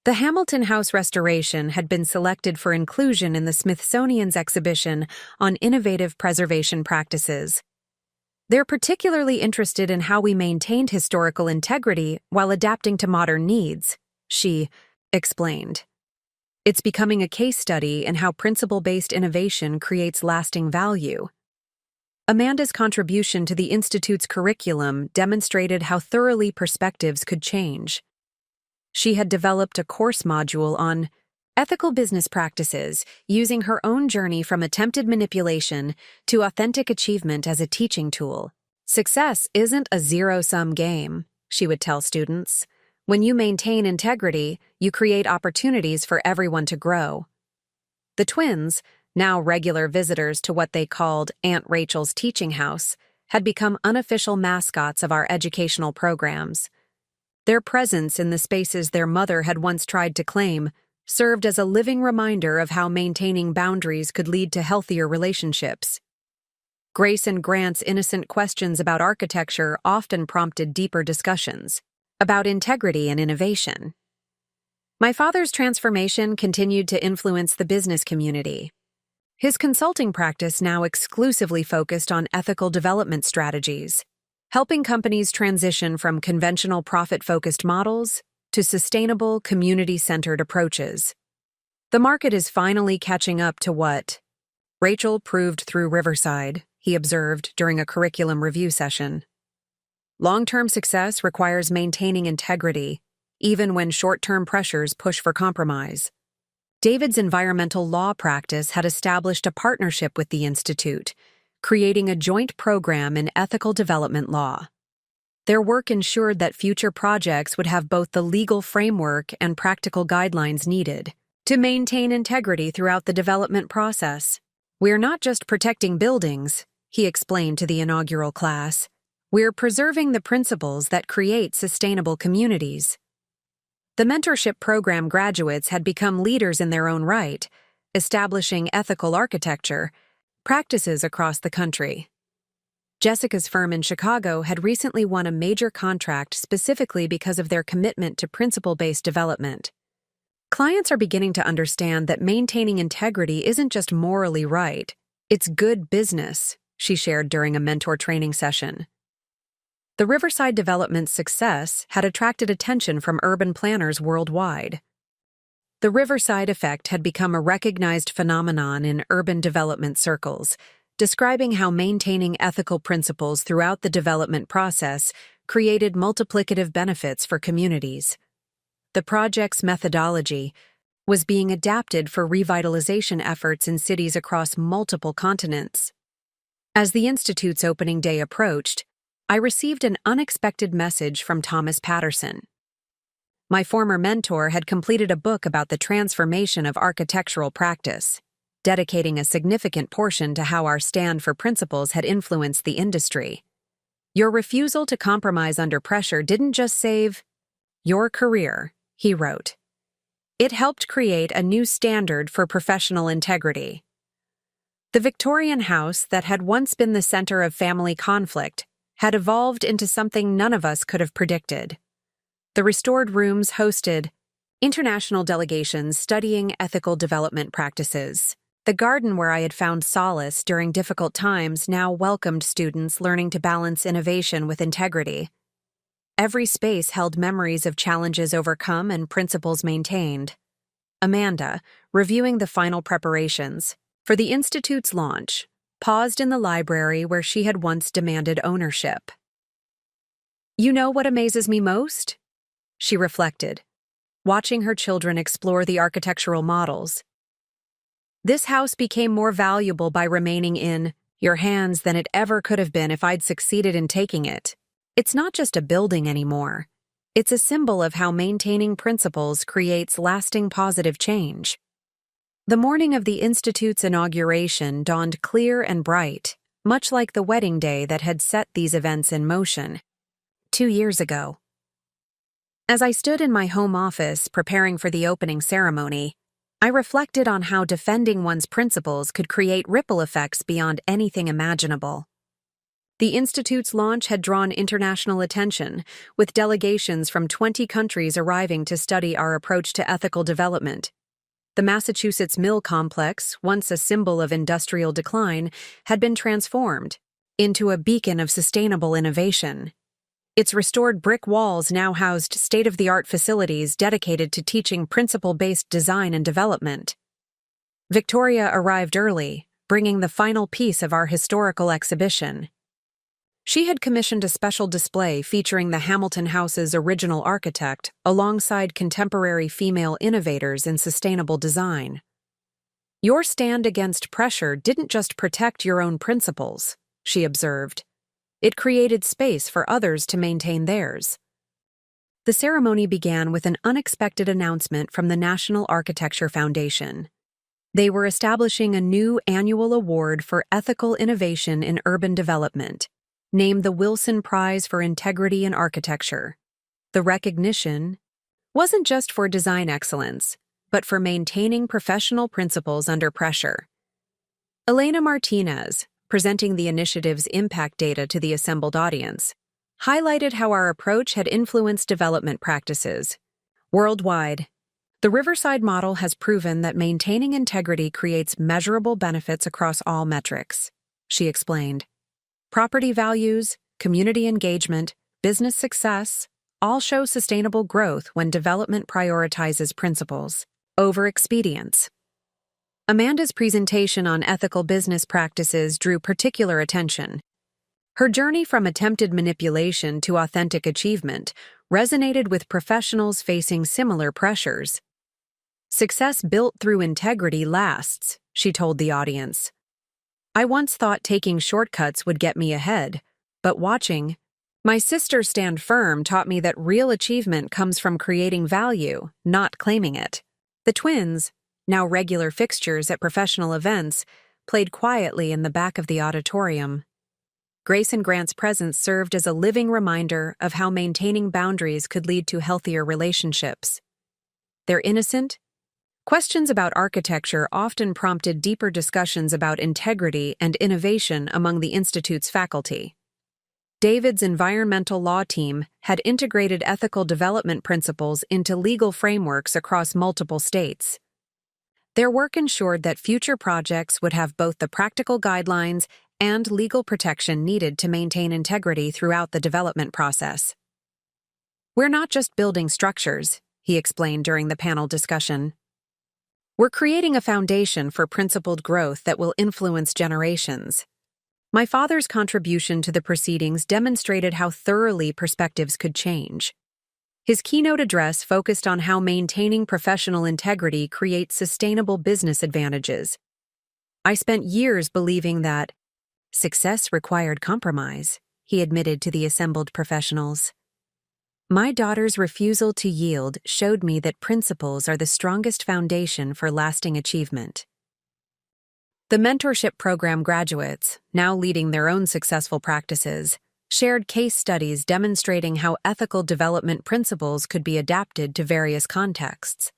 The Hamilton House restoration had been selected for inclusion in the Smithsonian's exhibition on innovative preservation practices. They're particularly interested in how we maintained historical integrity while adapting to modern needs, she explained. It's becoming a case study in how principle-based innovation creates lasting value. Amanda's contribution to the Institute's curriculum demonstrated how thoroughly perspectives could change. She had developed a course module on ethical business practices, using her own journey from attempted manipulation to authentic achievement as a teaching tool. Success isn't a zero-sum game, she would tell students. When you maintain integrity, you create opportunities for everyone to grow. The twins, now regular visitors to what they called Aunt Rachel's teaching house, had become unofficial mascots of our educational programs. Their presence in the spaces their mother had once tried to claim served as a living reminder of how maintaining boundaries could lead to healthier relationships. Grace and Grant's innocent questions about architecture often prompted deeper discussions about integrity and innovation. My father's transformation continued to influence the business community. His consulting practice now exclusively focused on ethical development strategies, helping companies transition from conventional profit-focused models to sustainable, community-centered approaches. The market is finally catching up to what Rachel proved through Riverside, he observed during a curriculum review session. Long-term success requires maintaining integrity, even when short-term pressures push for compromise. David's environmental law practice had established a partnership with the Institute, creating a joint program in ethical development law. Their work ensured that future projects would have both the legal framework and practical guidelines needed to maintain integrity throughout the development process. We're not just protecting buildings, he explained to the inaugural class. We're preserving the principles that create sustainable communities. The mentorship program graduates had become leaders in their own right, establishing ethical architecture practices across the country. Jessica's firm in Chicago had recently won a major contract specifically because of their commitment to principle-based development. Clients are beginning to understand that maintaining integrity isn't just morally right, it's good business, she shared during a mentor training session. The Riverside development's success had attracted attention from urban planners worldwide. The Riverside effect had become a recognized phenomenon in urban development circles, describing how maintaining ethical principles throughout the development process created multiplicative benefits for communities. The project's methodology was being adapted for revitalization efforts in cities across multiple continents. As the Institute's opening day approached, I received an unexpected message from Thomas Patterson. My former mentor had completed a book about the transformation of architectural practice, dedicating a significant portion to how our stand for principles had influenced the industry. Your refusal to compromise under pressure didn't just save your career, he wrote. It helped create a new standard for professional integrity. The Victorian house that had once been the center of family conflict had evolved into something none of us could have predicted. The restored rooms hosted international delegations studying ethical development practices. The garden where I had found solace during difficult times now welcomed students learning to balance innovation with integrity. Every space held memories of challenges overcome and principles maintained. Amanda, reviewing the final preparations for the Institute's launch, paused in the library where she had once demanded ownership. "You know what amazes me most?" she reflected, watching her children explore the architectural models. "This house became more valuable by remaining in your hands than it ever could have been if I'd succeeded in taking it. It's not just a building anymore. It's a symbol of how maintaining principles creates lasting positive change." The morning of the Institute's inauguration dawned clear and bright, much like the wedding day that had set these events in motion 2 years ago. As I stood in my home office preparing for the opening ceremony, I reflected on how defending one's principles could create ripple effects beyond anything imaginable. The Institute's launch had drawn international attention, with delegations from 20 countries arriving to study our approach to ethical development. The Massachusetts Mill Complex, once a symbol of industrial decline, had been transformed into a beacon of sustainable innovation. Its restored brick walls now housed state-of-the-art facilities dedicated to teaching principle-based design and development. Victoria arrived early, bringing the final piece of our historical exhibition. She had commissioned a special display featuring the Hamilton House's original architect alongside contemporary female innovators in sustainable design. "Your stand against pressure didn't just protect your own principles," she observed. "It created space for others to maintain theirs." The ceremony began with an unexpected announcement from the National Architecture Foundation. They were establishing a new annual award for ethical innovation in urban development, named the Wilson Prize for Integrity in Architecture. The recognition wasn't just for design excellence, but for maintaining professional principles under pressure. Elena Martinez, presenting the initiative's impact data to the assembled audience, highlighted how our approach had influenced development practices. Worldwide, the Riverside model has proven that maintaining integrity creates measurable benefits across all metrics, she explained. Property values, community engagement, business success all show sustainable growth when development prioritizes principles over expedience. Amanda's presentation on ethical business practices drew particular attention. Her journey from attempted manipulation to authentic achievement resonated with professionals facing similar pressures. "Success built through integrity lasts," she told the audience. "I once thought taking shortcuts would get me ahead, but watching my sister stand firm taught me that real achievement comes from creating value, not claiming it." The twins, now regular fixtures at professional events, played quietly in the back of the auditorium. Grace and Grant's presence served as a living reminder of how maintaining boundaries could lead to healthier relationships. Their innocent questions about architecture often prompted deeper discussions about integrity and innovation among the Institute's faculty. David's environmental law team had integrated ethical development principles into legal frameworks across multiple states. Their work ensured that future projects would have both the practical guidelines and legal protection needed to maintain integrity throughout the development process. "We're not just building structures," he explained during the panel discussion. "We're creating a foundation for principled growth that will influence generations." My father's contribution to the proceedings demonstrated how thoroughly perspectives could change. His keynote address focused on how maintaining professional integrity creates sustainable business advantages. "I spent years believing that success required compromise," he admitted to the assembled professionals. "My daughter's refusal to yield showed me that principles are the strongest foundation for lasting achievement." The mentorship program graduates, now leading their own successful practices, shared case studies demonstrating how ethical development principles could be adapted to various contexts.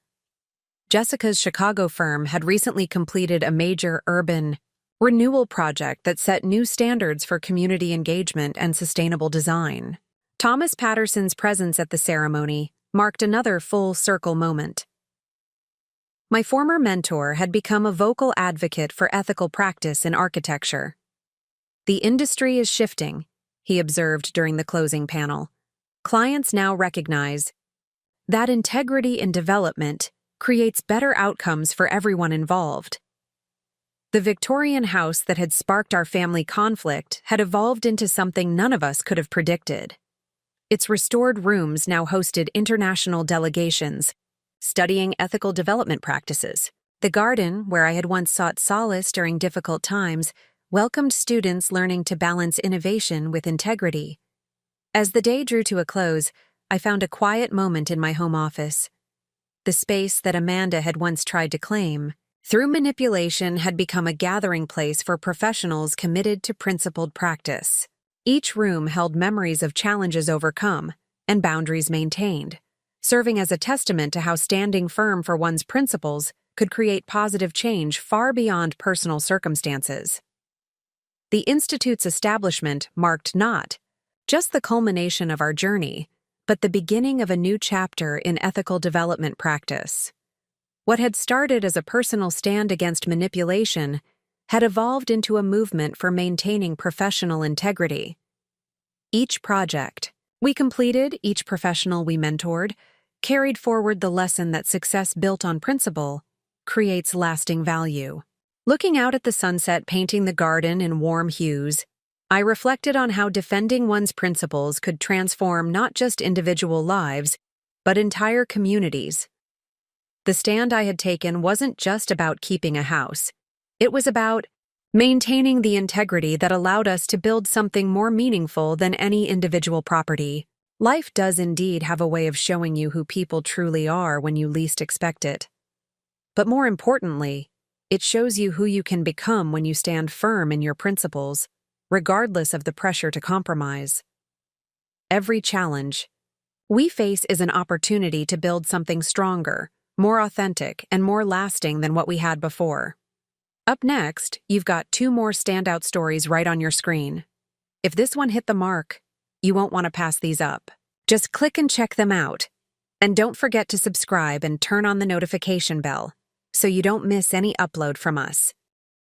Jessica's Chicago firm had recently completed a major urban renewal project that set new standards for community engagement and sustainable design. Thomas Patterson's presence at the ceremony marked another full-circle moment. My former mentor had become a vocal advocate for ethical practice in architecture. "The industry is shifting," he observed during the closing panel. "Clients now recognize that integrity in development creates better outcomes for everyone involved." The Victorian house that had sparked our family conflict had evolved into something none of us could have predicted. Its restored rooms now hosted international delegations, studying ethical development practices. The garden, where I had once sought solace during difficult times, welcomed students learning to balance innovation with integrity. As the day drew to a close, I found a quiet moment in my home office. The space that Amanda had once tried to claim, through manipulation, had become a gathering place for professionals committed to principled practice. Each room held memories of challenges overcome and boundaries maintained, serving as a testament to how standing firm for one's principles could create positive change far beyond personal circumstances. The Institute's establishment marked not just the culmination of our journey, but the beginning of a new chapter in ethical development practice. What had started as a personal stand against manipulation had evolved into a movement for maintaining professional integrity. Each project we completed, each professional we mentored, carried forward the lesson that success built on principle creates lasting value. Looking out at the sunset painting the garden in warm hues, I reflected on how defending one's principles could transform not just individual lives, but entire communities. The stand I had taken wasn't just about keeping a house. It was about maintaining the integrity that allowed us to build something more meaningful than any individual property. Life does indeed have a way of showing you who people truly are when you least expect it. But more importantly, it shows you who you can become when you stand firm in your principles, regardless of the pressure to compromise. Every challenge we face is an opportunity to build something stronger, more authentic, and more lasting than what we had before. Up next, you've got 2 more standout stories right on your screen. If this one hit the mark, you won't want to pass these up. Just click and check them out. And don't forget to subscribe and turn on the notification bell so you don't miss any upload from us.